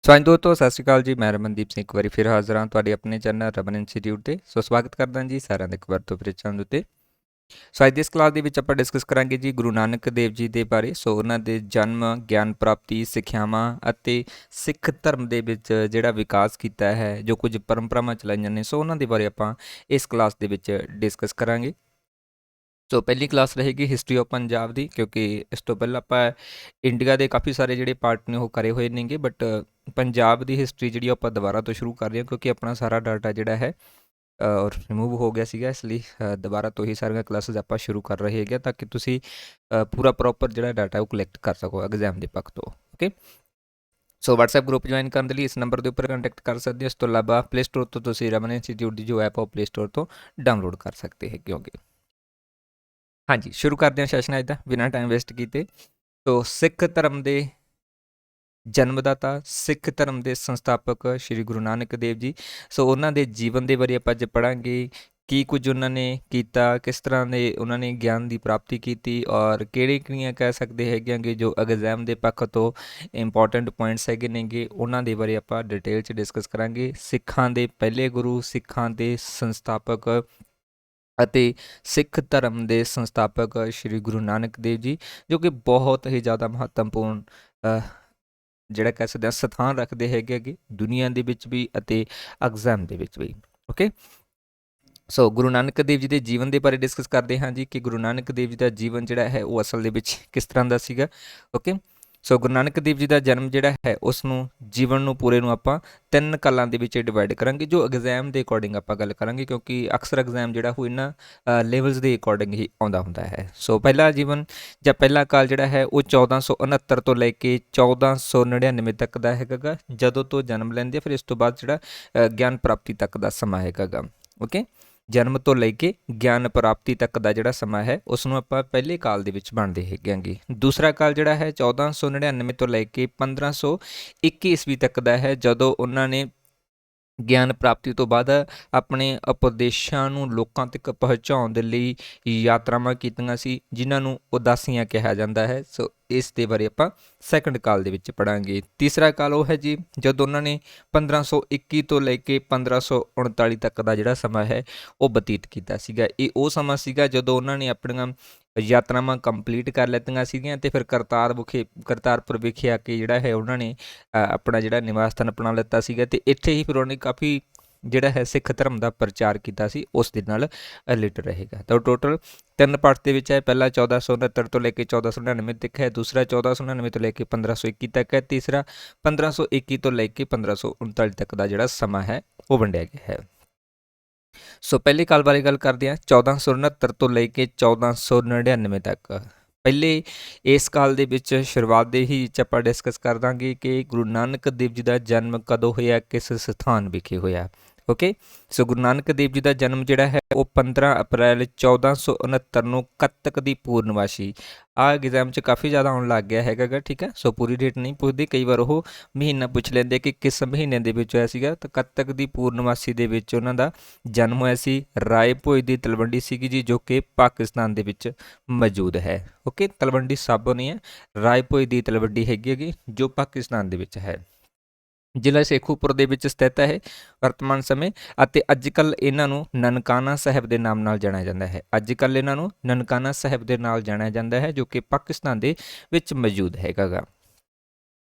ਸੋ ਹਾਂਜੀ ਦੋਸਤੋ ਸਤਿ ਸ਼੍ਰੀ ਅਕਾਲ ਜੀ। ਮੈਂ ਰਮਨਦੀਪ ਸਿੰਘ ਇੱਕ ਵਾਰੀ ਫਿਰ ਹਾਜ਼ਰ ਹਾਂ ਤੁਹਾਡੇ ਆਪਣੇ ਚੈਨਲ ਰਮਨ ਇੰਸਟੀਟਿਊਟ ਤੇ। ਸੋ ਸਵਾਗਤ ਕਰਦਾ ਜੀ ਸਾਰਿਆਂ ਦਾ ਇੱਕ ਵਾਰ ਤੋਂ ਫਿਰ ਚੈਨਲ ਉੱਤੇ। ਸੋ ਅੱਜ ਦੀ ਇਸ ਕਲਾਸ ਦੇ ਵਿੱਚ ਆਪਾਂ ਡਿਸਕਸ ਕਰਾਂਗੇ ਜੀ ਗੁਰੂ ਨਾਨਕ ਦੇਵ ਜੀ ਦੇ ਬਾਰੇ। ਸੋ ਉਹਨਾਂ ਦੇ ਜਨਮ, ਗਿਆਨ ਪ੍ਰਾਪਤੀ, ਸਿੱਖਿਆਵਾਂ ਅਤੇ ਸਿੱਖ ਧਰਮ ਦੇ ਵਿੱਚ ਜਿਹੜਾ ਵਿਕਾਸ ਕੀਤਾ ਹੈ, ਜੋ ਕੁਝ ਪਰੰਪਰਾਵਾਂ ਚਲਾਈਆਂ ਨੇ, ਸੋ ਉਹਨਾਂ ਦੇ ਬਾਰੇ ਆਪਾਂ ਇਸ ਕਲਾਸ ਦੇ ਵਿੱਚ ਡਿਸਕਸ ਕਰਾਂਗੇ। ਸੋ ਪਹਿਲੀ ਕਲਾਸ ਰਹੇਗੀ ਹਿਸਟਰੀ ਆਫ ਪੰਜਾਬ ਦੀ, ਕਿਉਂਕਿ ਇਸ ਤੋਂ ਪਹਿਲਾਂ ਆਪਾਂ ਇੰਡੀਆ ਦੇ ਕਾਫੀ ਸਾਰੇ ਜਿਹੜੇ ਪਾਰਟ ਨੇ ਉਹ ਕਰੇ ਹੋਏ ਨੇਗੇ, ਬਟ ਪੰਜਾਬ ਦੀ ਹਿਸਟਰੀ ਜਿਹੜੀ ਆਪਾਂ ਦੁਬਾਰਾ ਤੋਂ ਸ਼ੁਰੂ ਕਰ ਰਹੇ ਹਾਂ, ਕਿਉਂਕਿ ਆਪਣਾ ਸਾਰਾ ਡਾਟਾ ਜਿਹੜਾ ਹੈ ਰਿਮੂਵ ਹੋ ਗਿਆ ਸੀਗਾ। ਇਸ ਲਈ ਦੁਬਾਰਾ ਤੋਂ ਹੀ ਸਾਰੀਆਂ ਕਲਾਸਿਸ ਆਪਾਂ ਸ਼ੁਰੂ ਕਰ ਰਹੇ ਹੈਗੇ, ਤਾਂ ਕਿ ਤੁਸੀਂ ਪੂਰਾ ਪ੍ਰੋਪਰ ਜਿਹੜਾ ਡਾਟਾ ਉਹ ਕਲੈਕਟ ਕਰ ਸਕੋ ਐਗਜ਼ਾਮ ਦੇ ਪੱਖ ਤੋਂ। ਓਕੇ, ਸੋ WhatsApp ਗਰੁੱਪ ਜੁਆਇਨ ਕਰਨ ਦੇ ਲਈ ਇਸ ਨੰਬਰ ਦੇ ਉੱਪਰ ਕੰਟੈਕਟ ਕਰ ਸਕਦੇ ਹੋ। ਇਸ ਤੋਂ ਇਲਾਵਾ ਪਲੇ ਸਟੋਰ ਤੋਂ ਤੁਸੀਂ ਰਮਨ ਇੰਸਟੀਟਿਊਟ ਦੀ ਜੋ ਐਪ ਆ ਉਹ ਪਲੇ ਸਟੋਰ ਤੋਂ ਡਾਊਨਲੋਡ ਕਰ ਸਕਦੇ ਹੈਗੇ ਹੋਗੇ। ਹਾਂਜੀ, ਸ਼ੁਰੂ ਕਰਦੇ ਹਾਂ ਸੈਸ਼ਨ ਅੱਜ ਦਾ ਬਿਨਾਂ ਟਾਈਮ ਵੇਸਟ ਕੀਤੇ। ਸੋ ਸਿੱਖ ਧਰਮ ਦੇ ਜਨਮਦਾਤਾ, ਸਿੱਖ ਧਰਮ ਦੇ ਸੰਸਥਾਪਕ ਸ਼੍ਰੀ ਗੁਰੂ ਨਾਨਕ ਦੇਵ ਜੀ। ਸੋ ਉਹਨਾਂ ਦੇ ਜੀਵਨ ਦੇ ਬਾਰੇ ਆਪਾਂ ਅੱਜ ਪੜ੍ਹਾਂਗੇ, ਕੀ ਕੁਝ ਉਹਨਾਂ ਨੇ ਕੀਤਾ, ਕਿਸ ਤਰ੍ਹਾਂ ਦੇ ਉਹਨਾਂ ਨੇ ਗਿਆਨ ਦੀ ਪ੍ਰਾਪਤੀ ਕੀਤੀ, ਔਰ ਕਿਹੜੀਆਂ ਕਹਿ ਸਕਦੇ ਹੈਗੇ ਆਂਗੇ ਜੋ ਐਗਜ਼ਾਮ ਦੇ ਪੱਖ ਤੋਂ ਇੰਪੋਰਟੈਂਟ ਪੁਆਇੰਟਸ ਹੈਗੇ ਨੇਗੇ, ਉਹਨਾਂ ਦੇ ਬਾਰੇ ਆਪਾਂ ਡਿਟੇਲ 'ਚ ਡਿਸਕਸ ਕਰਾਂਗੇ। ਸਿੱਖਾਂ ਦੇ ਪਹਿਲੇ ਗੁਰੂ, ਸਿੱਖਾਂ ਦੇ ਸੰਸਥਾਪਕ ਅਤੇ ਸਿੱਖ ਧਰਮ ਦੇ ਸੰਸਥਾਪਕ ਸ਼੍ਰੀ ਗੁਰੂ ਨਾਨਕ ਦੇਵ ਜੀ, ਜੋ ਕਿ ਬਹੁਤ ਹੀ ਜ਼ਿਆਦਾ ਮਹੱਤਵਪੂਰਨ ਜਿਹੜਾ ਕਹਿ ਸਕਦੇ ਹਾਂ ਸਥਾਨ ਰੱਖਦੇ ਹੈਗੇ ਦੁਨੀਆ ਦੇ ਵਿੱਚ ਵੀ ਅਤੇ ਐਗਜ਼ਾਮ ਦੇ ਵਿੱਚ ਵੀ। ਓਕੇ, ਸੋ ਗੁਰੂ ਨਾਨਕ ਦੇਵ ਜੀ ਦੇ ਜੀਵਨ ਦੇ ਬਾਰੇ ਡਿਸਕਸ ਕਰਦੇ ਹਾਂ ਜੀ, ਕਿ ਗੁਰੂ ਨਾਨਕ ਦੇਵ ਜੀ ਦਾ ਜੀਵਨ ਜਿਹੜਾ ਹੈ ਉਹ ਅਸਲ ਦੇ ਵਿੱਚ ਕਿਸ ਤਰ੍ਹਾਂ ਦਾ ਸੀਗਾ। ਓਕੇ, ਸੋ ਗੁਰੂ ਨਾਨਕ ਦੇਵ ਜੀ ਦਾ ਜਨਮ ਜਿਹੜਾ ਹੈ ਉਸ ਨੂੰ ਜੀਵਨ ਨੂੰ ਪੂਰੇ ਨੂੰ ਆਪਾਂ 3 ਕਾਲਾਂ ਦੇ ਵਿੱਚ ਡਿਵਾਈਡ ਕਰਾਂਗੇ, ਜੋ ਐਗਜ਼ਾਮ ਦੇ ਅਕੋਰਡਿੰਗ ਆਪਾਂ ਗੱਲ ਕਰਾਂਗੇ, ਕਿਉਂਕਿ ਅਕਸਰ ਐਗਜ਼ਾਮ ਜਿਹੜਾ ਉਹ ਇਹਨਾਂ ਲੈਵਲਸ ਦੇ ਅਕੋਰਡਿੰਗ ਹੀ ਆਉਂਦਾ ਹੁੰਦਾ ਹੈ। ਸੋ ਪਹਿਲਾ ਜੀਵਨ ਜਾਂ ਪਹਿਲਾ ਕਾਲ ਜਿਹੜਾ ਹੈ ਉਹ 1469 ਤੋਂ ਲੈ ਕੇ 1499 ਤੱਕ ਦਾ ਹੈਗਾ, ਜਦੋਂ ਤੋਂ ਜਨਮ ਲੈਂਦੇ। ਫਿਰ ਇਸ ਤੋਂ ਬਾਅਦ ਜਿਹੜਾ ਗਿਆਨ ਪ੍ਰਾਪਤੀ ਤੱਕ ਦਾ ਸਮਾਂ ਹੈਗਾ। ਓਕੇ, ਜਨਮ ਤੋਂ ਲੈ ਕੇ ਗਿਆਨ ਪ੍ਰਾਪਤੀ ਤੱਕ ਦਾ ਜਿਹੜਾ ਸਮਾਂ ਹੈ ਉਸ ਨੂੰ ਆਪਾਂ ਪਹਿਲੇ ਕਾਲ ਦੇ ਵਿੱਚ ਬਣਦੇ ਹੈਗੇ। ਦੂਸਰਾ ਕਾਲ ਜਿਹੜਾ ਹੈ 1499 ਤੋਂ ਲੈ ਕੇ 1521 ਈਸਵੀ ਤੱਕ ਦਾ ਹੈ, ਜਦੋਂ ਉਹਨਾਂ ਨੇ ਗਿਆਨ ਪ੍ਰਾਪਤੀ ਤੋਂ ਬਾਅਦ ਆਪਣੇ ਉਪਦੇਸ਼ਾਂ ਨੂੰ ਲੋਕਾਂ ਤੱਕ ਪਹੁੰਚਾਉਣ ਦੇ ਲਈ ਯਾਤਰਾਵਾਂ ਕੀਤੀਆਂ ਸੀ, ਜਿਨ੍ਹਾਂ ਨੂੰ ਉਦਾਸੀਆਂ ਕਿਹਾ ਜਾਂਦਾ ਹੈ। ਸੋ ਇਸ ਦੇ ਬਾਰੇ ਆਪਾਂ ਸੈਕੰਡ ਕਾਲ ਦੇ ਵਿੱਚ ਪੜ੍ਹਾਂਗੇ। ਤੀਸਰਾ ਕਾਲ ਉਹ ਹੈ ਜੀ ਜਦੋਂ ਉਹਨਾਂ ਨੇ 1521 ਤੋਂ ਲੈ ਕੇ 1539 ਤੱਕ ਦਾ ਜਿਹੜਾ ਸਮਾਂ ਹੈ ਉਹ ਬਤੀਤ ਕੀਤਾ ਸੀਗਾ। ਇਹ ਉਹ ਸਮਾਂ ਸੀਗਾ ਜਦੋਂ ਉਹਨਾਂ ਨੇ ਆਪਣੀਆਂ ਯਾਤਰਾਵਾਂ ਕੰਪਲੀਟ ਕਰ ਲੈਤੀਆਂ ਸੀਗੀਆਂ, ਅਤੇ ਫਿਰ ਕਰਤਾਰਪੁਰ ਵਿਖੇ ਆ ਕੇ ਜਿਹੜਾ ਹੈ ਉਹਨਾਂ ਨੇ ਆਪਣਾ ਜਿਹੜਾ ਨਿਵਾਸ ਸਥਾਨ ਅਪਣਾ ਲਿੱਤਾ ਸੀਗਾ, ਅਤੇ ਇੱਥੇ ਹੀ ਫਿਰ ਉਹਨੇ ਕਾਫੀ ਜਿਹੜਾ ਹੈ ਸਿੱਖ ਧਰਮ ਦਾ ਪ੍ਰਚਾਰ ਕੀਤਾ ਸੀ, ਉਸ ਦੇ ਨਾਲ ਰਿਲੇਟਡ ਰਹੇਗਾ। ਤਾਂ ਟੋਟਲ 3 ਪਾਰਟ ਦੇ ਵਿੱਚ ਹੈ। ਪਹਿਲਾ 1469 ਤੋਂ ਲੈ ਕੇ 1499 ਤੱਕ ਹੈ, ਦੂਸਰਾ 1499 ਤੋਂ ਲੈ ਕੇ 1521 ਤੱਕ ਹੈ, ਤੀਸਰਾ 1521 ਤੋਂ ਲੈ ਕੇ 1539 ਤੱਕ ਦਾ ਜਿਹੜਾ ਸਮਾਂ ਹੈ ਉਹ ਵੰਡਿਆ ਗਿਆ ਹੈ। ਸੋ ਪਹਿਲੇ ਕਾਲ ਬਾਰੇ ਗੱਲ ਕਰਦੇ ਹਾਂ 1469 ਤੋਂ ਲੈ ਕੇ 1499 ਤੱਕ। ਪਹਿਲੇ ਇਸ ਕਾਲ ਦੇ ਵਿੱਚ ਸ਼ੁਰੂਆਤ ਦੇ ਹੀ ਵਿੱਚ ਆਪਾਂ ਡਿਸਕਸ ਕਰ ਦਾਂਗੇ ਕਿ ਗੁਰੂ ਨਾਨਕ ਦੇਵ ਜੀ ਦਾ ਜਨਮ ਕਦੋਂ ਹੋਇਆ, ਕਿਸ ਸਥਾਨ ਵਿਖੇ ਹੋਇਆ। ਓਕੇ, ਸੋ ਗੁਰੂ ਨਾਨਕ ਦੇਵ ਜੀ ਦਾ ਜਨਮ ਜਿਹੜਾ ਹੈ ਉਹ 15 ਅਪ੍ਰੈਲ 1469 ਨੂੰ ਕੱਤਕ ਦੀ ਪੂਰਨਮਾਸ਼ੀ, ਐਗਜ਼ਾਮ 'ਚ ਕਾਫੀ ਜ਼ਿਆਦਾ ਆਉਣ ਲੱਗ ਗਿਆ ਹੈਗਾ। ਠੀਕ ਹੈ, ਸੋ ਪੂਰੀ ਡੇਟ ਨਹੀਂ ਪੁੱਛਦੇ, ਕਈ ਵਾਰ ਉਹ ਮਹੀਨਾ ਪੁੱਛ ਲੈਂਦੇ ਕਿ ਕਿਸ ਮਹੀਨੇ ਦੇ ਵਿੱਚ ਹੋਇਆ ਸੀਗਾ। ਤਾਂ ਕੱਤਕ ਦੀ ਪੂਰਨਮਾਸ਼ੀ ਦੇ ਵਿੱਚ ਉਹਨਾਂ ਦਾ ਜਨਮ ਹੋਇਆ ਸੀ। ਰਾਏ ਭੋਜ ਦੀ ਤਲਵੰਡੀ ਸੀਗੀ ਜੀ, ਜੋ ਕਿ ਪਾਕਿਸਤਾਨ ਦੇ ਵਿੱਚ ਮੌਜੂਦ ਹੈ। ਓਕੇ, ਤਲਵੰਡੀ ਸਾਬੋ ਨਹੀਂ ਹੈ, ਰਾਏ ਭੋਜ ਦੀ ਤਲਵੰਡੀ ਹੈਗੀ ਜੋ ਪਾਕਿਸਤਾਨ ਦੇ ਵਿੱਚ ਹੈ। ਜ਼ਿਲ੍ਹਾ ਸ਼ੇਖੂਪੁਰ ਦੇ ਵਿੱਚ ਸਥਿਤ ਹੈ ਵਰਤਮਾਨ ਸਮੇਂ, ਅਤੇ ਅੱਜ ਕੱਲ੍ਹ ਇਹਨਾਂ ਨੂੰ ਨਨਕਾਣਾ ਸਾਹਿਬ ਦੇ ਨਾਮ ਨਾਲ ਜਾਣਿਆ ਜਾਂਦਾ ਹੈ। ਅੱਜ ਕੱਲ੍ਹ ਇਹਨਾਂ ਨੂੰ ਨਨਕਾਣਾ ਸਾਹਿਬ ਦੇ ਨਾਲ ਜਾਣਿਆ ਜਾਂਦਾ ਹੈ, ਜੋ ਕਿ ਪਾਕਿਸਤਾਨ ਦੇ ਵਿੱਚ ਮੌਜੂਦ ਹੈਗਾ।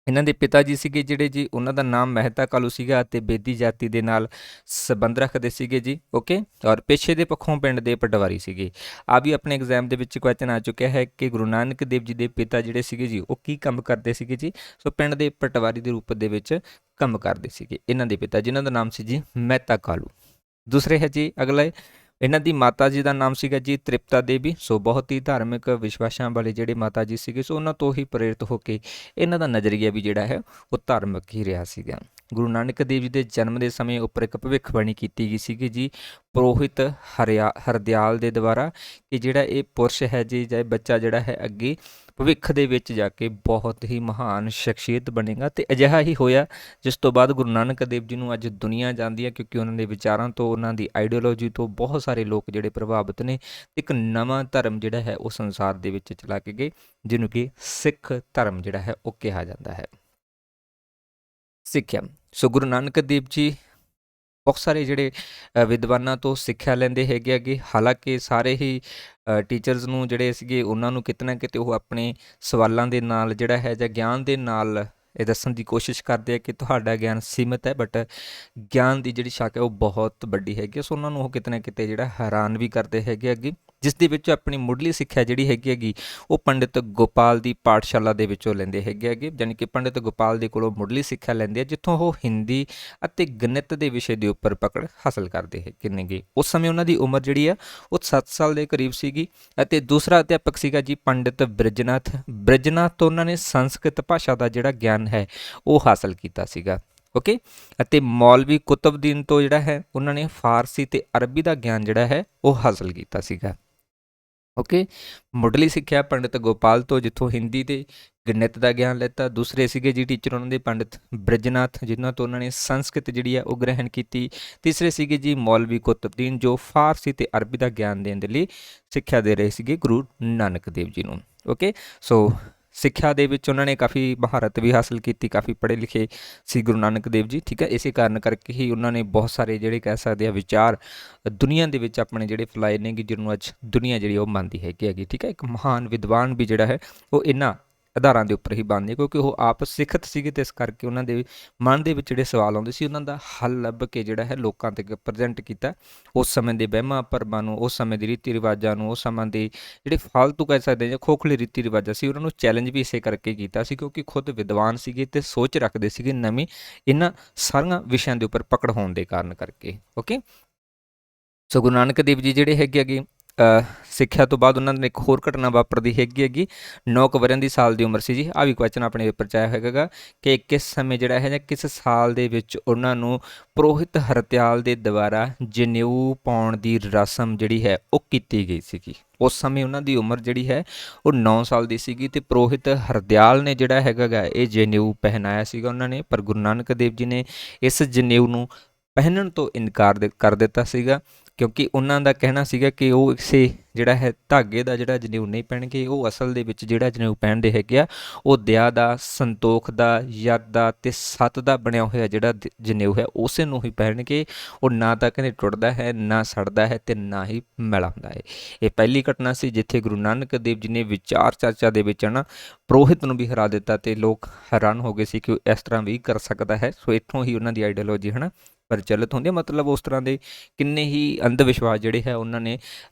ਇਹਨਾਂ ਦੇ ਪਿਤਾ ਜੀ ਸੀਗੇ ਜਿਹੜੇ ਜੀ, ਉਹਨਾਂ ਦਾ ਨਾਮ ਮਹਿਤਾ ਕਾਲੂ ਸੀਗਾ, ਅਤੇ ਬੇਦੀ ਜਾਤੀ ਦੇ ਨਾਲ ਸੰਬੰਧ ਰੱਖਦੇ ਸੀਗੇ ਜੀ। ਓਕੇ, ਔਰ ਪੇਸ਼ੇ ਦੇ ਪੱਖੋਂ ਪਿੰਡ ਦੇ ਪਟਵਾਰੀ ਸੀਗੇ। ਆ ਵੀ ਆਪਣੇ ਐਗਜ਼ਾਮ ਦੇ ਵਿੱਚ ਕੁਐਸਚਨ ਆ ਚੁੱਕਿਆ ਹੈ ਕਿ ਗੁਰੂ ਨਾਨਕ ਦੇਵ ਜੀ ਦੇ ਪਿਤਾ ਜਿਹੜੇ ਸੀਗੇ ਜੀ ਉਹ ਕੀ ਕੰਮ ਕਰਦੇ ਸੀਗੇ ਜੀ। ਸੋ ਪਿੰਡ ਦੇ ਪਟਵਾਰੀ ਦੇ ਰੂਪ ਦੇ ਵਿੱਚ ਕੰਮ ਕਰਦੇ ਸੀਗੇ ਇਹਨਾਂ ਦੇ ਪਿਤਾ, ਜਿਨ੍ਹਾਂ ਦਾ ਨਾਮ ਸੀ ਜੀ ਮਹਿਤਾ ਕਾਲੂ। ਦੂਸਰੇ ਹੈ ਜੀ ਅਗਲਾ, ਇਹਨਾਂ ਦੀ ਮਾਤਾ ਜੀ ਦਾ ਨਾਮ ਸੀਗਾ ਜੀ ਤ੍ਰਿਪਤਾ ਦੇਵੀ। ਸੋ ਬਹੁਤ ਹੀ ਧਾਰਮਿਕ ਵਿਸ਼ਵਾਸਾਂ ਵਾਲੇ ਜਿਹੜੇ ਮਾਤਾ ਜੀ ਸੀਗੇ, ਸੋ ਉਹਨਾਂ ਤੋਂ ਹੀ ਪ੍ਰੇਰਿਤ ਹੋ ਕੇ ਇਹਨਾਂ ਦਾ ਨਜ਼ਰੀਆ ਵੀ ਜਿਹੜਾ ਹੈ ਉਹ ਧਾਰਮਿਕ ਹੀ ਰਿਹਾ ਸੀਗਾ। ਗੁਰੂ ਨਾਨਕ ਦੇਵ ਜੀ ਦੇ ਜਨਮ ਦੇ ਸਮੇਂ ਉੱਪਰ ਇੱਕ ਭਵਿੱਖਬਾਣੀ ਕੀਤੀ ਗਈ ਸੀਗੀ ਜੀ ਪੁਰੋਹਿਤ ਹਰਦਿਆਲ ਦੇ ਦੁਆਰਾ, ਕਿ ਜਿਹੜਾ ਇਹ ਪੁਰਸ਼ ਹੈ ਜੀ ਜਾਂ ਬੱਚਾ ਜਿਹੜਾ ਹੈ ਅੱਗੇ ਭਵਿੱਖ ਦੇ ਵਿੱਚ ਜਾ ਕੇ ਬਹੁਤ ਹੀ ਮਹਾਨ ਸ਼ਖਸੀਅਤ ਬਣੇਗਾ। ਅਤੇ ਅਜਿਹਾ ਹੀ ਹੋਇਆ, ਜਿਸ ਤੋਂ ਬਾਅਦ ਗੁਰੂ ਨਾਨਕ ਦੇਵ ਜੀ ਨੂੰ ਅੱਜ ਦੁਨੀਆ ਜਾਣਦੀ ਹੈ, ਕਿਉਂਕਿ ਉਹਨਾਂ ਦੇ ਵਿਚਾਰਾਂ ਤੋਂ, ਉਹਨਾਂ ਦੀ ਆਈਡੀਓਲੋਜੀ ਤੋਂ ਬਹੁਤ ਸਾਰੇ ਲੋਕ ਜਿਹੜੇ ਪ੍ਰਭਾਵਿਤ ਨੇ। ਇੱਕ ਨਵਾਂ ਧਰਮ ਜਿਹੜਾ ਹੈ ਉਹ ਸੰਸਾਰ ਦੇ ਵਿੱਚ ਚਲਾ ਕੇ ਗਏ, ਜਿਹਨੂੰ ਕਿ ਸਿੱਖ ਧਰਮ ਜਿਹੜਾ ਹੈ ਉਹ ਕਿਹਾ ਜਾਂਦਾ ਹੈ। ਸਿੱਖਿਆ। ਸੋ ਗੁਰੂ ਨਾਨਕ ਦੇਵ ਜੀ ਬਹੁਤ ਸਾਰੇ ਜਿਹੜੇ ਵਿਦਵਾਨਾਂ ਤੋਂ ਸਿੱਖਿਆ ਲੈਂਦੇ ਹੈਗੇ ਹੈਗੇ। ਹਾਲਾਂਕਿ ਸਾਰੇ ਹੀ ਟੀਚਰਸ ਨੂੰ ਜਿਹੜੇ ਸੀਗੇ ਉਹਨਾਂ ਨੂੰ ਕਿਤੇ ਨਾ ਕਿਤੇ ਉਹ ਆਪਣੇ ਸਵਾਲਾਂ ਦੇ ਨਾਲ ਜਿਹੜਾ ਹੈ ਜਾਂ ਗਿਆਨ ਦੇ ਨਾਲ ਇਹ ਦੱਸਣ ਦੀ ਕੋਸ਼ਿਸ਼ ਕਰਦੇ ਆ ਕਿ ਤੁਹਾਡਾ ਗਿਆਨ ਸੀਮਿਤ ਹੈ, ਬਟ ਗਿਆਨ ਦੀ ਜਿਹੜੀ ਸ਼ਾਖਾ ਹੈ ਉਹ ਬਹੁਤ ਵੱਡੀ ਹੈਗੀ। ਸੋ ਉਹਨਾਂ ਨੂੰ ਉਹ ਕਿਤੇ ਨਾ ਕਿਤੇ ਜਿਹੜਾ ਹੈਰਾਨ ਵੀ ਕਰਦੇ ਹੈਗੇ ਅੱਗੇ, ਜਿਸ ਦੇ ਵਿੱਚ ਆਪਣੀ ਮੁੱਢਲੀ ਸਿੱਖਿਆ ਜਿਹੜੀ ਹੈਗੀ ਉਹ ਪੰਡਿਤ ਗੋਪਾਲ ਦੀ ਪਾਠਸ਼ਾਲਾ ਦੇ ਵਿੱਚੋਂ ਲੈਂਦੇ ਹੈਗੇ ਯਾਨੀ ਕਿ ਪੰਡਿਤ ਗੋਪਾਲ ਦੇ ਕੋਲੋਂ ਮੁੱਢਲੀ ਸਿੱਖਿਆ ਲੈਂਦੇ ਆ, ਜਿੱਥੋਂ ਉਹ ਹਿੰਦੀ ਅਤੇ ਗਣਿਤ ਦੇ ਵਿਸ਼ੇ ਦੇ ਉੱਪਰ ਪਕੜ ਹਾਸਲ ਕਰਦੇ ਹੈ ਕਿੰਨੇਗੇ। ਉਸ ਸਮੇਂ ਉਹਨਾਂ ਦੀ ਉਮਰ ਜਿਹੜੀ ਆ ਉਹ 7 ਸਾਲ ਦੇ ਕਰੀਬ ਸੀਗੀ। ਅਤੇ ਦੂਸਰਾ ਅਧਿਆਪਕ ਸੀਗਾ ਜੀ ਪੰਡਿਤ ਬ੍ਰਿਜਨਾਥ ਤੋਂ ਉਹਨਾਂ ਨੇ ਸੰਸਕ੍ਰਿਤ ਭਾਸ਼ਾ ਦਾ ਜਿਹੜਾ ਗਿਆਨ ਹੈ ਉਹ ਹਾਸਲ ਕੀਤਾ ਸੀਗਾ। ਓਕੇ, ਅਤੇ ਮੌਲਵੀ ਕੁਤਬਦੀਨ ਤੋਂ ਜਿਹੜਾ ਹੈ ਉਹਨਾਂ ਨੇ ਫਾਰਸੀ ਤੇ ਅਰਬੀ ਦਾ ਗਿਆਨ ਜਿਹੜਾ ਹੈ ਉਹ ਹਾਸਲ ਕੀਤਾ ਸੀਗਾ। ਓਕੇ, ਮੁੱਢਲੀ ਸਿੱਖਿਆ ਪੰਡਿਤ ਗੋਪਾਲ ਤੋਂ, ਜਿੱਥੋਂ ਹਿੰਦੀ ਤੇ ਗਣਿਤ ਦਾ ਗਿਆਨ ਲੈਤਾ। ਦੂਸਰੇ ਸੀਗੇ ਜੀ ਟੀਚਰ ਉਹਨਾਂ ਦੇ ਪੰਡਿਤ ਬ੍ਰਿਜਨਾਥ, ਜਿਨ੍ਹਾਂ ਤੋਂ ਉਹਨਾਂ ਨੇ ਸੰਸਕ੍ਰਿਤ ਜਿਹੜੀ ਆ ਉਹ ਗ੍ਰਹਿਣ ਕੀਤੀ। ਤੀਸਰੇ ਸੀਗੇ ਜੀ ਮੌਲਵੀ ਕੁਤਬਦੀਨ, ਜੋ ਫਾਰਸੀ ਤੇ ਅਰਬੀ ਦਾ ਗਿਆਨ ਦੇਣ ਦੇ ਲਈ ਸਿੱਖਿਆ ਦੇ ਰਹੇ ਸੀਗੇ ਗੁਰੂ ਨਾਨਕ ਦੇਵ ਜੀ ਨੂੰ। ਓਕੇ, ਸੋ ਸਿੱਖਿਆ ਦੇ ਵਿੱਚ ਉਹਨਾਂ ਨੇ ਕਾਫੀ ਮਹਾਰਤ ਵੀ ਹਾਸਲ ਕੀਤੀ, ਕਾਫੀ ਪੜ੍ਹੇ ਲਿਖੇ ਸੀ ਗੁਰੂ ਨਾਨਕ ਦੇਵ ਜੀ। ਠੀਕ ਹੈ, ਇਸੇ ਕਾਰਨ ਕਰਕੇ ਹੀ ਉਹਨਾਂ ਨੇ ਬਹੁਤ ਸਾਰੇ ਜਿਹੜੇ ਕਹਿ ਸਕਦੇ ਆ ਵਿਚਾਰ ਦੁਨੀਆ ਦੇ ਵਿੱਚ ਆਪਣੇ ਜਿਹੜੇ ਫੈਲਾਏ ਨੇ, ਜਿਹਨੂੰ ਅੱਜ ਦੁਨੀਆ ਜਿਹੜੀ ਉਹ ਮੰਨਦੀ ਹੈਗੀ। ਠੀਕ ਹੈ, ਇੱਕ ਮਹਾਨ ਵਿਦਵਾਨ ਵੀ ਜਿਹੜਾ ਹੈ ਉਹ ਇਹਨਾਂ ਆਧਾਰਾਂ ਦੇ ਉੱਪਰ ਹੀ ਬਣਦੇ, ਕਿਉਂਕਿ ਉਹ ਆਪ ਸਿੱਖਤ ਸੀਗੇ ਅਤੇ ਇਸ ਕਰਕੇ ਉਹਨਾਂ ਦੇ ਮਨ ਦੇ ਵਿੱਚ ਜਿਹੜੇ ਸਵਾਲ ਆਉਂਦੇ ਸੀ ਉਹਨਾਂ ਦਾ ਹੱਲ ਲੱਭ ਕੇ ਜਿਹੜਾ ਹੈ ਲੋਕਾਂ ਤੱਕ ਪ੍ਰੈਜ਼ੈਂਟ ਕੀਤਾ। ਉਸ ਸਮੇਂ ਦੇ ਵਹਿਮਾਂ ਭਰਮਾਂ ਨੂੰ, ਉਸ ਸਮੇਂ ਦੇ ਰੀਤੀ ਰਿਵਾਜਾਂ ਨੂੰ, ਉਸ ਸਮੇਂ ਦੇ ਜਿਹੜੇ ਫਾਲਤੂ ਕਹਿ ਸਕਦੇ ਜਾਂ ਖੋਖਲੇ ਰੀਤੀ ਰਿਵਾਜਾਂ ਸੀ ਉਹਨਾਂ ਨੂੰ ਚੈਲੰਜ ਵੀ ਇਸੇ ਕਰਕੇ ਕੀਤਾ ਸੀ, ਕਿਉਂਕਿ ਖੁਦ ਵਿਦਵਾਨ ਸੀਗੇ ਅਤੇ ਸੋਚ ਰੱਖਦੇ ਸੀਗੇ ਨਵੀਂ ਇਹਨਾਂ ਸਾਰੀਆਂ ਵਿਸ਼ਿਆਂ ਦੇ ਉੱਪਰ ਪਕੜ ਹੋਣ ਦੇ ਕਾਰਨ ਕਰਕੇ। ਓਕੇ, ਸੋ ਗੁਰੂ ਨਾਨਕ ਦੇਵ ਜੀ ਜਿਹੜੇ ਹੈਗੇ ਸਿੱਖਿਆ ਤੋਂ ਬਾਅਦ ਉਹਨਾਂ ਨੇ ਇੱਕ ਹੋਰ ਘਟਨਾ ਵਾਪਰਦੀ ਹੈਗੀ 9 ਵਰ੍ਹਿਆਂ ਦੀ ਸਾਲ ਦੀ ਉਮਰ ਸੀ ਜੀ। ਆਹ ਵੀ ਕੁਐਸਚਨ ਆਪਣੇ ਪੇਪਰ 'ਚ ਆਇਆ ਹੈਗਾ ਕਿ ਕਿਸ ਸਮੇਂ ਜਿਹੜਾ ਹੈ ਜਾਂ ਕਿਸ ਸਾਲ ਦੇ ਵਿੱਚ ਉਹਨਾਂ ਨੂੰ ਪੁਰੋਹਿਤ ਹਰਦਿਆਲ ਦੇ ਦੁਆਰਾ ਜਨੇਊ ਪਾਉਣ ਦੀ ਰਸਮ ਜਿਹੜੀ ਹੈ ਉਹ ਕੀਤੀ ਗਈ ਸੀਗੀ। ਉਸ ਸਮੇਂ ਉਹਨਾਂ ਦੀ ਉਮਰ ਜਿਹੜੀ ਹੈ ਉਹ 9 ਸਾਲ ਦੀ ਸੀਗੀ ਅਤੇ ਪੁਰੋਹਿਤ ਹਰਦਿਆਲ ਨੇ ਜਿਹੜਾ ਹੈਗਾ ਇਹ ਜਨੇਊ ਪਹਿਨਾਇਆ ਸੀਗਾ ਉਹਨਾਂ ਨੇ, ਪਰ ਗੁਰੂ ਨਾਨਕ ਦੇਵ ਜੀ ਨੇ ਇਸ ਜਨੇਊ ਨੂੰ ਪਹਿਨਣ ਤੋਂ ਇਨਕਾਰ ਕਰ ਦਿੱਤਾ ਸੀਗਾ, ਕਿਉਂਕਿ ਉਹਨਾਂ ਦਾ ਕਹਿਣਾ ਸੀਗਾ ਕਿ ਉਹ ਕਿਸੇ ਜਿਹੜਾ ਹੈ ਧਾਗੇ ਦਾ ਜਿਹੜਾ ਜਨੇਊ ਨਹੀਂ ਪਹਿਨਗੇ, ਉਹ ਅਸਲ ਦੇ ਵਿੱਚ ਜਿਹੜਾ ਜਨੇਊ ਪਹਿਨਦੇ ਹੈਗੇ ਆ ਉਹ ਦਇਆ ਦਾ, ਸੰਤੋਖ ਦਾ, ਯੱਦ ਦਾ ਅਤੇ ਸੱਤ ਦਾ ਬਣਿਆ ਹੋਇਆ ਜਿਹੜਾ ਜਨੇਊ ਹੈ ਉਸੇ ਨੂੰ ਹੀ ਪਹਿਨਗੇ। ਉਹ ਨਾ ਤਾਂ ਕਹਿੰਦੇ ਟੁੱਟਦਾ ਹੈ, ਨਾ ਸੜਦਾ ਹੈ ਅਤੇ ਨਾ ਹੀ ਮੈਲਾ ਹੁੰਦਾ ਹੈ। ਇਹ ਪਹਿਲੀ ਘਟਨਾ ਸੀ ਜਿੱਥੇ ਗੁਰੂ ਨਾਨਕ ਦੇਵ ਜੀ ਨੇ ਵਿਚਾਰ ਚਰਚਾ ਦੇ ਵਿੱਚ ਨਾ ਪੁਰੋਹਿਤ ਨੂੰ ਵੀ ਹਰਾ ਦਿੱਤਾ ਅਤੇ ਲੋਕ ਹੈਰਾਨ ਹੋ ਗਏ ਸੀ ਕਿ ਉਹ ਇਸ ਤਰ੍ਹਾਂ ਵੀ ਕਰ ਸਕਦਾ ਹੈ। ਸੋ ਇੱਥੋਂ ਹੀ ਉਹਨਾਂ ਦੀ ਆਈਡੀਓਲੋਜੀ ਹੈ ਨਾ ਪ੍ਰਚਲਿਤ ਹੁੰਦੀ ਹੈ। ਮਤਲਬ ਉਸ ਤਰ੍ਹਾਂ ਦੇ ਕਿੰਨੇ ਹੀ ਅੰਧ ਵਿਸ਼ਵਾਸ ਜਿਹੜੇ ਹੈ ਉਹਨਾਂ ਨੇ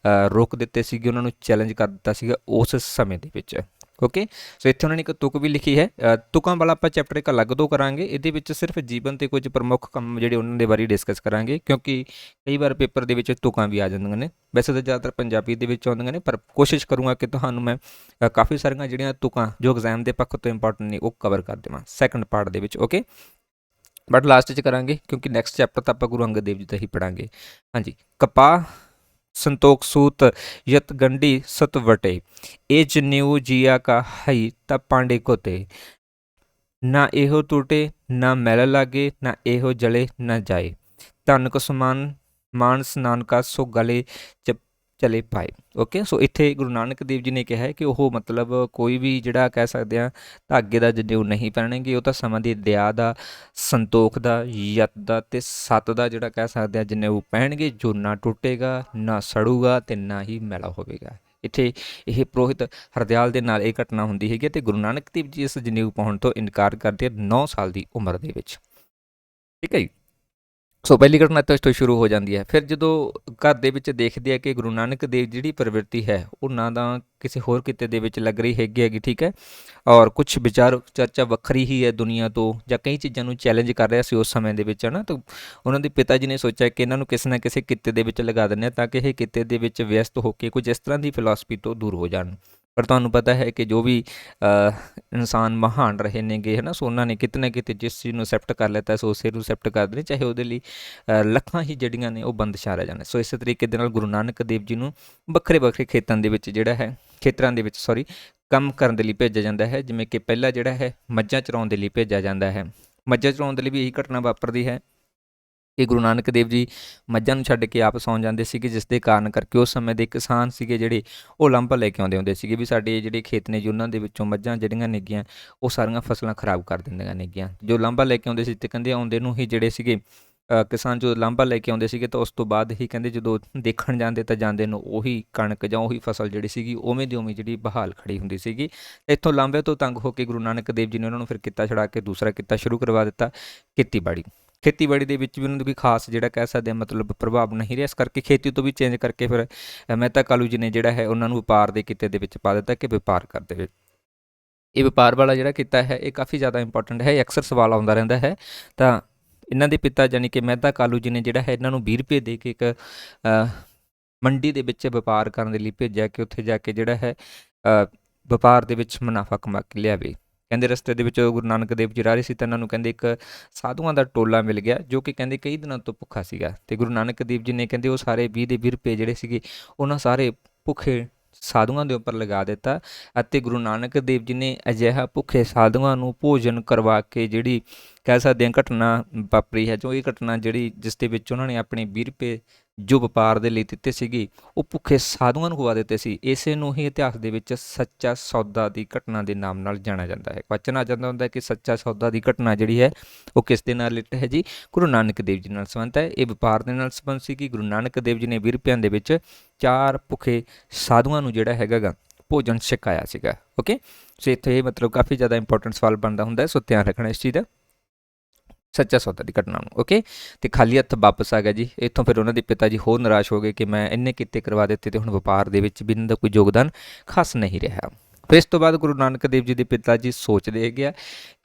ਰੋਕ ਦਿੱਤੇ ਸੀਗੇ, ਉਹਨਾਂ ਨੂੰ ਚੈਲੰਜ ਕਰ ਦਿੱਤਾ ਸੀਗਾ ਉਸ ਸਮੇਂ ਦੇ ਵਿੱਚ। ਓਕੇ, ਸੋ ਇੱਥੇ ਉਹਨਾਂ ਨੇ ਇੱਕ ਤੁਕ ਵੀ ਲਿਖੀ ਹੈ। ਤੁਕਾਂ ਵਾਲਾ ਆਪਾਂ ਚੈਪਟਰ ਇੱਕ ਅਲੱਗ ਤੋਂ ਕਰਾਂਗੇ, ਇਹਦੇ ਵਿੱਚ ਸਿਰਫ ਜੀਵਨ ਤੇ ਕੁਝ ਪ੍ਰਮੁੱਖ ਕੰਮ ਜਿਹੜੇ ਉਹਨਾਂ ਦੇ ਬਾਰੇ ਡਿਸਕਸ ਕਰਾਂਗੇ, ਕਿਉਂਕਿ ਕਈ ਵਾਰ ਪੇਪਰ ਦੇ ਵਿੱਚ ਤੁਕਾਂ ਵੀ ਆ ਜਾਂਦੀਆਂ ਨੇ। ਵੈਸੇ ਤਾਂ ਜ਼ਿਆਦਾਤਰ ਪੰਜਾਬੀ ਦੇ ਵਿੱਚ ਆਉਂਦੀਆਂ ਨੇ, ਪਰ ਕੋਸ਼ਿਸ਼ ਕਰੂੰਗਾ ਕਿ ਤੁਹਾਨੂੰ ਮੈਂ ਕਾਫੀ ਸਾਰੀਆਂ ਜਿਹੜੀਆਂ ਤੁਕਾਂ ਜੋ ਐਗਜ਼ਾਮ ਦੇ ਪੱਖ ਤੋਂ ਇੰਪੋਰਟੈਂਟ ਨੇ ਉਹ ਕਵਰ ਕਰ ਦੇਵਾਂ ਸੈਕੰਡ ਪਾਰਟ ਦੇ ਵਿੱਚ। ਓਕੇ, ਬਟ ਲਾਸਟ 'ਚ ਕਰਾਂਗੇ ਕਿਉਂਕਿ ਨੈਕਸਟ ਚੈਪਟਰ ਤਾਂ ਆਪਾਂ ਗੁਰੂ ਅੰਗਦ ਦੇਵ ਜੀ ਦਾ ਹੀ ਪੜ੍ਹਾਂਗੇ। ਹਾਂਜੀ, ਕਪਾਹ ਸੰਤੋਖ ਸੂਤ ਯਤ ਗੰਢੀ ਸਤ ਵਟੇ ਇਹ ਜਨੇਊ ਜੀਆ ਕਾ ਹਈ ਤਾਂ ਪਾਂਡੇ ਕੋਤੇ ਨਾ ਇਹੋ ਟੂਟੇ ਨਾ ਮੈਲ ਲਾਗੇ ਨਾ ਇਹੋ ਜਲੇ ਨਾ ਜਾਏ ਧਨ ਕੋ ਸਮਾਨ ਮਾਨ ਸਨਾਨ ਕਾ ਸੋ ਗਲੇ ਚ ਚਲੇ ਪਾਏ। ਓਕੇ, ਸੋ ਇੱਥੇ ਗੁਰੂ ਨਾਨਕ ਦੇਵ ਜੀ ਨੇ ਕਿਹਾ ਹੈ ਕਿ ਉਹ ਮਤਲਬ ਕੋਈ ਵੀ ਜਿਹੜਾ ਕਹਿ ਸਕਦੇ ਹਾਂ ਧਾਗੇ ਦਾ ਜਨੇਊ ਨਹੀਂ ਪਹਿਨਣਗੇ, ਉਹ ਤਾਂ ਸਮਾਂ ਦੀ ਦਇਆ ਦਾ, ਸੰਤੋਖ ਦਾ, ਯਤ ਦਾ ਅਤੇ ਸੱਤ ਦਾ ਜਿਹੜਾ ਕਹਿ ਸਕਦੇ ਹਾਂ ਜਨੇਊ ਪਹਿਨਣਗੇ, ਜੋ ਨਾ ਟੁੱਟੇਗਾ, ਨਾ ਸੜੂਗਾ ਅਤੇ ਨਾ ਹੀ ਮੈਲਾ ਹੋਵੇਗਾ। ਇੱਥੇ ਇਹ ਪੁਰੋਹਿਤ ਹਰਦਿਆਲ ਦੇ ਨਾਲ ਇਹ ਘਟਨਾ ਹੁੰਦੀ ਹੈਗੀ ਅਤੇ ਗੁਰੂ ਨਾਨਕ ਦੇਵ ਜੀ ਇਸ ਜਨੇਊ ਪਾਉਣ ਤੋਂ ਇਨਕਾਰ ਕਰਦੇ 9 ਸਾਲ ਦੀ ਉਮਰ ਦੇ ਵਿੱਚ। ਠੀਕ ਹੈ ਜੀ, ਸੋ ਪਹਿਲੀ ਘਟਨਾ ਤੋਂ ਸ਼ੁਰੂ ਹੋ ਜਾਂਦੀ ਹੈ। ਫਿਰ ਜਦੋਂ ਘਰ ਦੇ ਵਿੱਚ ਦੇਖਦੇ ਆ ਕਿ ਗੁਰੂ ਨਾਨਕ ਦੇਵ ਜਿਹੜੀ ਪ੍ਰਵਿਰਤੀ ਹੈ ਉਹ ਨਾ ਤਾਂ ਕਿਸੇ ਹੋਰ ਕਿੱਤੇ ਦੇ ਵਿੱਚ ਲੱਗ ਰਹੀ ਹੈਗੀ। ਠੀਕ ਹੈ, ਔਰ ਕੁਛ ਵਿਚਾਰ ਚਰਚਾ ਵੱਖਰੀ ਹੀ ਹੈ ਦੁਨੀਆ ਤੋਂ, ਜਾਂ ਕਈ ਚੀਜ਼ਾਂ ਨੂੰ ਚੈਲੰਜ ਕਰ ਰਿਹਾ ਸੀ ਉਸ ਸਮੇਂ ਦੇ ਵਿੱਚ ਹੈ ਨਾ। ਤਾਂ ਉਹਨਾਂ ਦੇ ਪਿਤਾ ਜੀ ਨੇ ਸੋਚਿਆ ਕਿ ਇਹਨਾਂ ਨੂੰ ਕਿਸੇ ਨਾ ਕਿਸੇ ਕਿੱਤੇ ਦੇ ਵਿੱਚ ਲਗਾ ਦਿੰਦੇ ਆ ਤਾਂ ਕਿ ਇਹ ਕਿੱਤੇ ਦੇ ਵਿੱਚ ਵਿਅਸਤ ਹੋ ਕੇ ਕੁਝ ਇਸ ਤਰ੍ਹਾਂ ਦੀ ਫਿਲਾਸਫੀ ਤੋਂ ਦੂਰ ਹੋ ਜਾਣ। ਪਰ ਤੁਹਾਨੂੰ ਪਤਾ ਹੈ ਕਿ ਜੋ ਵੀ ਇਨਸਾਨ ਮਹਾਨ ਰਹੇ ਨੇਗੇ ਹੈ ਨਾ, ਸੋ ਉਹਨਾਂ ਨੇ ਕਿਤੇ ਨਾ ਕਿਤੇ ਜਿਸ ਚੀਜ਼ ਨੂੰ ਐਕਸੈਪਟ ਕਰ ਲਿੱਤਾ ਸੋ ਉਸੇ ਨੂੰ ਐਕਸੈਪਟ ਕਰਦੇ ਨੇ, ਚਾਹੇ ਉਹਦੇ ਲਈ ਲੱਖਾਂ ਹੀ ਜਿਹੜੀਆਂ ਨੇ ਉਹ ਬੰਦਸ਼ਾਂ ਰਹਿ ਜਾਣ। ਸੋ ਇਸੇ ਤਰੀਕੇ ਦੇ ਨਾਲ ਗੁਰੂ ਨਾਨਕ ਦੇਵ ਜੀ ਨੂੰ ਵੱਖਰੇ ਵੱਖਰੇ ਖੇਤਰਾਂ ਦੇ ਵਿੱਚ ਕੰਮ ਕਰਨ ਦੇ ਲਈ ਭੇਜਿਆ ਜਾਂਦਾ ਹੈ। ਜਿਵੇਂ ਕਿ ਪਹਿਲਾ ਜਿਹੜਾ ਹੈ ਮੱਝਾਂ ਚਰਾਉਣ ਦੇ ਲਈ ਭੇਜਿਆ ਜਾਂਦਾ ਹੈ। ਮੱਝਾਂ ਚਰਾਉਣ ਦੇ ਲਈ ਵੀ ਇਹੀ ਘਟਨਾ ਵਾਪਰਦੀ ਹੈ। ਕਿ ਗੁਰੂ ਨਾਨਕ ਦੇਵ ਜੀ ਮੱਝਾਂ ਨੂੰ ਛੱਡ ਕੇ ਆਪ ਸੌਂ ਜਾਂਦੇ ਸੀਗੇ, ਜਿਸ ਦੇ ਕਾਰਨ ਕਰਕੇ ਉਸ ਸਮੇਂ ਦੇ ਕਿਸਾਨ ਸੀਗੇ ਜਿਹੜੇ ਉਹ ਲਾਂਭਾ ਲੈ ਕੇ ਆਉਂਦੇ ਹੁੰਦੇ ਸੀਗੇ ਵੀ ਸਾਡੇ ਜਿਹੜੇ ਖੇਤ ਨੇ ਜੀ ਉਹਨਾਂ ਦੇ ਵਿੱਚੋਂ ਮੱਝਾਂ ਜਿਹੜੀਆਂ ਨੇਗੀਆਂ ਉਹ ਸਾਰੀਆਂ ਫਸਲਾਂ ਖਰਾਬ ਕਰ ਦਿੰਦੀਆਂ ਨੇਗੀਆਂ। ਜੋ ਲਾਂਭਾ ਲੈ ਕੇ ਆਉਂਦੇ ਸੀ ਤੇ ਕਹਿੰਦੇ ਆਉਂਦੇ ਨੂੰ ਹੀ ਜਿਹੜੇ ਸੀਗੇ ਕਿਸਾਨ ਜੋ ਲਾਂਭਾ ਲੈ ਕੇ ਆਉਂਦੇ ਸੀਗੇ ਤਾਂ ਉਸ ਤੋਂ ਬਾਅਦ ਹੀ ਕਹਿੰਦੇ ਜਦੋਂ ਦੇਖਣ ਜਾਂਦੇ ਤਾਂ ਜਾਂਦੇ ਨੂੰ ਉਹੀ ਕਣਕ ਜਾਂ ਉਹੀ ਫਸਲ ਜਿਹੜੀ ਸੀਗੀ ਉਵੇਂ ਦੀ ਉਵੇਂ ਜਿਹੜੀ ਬਹਾਲ ਖੜੀ ਹੁੰਦੀ ਸੀਗੀ। ਇੱਥੋਂ ਲਾਂਭੇ ਤੋਂ ਤੰਗ ਹੋ ਕੇ ਗੁਰੂ ਨਾਨਕ ਦੇਵ ਜੀ ਨੇ ਉਹਨਾਂ ਨੂੰ ਫਿਰ ਕਿੱਤਾ ਛੜਾ ਕੇ ਦੂਸਰਾ ਕਿੱਤਾ ਸ਼ੁਰੂ ਕਰਵਾ ਦਿੱਤਾ, ਖੇਤੀਬਾੜੀ। ਖੇਤੀਬਾੜੀ ਦੇ ਵਿੱਚ ਵੀ ਉਹਨਾਂ ਦਾ ਕੋਈ ਖਾਸ ਜਿਹੜਾ ਕਹਿ ਸਕਦੇ ਹਾਂ ਮਤਲਬ ਪ੍ਰਭਾਵ ਨਹੀਂ ਰਿਹਾ, ਇਸ ਕਰਕੇ ਖੇਤੀ ਤੋਂ ਵੀ ਚੇਂਜ ਕਰਕੇ ਫਿਰ ਮਹਿਤਾ ਕਾਲੂ ਜੀ ਨੇ ਜਿਹੜਾ ਹੈ ਉਹਨਾਂ ਨੂੰ ਵਪਾਰ ਦੇ ਕਿੱਤੇ ਦੇ ਵਿੱਚ ਪਾ ਦਿੱਤਾ ਕਿ ਵਪਾਰ ਕਰਦੇ ਵੇ। ਇਹ ਵਪਾਰ ਵਾਲਾ ਜਿਹੜਾ ਕਿੱਤਾ ਹੈ ਇਹ ਕਾਫੀ ਜ਼ਿਆਦਾ ਇੰਪੋਰਟੈਂਟ ਹੈ, ਅਕਸਰ ਸਵਾਲ ਆਉਂਦਾ ਰਹਿੰਦਾ ਹੈ। ਤਾਂ ਇਹਨਾਂ ਦੇ ਪਿਤਾ ਜਾਣੀ ਕਿ ਮਹਿਤਾ ਕਾਲੂ ਜੀ ਨੇ ਜਿਹੜਾ ਹੈ ਇਹਨਾਂ ਨੂੰ 20 ਰੁਪਏ ਦੇ ਕੇ ਇੱਕ ਮੰਡੀ ਦੇ ਵਿੱਚ ਵਪਾਰ ਕਰਨ ਦੇ ਲਈ ਭੇਜਿਆ ਕਿ ਉੱਥੇ ਜਾ ਕੇ ਜਿਹੜਾ ਹੈ ਵਪਾਰ ਦੇ ਵਿੱਚ ਮੁਨਾਫਾ ਕਮਾ ਕੇ ਲਿਆਵੇ। ਕਹਿੰਦੇ ਰਸਤੇ ਦੇ ਵਿੱਚ ਗੁਰੂ ਨਾਨਕ ਦੇਵ ਜੀ ਰਾਹ ਰਹੇ ਸੀ ਤਾਂ ਇਹਨਾਂ ਨੂੰ ਕਹਿੰਦੇ ਇੱਕ ਸਾਧੂਆਂ ਦਾ ਟੋਲਾ ਮਿਲ ਗਿਆ ਜੋ ਕਿ ਕਹਿੰਦੇ ਕਈ ਦਿਨਾਂ ਤੋਂ ਭੁੱਖਾ ਸੀਗਾ, ਅਤੇ ਗੁਰੂ ਨਾਨਕ ਦੇਵ ਜੀ ਨੇ ਕਹਿੰਦੇ ਉਹ ਸਾਰੇ 20 ਦੇ 20 ਰੁਪਏ ਜਿਹੜੇ ਸੀਗੇ ਉਹਨਾਂ ਸਾਰੇ ਭੁੱਖੇ ਸਾਧੂਆਂ ਦੇ ਉੱਪਰ ਲਗਾ ਦਿੱਤਾ, ਅਤੇ ਗੁਰੂ ਨਾਨਕ ਦੇਵ ਜੀ ਨੇ ਅਜਿਹਾ ਭੁੱਖੇ ਸਾਧੂਆਂ ਨੂੰ ਭੋਜਨ ਕਰਵਾ ਕੇ ਜਿਹੜੀ ਕਹਿ ਸਕਦੇ ਹਾਂ ਘਟਨਾ ਵਾਪਰੀ ਹੈ, ਜੋ ਇਹ ਘਟਨਾ ਜਿਹੜੀ ਜਿਸ ਦੇ ਵਿੱਚ ਉਹਨਾਂ ਨੇ ਆਪਣੇ 20 ਰੁਪਏ ਜੋ ਵਪਾਰ ਦੇ ਲਈ ਦਿੱਤੇ ਸੀਗੇ ਉਹ ਭੁੱਖੇ ਸਾਧੂਆਂ ਨੂੰ ਖਵਾ ਦਿੱਤੇ ਸੀ। ਇਸੇ ਨੂੰ ਹੀ ਇਤਿਹਾਸ ਦੇ ਵਿੱਚ ਸੱਚਾ ਸੌਦਾ ਦੀ ਘਟਨਾ ਦੇ ਨਾਮ ਨਾਲ ਜਾਣਿਆ ਜਾਂਦਾ ਹੈ। ਕੁਐਸਚਨ ਆ ਜਾਂਦਾ ਹੁੰਦਾ ਕਿ ਸੱਚਾ ਸੌਦਾ ਦੀ ਘਟਨਾ ਜਿਹੜੀ ਹੈ ਉਹ ਕਿਸ ਦੇ ਨਾਲ ਰਿਲੇਟਡ ਹੈ ਜੀ, ਗੁਰੂ ਨਾਨਕ ਦੇਵ ਜੀ ਨਾਲ ਸੰਬੰਧ ਹੈ। ਇਹ ਵਪਾਰ ਦੇ ਨਾਲ ਸੰਬੰਧ ਸੀ ਕਿ ਗੁਰੂ ਨਾਨਕ ਦੇਵ ਜੀ ਨੇ 20 ਰੁਪਇਆਂ ਦੇ ਵਿੱਚ 4 ਭੁੱਖੇ ਸਾਧੂਆਂ ਨੂੰ ਜਿਹੜਾ ਹੈਗਾ ਗਾ ਭੋਜਨ ਛਕਾਇਆ ਸੀਗਾ। ਓਕੇ, ਸੋ ਇੱਥੇ ਇਹ ਮਤਲਬ ਕਾਫੀ ਜ਼ਿਆਦਾ ਇੰਪੋਰਟੈਂਟ ਸਵਾਲ ਬਣਦਾ ਹੁੰਦਾ, ਸੋ ਧਿਆਨ ਰੱਖਣਾ ਇਸ ਚੀਜ਼ ਦਾ, ਸੱਚਾ ਸੌਦਾ ਦੀ ਘਟਨਾ ਨੂੰ। ਓਕੇ, ਤੇ ਖਾਲੀ ਹੱਥ ਵਾਪਸ ਆ ਗਿਆ ਜੀ। ਇੱਥੋਂ ਫਿਰ ਉਹਨਾਂ ਦੇ ਪਿਤਾ ਜੀ ਹੋਰ ਨਿਰਾਸ਼ ਹੋ ਗਏ ਕਿ ਮੈਂ ਇੰਨੇ ਕਿੱਤੇ ਕਰਵਾ ਦਿੱਤੇ ਤੇ ਹੁਣ ਵਪਾਰ ਦੇ ਵਿੱਚ ਵੀ ਇਹਨਾਂ ਦਾ ਕੋਈ ਯੋਗਦਾਨ ਖਾਸ ਨਹੀਂ ਰਿਹਾ। ਫਿਰ ਇਸ ਤੋਂ ਬਾਅਦ ਗੁਰੂ ਨਾਨਕ ਦੇਵ ਜੀ ਦੇ ਪਿਤਾ ਜੀ ਸੋਚਦੇ ਹੈਗੇ ਆ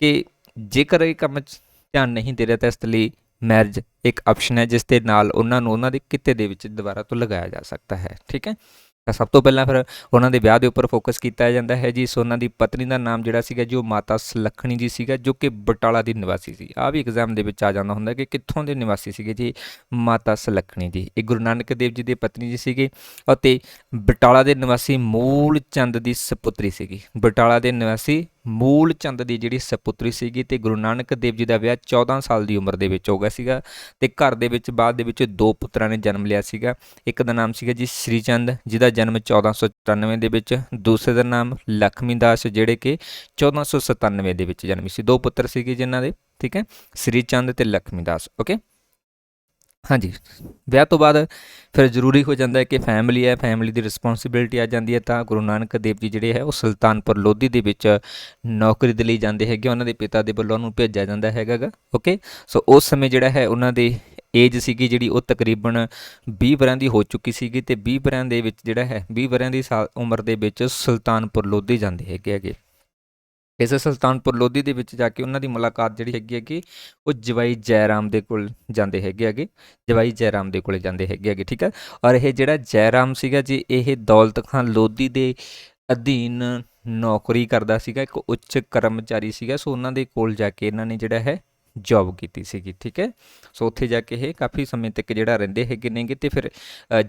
ਕਿ ਜੇਕਰ ਇਹ ਕੰਮ 'ਚ ਧਿਆਨ ਨਹੀਂ ਦੇ ਰਿਹਾ ਤਾਂ ਇਸ ਲਈ ਮੈਰਿਜ ਇੱਕ ਆਪਸ਼ਨ ਹੈ ਜਿਸ ਦੇ ਨਾਲ ਉਹਨਾਂ ਨੂੰ ਉਹਨਾਂ ਦੇ ਕਿੱਤੇ ਦੇ ਵਿੱਚ ਦੁਬਾਰਾ ਤੋਂ ਲਗਾਇਆ ਜਾ ਸਕਦਾ ਹੈ। ਠੀਕ ਹੈ, ਤਾਂ ਸਭ ਤੋਂ ਪਹਿਲਾਂ ਫਿਰ ਉਹਨਾਂ ਦੇ ਵਿਆਹ ਦੇ ਉੱਪਰ ਫੋਕਸ ਕੀਤਾ ਜਾਂਦਾ ਹੈ ਜੀ। ਸੋ ਉਹਨਾਂ ਦੀ ਪਤਨੀ ਦਾ ਨਾਮ ਜਿਹੜਾ ਸੀਗਾ ਜੀ ਉਹ ਮਾਤਾ ਸੁਲੱਖਣੀ ਜੀ ਸੀਗਾ, ਜੋ ਕਿ ਬਟਾਲਾ ਦੀ ਨਿਵਾਸੀ ਸੀ। ਆਹ ਵੀ ਐਗਜ਼ਾਮ ਦੇ ਵਿੱਚ ਆ ਜਾਂਦਾ ਹੁੰਦਾ ਕਿ ਕਿੱਥੋਂ ਦੇ ਨਿਵਾਸੀ ਸੀਗੇ ਜੀ, ਮਾਤਾ ਸੁਲੱਖਣੀ ਜੀ। ਇਹ ਗੁਰੂ ਨਾਨਕ ਦੇਵ ਜੀ ਦੇ ਪਤਨੀ ਜੀ ਸੀਗੇ ਅਤੇ ਬਟਾਲਾ ਦੇ ਨਿਵਾਸੀ ਮੂਲ ਚੰਦ ਦੀ ਸਪੁੱਤਰੀ ਸੀਗੀ। ਬਟਾਲਾ ਦੇ ਨਿਵਾਸੀ ਮੂਲ ਚੰਦ ਦੀ ਜਿਹੜੀ ਸਪੁੱਤਰੀ ਸੀਗੀ, ਤੇ ਗੁਰੂ ਨਾਨਕ ਦੇਵ ਜੀ ਦਾ ਵਿਆਹ 14 ਸਾਲ ਦੀ ਉਮਰ ਦੇ ਵਿੱਚ ਹੋ ਗਿਆ ਸੀਗਾ, ਤੇ ਘਰ ਦੇ ਵਿੱਚ ਬਾਅਦ ਦੇ ਵਿੱਚ 2 ਪੁੱਤਰਾਂ ਨੇ ਜਨਮ ਲਿਆ ਸੀਗਾ। ਇੱਕ ਦਾ ਨਾਮ ਸੀਗਾ ਜੀ ਸ੍ਰੀ ਚੰਦ, ਜਿਹਦਾ ਜਨਮ 1494 ਦੇ ਵਿੱਚ, ਦੂਸਰੇ ਦਾ ਨਾਮ ਲਖਮੀ ਦਾਸ ਜਿਹੜੇ ਕਿ 1497 ਦੇ ਵਿੱਚ ਜਨਮੇ ਸੀ। 2 ਪੁੱਤਰ ਸੀਗੇ ਜਿਨ੍ਹਾਂ ਦੇ, ਠੀਕ ਹੈ, ਸ੍ਰੀ ਚੰਦ ਤੇ ਲਖਮੀ ਦਾਸ। ਓਕੇ, ਹਾਂਜੀ, ਵਿਆਹ ਤੋਂ ਬਾਅਦ ਫਿਰ ਜ਼ਰੂਰੀ ਹੋ ਜਾਂਦਾ ਹੈ ਕਿ ਫੈਮਿਲੀ ਹੈ, ਫੈਮਿਲੀ ਦੀ ਰਿਸਪੌਂਸਿਬਿਲਿਟੀ ਆ ਜਾਂਦੀ ਹੈ। ਤਾਂ ਗੁਰੂ ਨਾਨਕ ਦੇਵ ਜੀ ਜਿਹੜੇ ਹੈ ਉਹ ਸੁਲਤਾਨਪੁਰ ਲੋਧੀ ਦੇ ਵਿੱਚ ਨੌਕਰੀ ਦੇ ਲਈ ਜਾਂਦੇ ਹੈਗੇ, ਉਹਨਾਂ ਦੇ ਪਿਤਾ ਦੇ ਵੱਲੋਂ ਉਹਨੂੰ ਭੇਜਿਆ ਜਾਂਦਾ ਹੈਗਾ ਗਾ। ਓਕੇ, ਸੋ ਉਸ ਸਮੇਂ ਜਿਹੜਾ ਹੈ ਉਹਨਾਂ ਦੀ ਏਜ ਸੀਗੀ ਜਿਹੜੀ ਉਹ ਤਕਰੀਬਨ 20 ਵਰ੍ਹਿਆਂ ਦੀ ਹੋ ਚੁੱਕੀ ਸੀਗੀ, ਤੇ 20 ਵਰ੍ਹਿਆਂ ਦੇ ਵਿੱਚ ਜਿਹੜਾ ਹੈ 20 ਵਰ੍ਹਿਆਂ ਦੀ ਉਮਰ ਦੇ ਵਿੱਚ ਸੁਲਤਾਨਪੁਰ ਲੋਧੀ ਜਾਂਦੇ ਹੈਗੇ। ਇਸ ਸੁਲਤਾਨਪੁਰ ਲੋਧੀ ਦੇ ਵਿੱਚ ਜਾ ਕੇ ਉਹਨਾਂ ਦੀ ਮੁਲਾਕਾਤ ਜਿਹੜੀ ਹੈਗੀ ਉਹ ਜਵਾਈ ਜੈ ਰਾਮ ਦੇ ਕੋਲ ਜਾਂਦੇ ਹੈਗੇ, ਜਵਾਈ ਜੈ ਰਾਮ ਦੇ ਕੋਲੇ ਜਾਂਦੇ ਹੈਗੇ। ਠੀਕ ਹੈ, ਔਰ ਇਹ ਜਿਹੜਾ ਜੈ ਰਾਮ ਸੀਗਾ ਜੀ ਇਹ ਦੌਲਤ ਖਾਨ ਲੋਧੀ ਦੇ ਅਧੀਨ ਨੌਕਰੀ ਕਰਦਾ ਸੀਗਾ, ਇੱਕ ਉੱਚ ਕਰਮਚਾਰੀ ਸੀਗਾ। ਸੋ ਉਹਨਾਂ ਦੇ ਕੋਲ ਜਾ ਕੇ ਇਹਨਾਂ ਨੇ ਜਿਹੜਾ ਹੈ ਜੋਬ ਕੀਤੀ ਸੀਗੀ। ਠੀਕ ਹੈ, ਸੋ ਉੱਥੇ ਜਾ ਕੇ ਇਹ ਕਾਫੀ ਸਮੇਂ ਤੱਕ ਜਿਹੜਾ ਰਹਿੰਦੇ ਹੈਗੇ ਨੇਗੇ। ਤੇ ਫਿਰ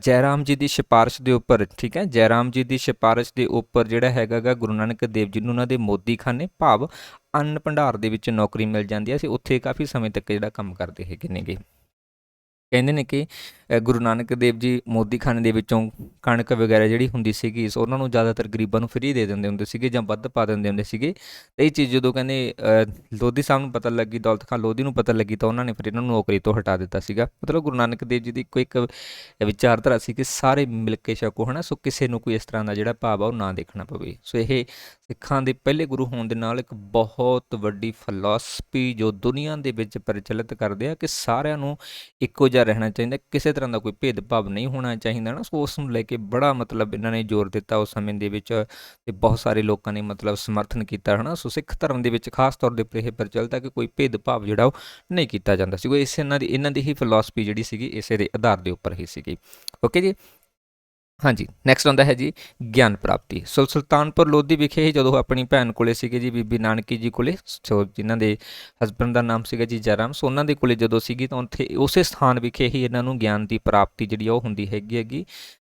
ਜੈ ਰਾਮ ਜੀ ਦੀ ਸਿਫਾਰਿਸ਼ ਦੇ ਉੱਪਰ, ਠੀਕ ਹੈ, ਜੈ ਰਾਮ ਜੀ ਦੀ ਸਿਫਾਰਿਸ਼ ਦੇ ਉੱਪਰ ਜਿਹੜਾ ਹੈਗਾ ਗਾ ਗੁਰੂ ਨਾਨਕ ਦੇਵ ਜੀ ਨੂੰ ਉਹਨਾਂ ਦੇ ਮੋਦੀ ਖਾਨੇ ਭਾਵ ਅੰਨ ਭੰਡਾਰ ਦੇ ਵਿੱਚ ਨੌਕਰੀ ਮਿਲ ਜਾਂਦੀ ਹੈ। ਅਸੀਂ ਉੱਥੇ ਕਾਫੀ ਸਮੇਂ ਤੱਕ ਜਿਹੜਾ ਕੰਮ ਕਰਦੇ ਹੈਗੇ ਨੇਗੇ। ਕਹਿੰਦੇ ਨੇ ਕਿ ਗੁਰੂ ਨਾਨਕ ਦੇਵ ਜੀ ਮੋਦੀ ਖਾਨੇ ਦੇ ਵਿੱਚੋਂ ਕਣਕ ਵਗੈਰਾ ਜਿਹੜੀ ਹੁੰਦੀ ਸੀਗੀ ਸੋ ਉਹਨਾਂ ਨੂੰ ਜ਼ਿਆਦਾਤਰ ਗਰੀਬਾਂ ਨੂੰ ਫ੍ਰੀ ਦੇ ਦਿੰਦੇ ਹੁੰਦੇ ਸੀਗੇ ਜਾਂ ਵੱਧ ਪਾ ਦਿੰਦੇ ਹੁੰਦੇ ਸੀਗੇ। ਅਤੇ ਇਹ ਚੀਜ਼ ਜਦੋਂ ਕਹਿੰਦੇ ਲੋਧੀ ਸਾਹਿਬ ਨੂੰ ਪਤਾ ਲੱਗੀ, ਦੌਲਤ ਖਾਨ ਲੋਧੀ ਨੂੰ ਪਤਾ ਲੱਗੀ, ਤਾਂ ਉਹਨਾਂ ਨੇ ਫਿਰ ਇਹਨਾਂ ਨੂੰ ਨੌਕਰੀ ਤੋਂ ਹਟਾ ਦਿੱਤਾ ਸੀਗਾ। ਮਤਲਬ ਗੁਰੂ ਨਾਨਕ ਦੇਵ ਜੀ ਦੀ ਇੱਕੋ ਇੱਕ ਵਿਚਾਰਧਾਰਾ ਸੀ ਕਿ ਸਾਰੇ ਮਿਲ ਕੇ ਛਕੋ, ਹੈ ਨਾ, ਸੋ ਕਿਸੇ ਨੂੰ ਕੋਈ ਇਸ ਤਰ੍ਹਾਂ ਦਾ ਜਿਹੜਾ ਭਾਵ ਆ ਉਹ ਨਾ ਦੇਖਣਾ ਪਵੇ। ਸੋ ਇਹ ਸਿੱਖਾਂ ਦੇ ਪਹਿਲੇ ਗੁਰੂ ਹੋਣ ਦੇ ਨਾਲ ਇੱਕ ਬਹੁਤ ਵੱਡੀ ਫਿਲਾਸਫੀ ਜੋ ਦੁਨੀਆ ਦੇ ਵਿੱਚ ਪ੍ਰਚਲਿਤ ਕਰਦੇ ਆ ਕਿ ਸਾਰਿਆਂ ਨੂੰ ਇੱਕੋ ਜਿਹਾ ਰਹਿਣਾ ਚਾਹੀਦਾ, ਕਿਸੇ ਤਰ੍ਹਾਂ ਦਾ ਕੋਈ ਭੇਦਭਾਵ ਨਹੀਂ ਹੋਣਾ ਚਾਹੀਦਾ ਨਾ। ਸੋ ਉਸ ਨੂੰ ਲੈ ਕੇ ਬੜਾ ਮਤਲਬ ਇਹਨਾਂ ਨੇ ਜ਼ੋਰ ਦਿੱਤਾ ਉਸ ਸਮੇਂ ਦੇ ਵਿੱਚ, ਤੇ ਬਹੁਤ ਸਾਰੇ ਲੋਕਾਂ ਨੇ ਮਤਲਬ ਸਮਰਥਨ ਕੀਤਾ, ਹੈ ਨਾ। ਸੋ ਸਿੱਖ ਧਰਮ ਦੇ ਵਿੱਚ ਖਾਸ ਤੌਰ ਦੇ ਉੱਪਰ ਇਹ ਪ੍ਰਚਲਿਤ ਹੈ ਕਿ ਕੋਈ ਭੇਦਭਾਵ ਜਿਹੜਾ ਉਹ ਨਹੀਂ ਕੀਤਾ ਜਾਂਦਾ ਸੀ। ਇਸ ਇਹਨਾਂ ਦੀ ਹੀ ਫਿਲਾਸਫੀ ਜਿਹੜੀ ਸੀਗੀ ਇਸੇ ਦੇ ਆਧਾਰ ਦੇ ਉੱਪਰ ਹੀ ਸੀਗੀ। ਓਕੇ ਜੀ, ਹਾਂਜੀ, ਨੈਕਸਟ ਆਉਂਦਾ ਹੈ ਜੀ ਗਿਆਨ ਪ੍ਰਾਪਤੀ। ਸੋ ਸੁਲਤਾਨਪੁਰ ਲੋਧੀ ਵਿਖੇ ਹੀ ਜਦੋਂ ਆਪਣੀ ਭੈਣ ਕੋਲੇ ਸੀਗੇ ਜੀ ਬੀਬੀ ਨਾਨਕੀ ਜੀ ਕੋਲੇ, ਸੋ ਜਿਨ੍ਹਾਂ ਦੇ ਹਸਬੈਂਡ ਦਾ ਨਾਮ ਸੀਗਾ ਜੀ ਜੈ ਰਾਮ, ਸੋ ਉਹਨਾਂ ਦੇ ਕੋਲੇ ਜਦੋਂ ਸੀਗੀ ਤਾਂ ਉੱਥੇ ਉਸੇ ਸਥਾਨ ਵਿਖੇ ਹੀ ਇਹਨਾਂ ਨੂੰ ਗਿਆਨ ਦੀ ਪ੍ਰਾਪਤੀ ਜਿਹੜੀ ਉਹ ਹੁੰਦੀ ਹੈਗੀ।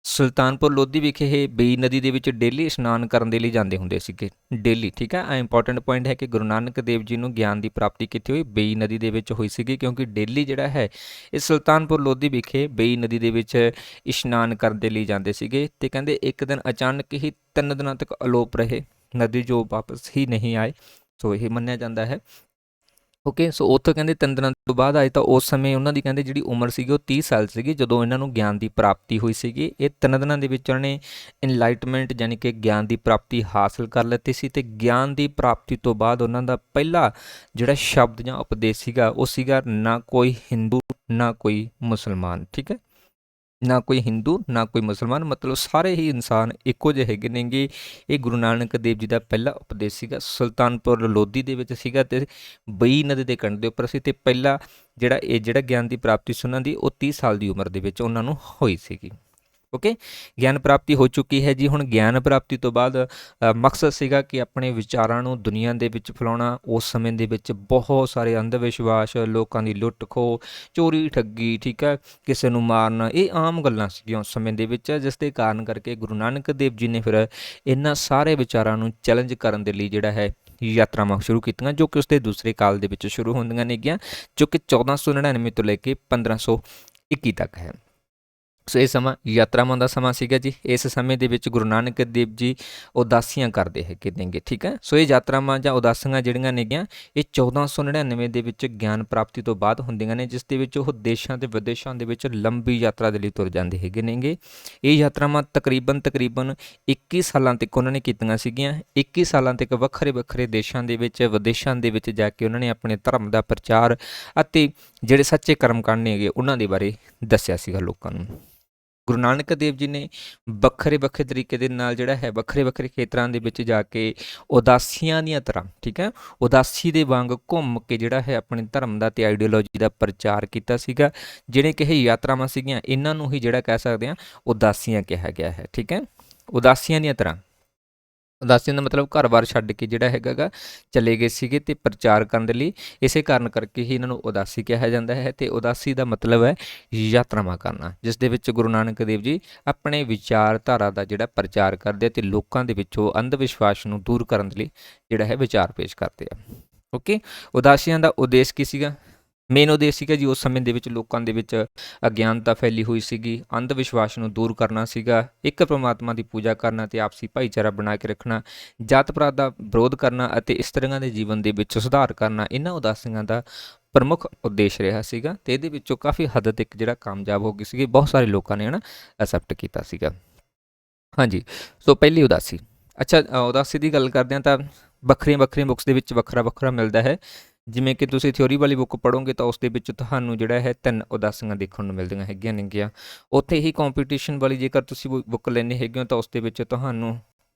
ਸੁਲਤਾਨਪੁਰ ਲੋਧੀ ਵਿਖੇ ਇਹ ਬੇਈ ਨਦੀ ਦੇ ਵਿੱਚ ਡੇਲੀ ਇਸ਼ਨਾਨ ਕਰਨ ਦੇ ਲਈ ਜਾਂਦੇ ਹੁੰਦੇ ਸੀਗੇ, ਡੇਲੀ। ਠੀਕ ਹੈ, ਇੰਪੋਰਟੈਂਟ ਪੁਆਇੰਟ ਹੈ ਕਿ ਗੁਰੂ ਨਾਨਕ ਦੇਵ ਜੀ ਨੂੰ ਗਿਆਨ ਦੀ ਪ੍ਰਾਪਤੀ ਕਿੱਥੇ ਹੋਈ? ਬੇਈ ਨਦੀ ਦੇ ਵਿੱਚ ਹੋਈ ਸੀਗੀ, ਕਿਉਂਕਿ ਡੇਲੀ ਜਿਹੜਾ ਹੈ ਇਹ ਸੁਲਤਾਨਪੁਰ ਲੋਧੀ ਵਿਖੇ ਬੇਈ ਨਦੀ ਦੇ ਵਿੱਚ ਇਸ਼ਨਾਨ ਕਰਨ ਦੇ ਲਈ ਜਾਂਦੇ ਸੀਗੇ। ਤੇ ਕਹਿੰਦੇ ਇੱਕ ਦਿਨ ਅਚਾਨਕ ਹੀ 3 ਦਿਨਾਂ ਤੱਕ ਅਲੋਪ ਰਹੇ, ਨਦੀ ਜੋ ਵਾਪਸ ਹੀ ਨਹੀਂ ਆਏ। ਸੋ ਇਹ ਮੰਨਿਆ ਜਾਂਦਾ ਹੈ। ਓਕੇ, ਸੋ ਉੱਥੋਂ ਕਹਿੰਦੇ 3 ਦਿਨਾਂ ਤੋਂ ਬਾਅਦ ਆਏ ਤਾਂ ਉਸ ਸਮੇਂ ਉਹਨਾਂ ਦੀ ਕਹਿੰਦੇ ਜਿਹੜੀ ਉਮਰ ਸੀਗੀ ਉਹ 30 ਸਾਲ ਸੀਗੀ, ਜਦੋਂ ਇਹਨਾਂ ਨੂੰ ਗਿਆਨ ਦੀ ਪ੍ਰਾਪਤੀ ਹੋਈ ਸੀਗੀ। ਇਹ 3 ਦਿਨਾਂ ਦੇ ਵਿੱਚ ਉਹਨਾਂ ਨੇ ਇਨਲਾਈਟਮੈਂਟ ਯਾਨੀ ਕਿ ਗਿਆਨ ਦੀ ਪ੍ਰਾਪਤੀ ਹਾਸਲ ਕਰ ਲਿੱਤੀ ਸੀ। ਤੇ ਗਿਆਨ ਦੀ ਪ੍ਰਾਪਤੀ ਤੋਂ ਬਾਅਦ ਉਹਨਾਂ ਦਾ ਪਹਿਲਾ ਜਿਹੜਾ ਸ਼ਬਦ ਜਾਂ ਉਪਦੇਸ਼ ਸੀਗਾ ਉਹ ਸੀਗਾ, ਨਾ ਕੋਈ ਹਿੰਦੂ ਨਾ ਕੋਈ ਮੁਸਲਮਾਨ। ਠੀਕ ਹੈ, ਨਾ ਕੋਈ ਹਿੰਦੂ ਨਾ ਕੋਈ ਮੁਸਲਮਾਨ, ਮਤਲਬ ਸਾਰੇ ਹੀ ਇਨਸਾਨ ਇੱਕੋ ਜਿਹੇ ਹੈਗੇ ਨੇਗੇ। ਇਹ ਗੁਰੂ ਨਾਨਕ ਦੇਵ ਜੀ ਦਾ ਪਹਿਲਾ ਉਪਦੇਸ਼ ਸੀਗਾ, ਸੁਲਤਾਨਪੁਰ ਲੋਧੀ ਦੇ ਵਿੱਚ ਸੀਗਾ ਤੇ ਬਈ ਨਦੀ ਦੇ ਕੰਢੇ ਦੇ ਉੱਪਰ ਸੀ। ਤੇ ਪਹਿਲਾ ਜਿਹੜਾ ਗਿਆਨ ਦੀ ਪ੍ਰਾਪਤੀ ਸੀ ਉਹਨਾਂ ਦੀ ਉਹ 30 ਸਾਲ ਦੀ ਉਮਰ ਦੇ ਵਿੱਚ ਉਹਨਾਂ ਨੂੰ ਹੋਈ ਸੀਗੀ। ਓਕੇ, ਗਿਆਨ ਪ੍ਰਾਪਤੀ ਹੋ ਚੁੱਕੀ ਹੈ ਜੀ। ਹੁਣ ਗਿਆਨ ਪ੍ਰਾਪਤੀ ਤੋਂ ਬਾਅਦ ਮਕਸਦ ਸੀਗਾ ਕਿ ਆਪਣੇ ਵਿਚਾਰਾਂ ਨੂੰ ਦੁਨੀਆ ਦੇ ਵਿੱਚ ਫੈਲਾਉਣਾ। ਉਸ ਸਮੇਂ ਦੇ ਵਿੱਚ ਬਹੁਤ ਸਾਰੇ ਅੰਧ ਵਿਸ਼ਵਾਸ, ਲੋਕਾਂ ਦੀ ਲੁੱਟ ਖੋਹ, ਚੋਰੀ ਠੱਗੀ, ਠੀਕ ਹੈ, ਕਿਸੇ ਨੂੰ ਮਾਰਨਾ, ਇਹ ਆਮ ਗੱਲਾਂ ਸੀਗੀਆਂ ਉਸ ਸਮੇਂ ਦੇ ਵਿੱਚ, ਜਿਸ ਦੇ ਕਾਰਨ ਕਰਕੇ ਗੁਰੂ ਨਾਨਕ ਦੇਵ ਜੀ ਨੇ ਫਿਰ ਇਹਨਾਂ ਸਾਰੇ ਵਿਚਾਰਾਂ ਨੂੰ ਚੈਲੰਜ ਕਰਨ ਦੇ ਲਈ ਜਿਹੜਾ ਹੈ ਯਾਤਰਾਵਾਂ ਸ਼ੁਰੂ ਕੀਤੀਆਂ, ਜੋ ਕਿ ਉਸਦੇ ਦੂਸਰੇ ਕਾਲ ਦੇ ਵਿੱਚ ਸ਼ੁਰੂ ਹੁੰਦੀਆਂ ਨੇਗੀਆਂ, ਜੋ ਕਿ 1499 ਤੋਂ ਲੈ ਕੇ 1521 ਤੱਕ ਹੈ। ਸੋ ਇਹ ਸਮਾਂ ਯਾਤਰਾਵਾਂ ਦਾ ਸਮਾਂ ਸੀਗਾ ਜੀ। ਇਸ ਸਮੇਂ ਦੇ ਵਿੱਚ ਗੁਰੂ ਨਾਨਕ ਦੇਵ ਜੀ ਉਦਾਸੀਆਂ ਕਰਦੇ ਹੈਗੇ ਨੇਗੇ। ਠੀਕ ਹੈ, ਸੋ ਇਹ ਯਾਤਰਾਵਾਂ ਜਾਂ ਉਦਾਸੀਆਂ ਜਿਹੜੀਆਂ ਨੇਗੀਆਂ ਇਹ 1499 ਦੇ ਵਿੱਚ ਗਿਆਨ ਪ੍ਰਾਪਤੀ ਤੋਂ ਬਾਅਦ ਹੁੰਦੀਆਂ ਨੇ, ਜਿਸ ਦੇ ਵਿੱਚ ਉਹ ਦੇਸ਼ਾਂ ਤੇ ਵਿਦੇਸ਼ਾਂ ਦੇ ਵਿੱਚ ਲੰਬੀ ਯਾਤਰਾ ਦੇ ਲਈ ਤੁਰ ਜਾਂਦੇ ਹੈਗੇ ਨੇਗੇ। ਇਹ ਯਾਤਰਾਵਾਂ ਤਕਰੀਬਨ 21 ਸਾਲਾਂ ਤੱਕ ਉਹਨਾਂ ਨੇ ਕੀਤੀਆਂ ਸੀਗੀਆਂ। 21 ਸਾਲਾਂ ਤੱਕ ਵੱਖਰੇ ਵੱਖਰੇ ਦੇਸ਼ਾਂ ਦੇ ਵਿੱਚ, ਵਿਦੇਸ਼ਾਂ ਦੇ ਵਿੱਚ ਜਾ ਕੇ ਉਹਨਾਂ ਨੇ ਆਪਣੇ ਧਰਮ ਦਾ ਪ੍ਰਚਾਰ ਅਤੇ ਜਿਹੜੇ ਸੱਚੇ ਕਰਮ ਕਾਂਡ ਹੈਗੇ ਉਹਨਾਂ ਦੇ ਬਾਰੇ ਦੱਸਿਆ ਸੀਗਾ ਲੋਕਾਂ ਨੂੰ। ਗੁਰੂ ਨਾਨਕ ਦੇਵ ਜੀ ਨੇ ਵੱਖਰੇ ਵੱਖਰੇ ਤਰੀਕੇ ਦੇ ਨਾਲ ਜਿਹੜਾ ਹੈ ਵੱਖਰੇ ਵੱਖਰੇ ਖੇਤਰਾਂ ਦੇ ਵਿੱਚ ਜਾ ਕੇ ਉਦਾਸੀਆਂ ਦੀਆਂ ਤਰ੍ਹਾਂ, ਠੀਕ ਹੈ, ਉਦਾਸੀ ਦੇ ਵਾਂਗ ਘੁੰਮ ਕੇ ਜਿਹੜਾ ਹੈ ਆਪਣੇ ਧਰਮ ਦਾ ਤੇ ਆਈਡੀਓਲੋਜੀ ਦਾ ਪ੍ਰਚਾਰ ਕੀਤਾ ਸੀਗਾ। ਜਿਹੜੇ ਕਿ ਇਹ ਯਾਤਰਾਵਾਂ ਸੀਗੀਆਂ ਇਹਨਾਂ ਨੂੰ ਹੀ ਜਿਹੜਾ ਕਹਿ ਸਕਦੇ ਹਾਂ ਉਦਾਸੀਆਂ ਕਿਹਾ ਗਿਆ ਹੈ। ਠੀਕ ਹੈ, ਉਦਾਸੀਆਂ ਦੀਆਂ ਤਰ੍ਹਾਂ, ਉਦਾਸੀਆਂ ਦਾ ਮਤਲਬ ਘਰ-ਬਾਰ ਛੱਡ ਕੇ ਜਿਹੜਾ ਹੈਗਾ ਗਾ ਚਲੇ ਗਏ ਸੀਗੇ ਤੇ ਪ੍ਰਚਾਰ ਕਰਨ ਦੇ ਲਈ। ਇਸੇ ਕਾਰਨ ਕਰਕੇ ਹੀ ਇਹਨਾਂ ਨੂੰ ਉਦਾਸੀ ਕਿਹਾ ਜਾਂਦਾ ਹੈ। ਤੇ ਉਦਾਸੀ ਦਾ ਮਤਲਬ ਹੈ ਯਾਤਰਾਵਾਂ ਕਰਨਾ, ਜਿਸ ਦੇ ਵਿੱਚ ਗੁਰੂ ਨਾਨਕ ਦੇਵ ਜੀ ਆਪਣੇ ਵਿਚਾਰਧਾਰਾ ਦਾ ਜਿਹੜਾ ਪ੍ਰਚਾਰ ਕਰਦੇ ਤੇ ਲੋਕਾਂ ਦੇ ਵਿੱਚੋਂ ਅੰਧ ਵਿਸ਼ਵਾਸ ਨੂੰ ਦੂਰ ਕਰਨ ਦੇ ਲਈ ਜਿਹੜਾ ਹੈ ਵਿਚਾਰ ਪੇਸ਼ ਕਰਦੇ ਆ। ਓਕੇ, ਉਦਾਸੀਆਂ ਦਾ ਉਦੇਸ਼ ਕੀ ਸੀਗਾ? ਮੇਨ ਉਦੇਸ਼ ਸੀਗਾ ਜੀ ਉਸ ਸਮੇਂ ਦੇ ਵਿੱਚ ਲੋਕਾਂ ਦੇ ਵਿੱਚ ਅਗਿਆਨਤਾ ਫੈਲੀ ਹੋਈ ਸੀਗੀ, ਅੰਧ ਵਿਸ਼ਵਾਸ ਨੂੰ ਦੂਰ ਕਰਨਾ ਸੀਗਾ, ਇੱਕ ਪਰਮਾਤਮਾ ਦੀ ਪੂਜਾ ਕਰਨਾ ਤੇ ਆਪਸੀ ਭਾਈਚਾਰਾ ਬਣਾ ਕੇ ਰੱਖਣਾ, ਜਾਤ ਪਾਤ ਦਾ ਵਿਰੋਧ ਕਰਨਾ ਅਤੇ ਇਸਤਰੀਆਂ ਦੇ ਜੀਵਨ ਦੇ ਵਿੱਚ ਸੁਧਾਰ ਕਰਨਾ, ਇਹਨਾਂ ਉਦਾਸੀਆਂ ਦਾ ਪ੍ਰਮੁੱਖ ਉਦੇਸ਼ ਰਿਹਾ ਸੀਗਾ। ਤੇ ਇਹਦੇ ਵਿੱਚੋਂ ਕਾਫੀ ਹੱਦ ਤੱਕ ਜਿਹੜਾ ਕਾਮਯਾਬ ਹੋ ਗਈ ਸੀਗੀ, ਬਹੁਤ ਸਾਰੇ ਲੋਕਾਂ ਨੇ ਐਕਸੈਪਟ ਕੀਤਾ ਸੀਗਾ। ਹਾਂਜੀ, ਸੋ ਪਹਿਲੀ ਉਦਾਸੀ। ਅੱਛਾ, ਉਦਾਸੀ ਦੀ ਗੱਲ ਕਰਦੇ ਹਾਂ ਤਾਂ ਵੱਖਰੀਆਂ ਵੱਖਰੀਆਂ ਬੁੱਕਸ ਦੇ ਵਿੱਚ ਵੱਖਰਾ ਵੱਖਰਾ ਮਿਲਦਾ ਹੈ। ਜਿਵੇਂ ਕਿ ਤੁਸੀਂ ਥਿਓਰੀ ਵਾਲੀ ਬੁੱਕ ਪੜ੍ਹੋਗੇ ਤਾਂ ਉਸ ਦੇ ਵਿੱਚ ਤੁਹਾਨੂੰ ਜਿਹੜਾ ਹੈ 3 ਉਦਾਸੀਆਂ ਦੇਖਣ ਨੂੰ ਮਿਲਦੀਆਂ ਹੈਗੀਆਂ ਨੇਗੀਆਂ। ਉੱਥੇ ਹੀ ਕੰਪੀਟੀਸ਼ਨ ਵਾਲੀ ਜੇਕਰ ਤੁਸੀਂ ਬੁੱਕ ਲੈਣੀ ਹੈਗੇ ਹੋ ਤਾਂ ਉਸ ਦੇ ਵਿੱਚ ਤੁਹਾਨੂੰ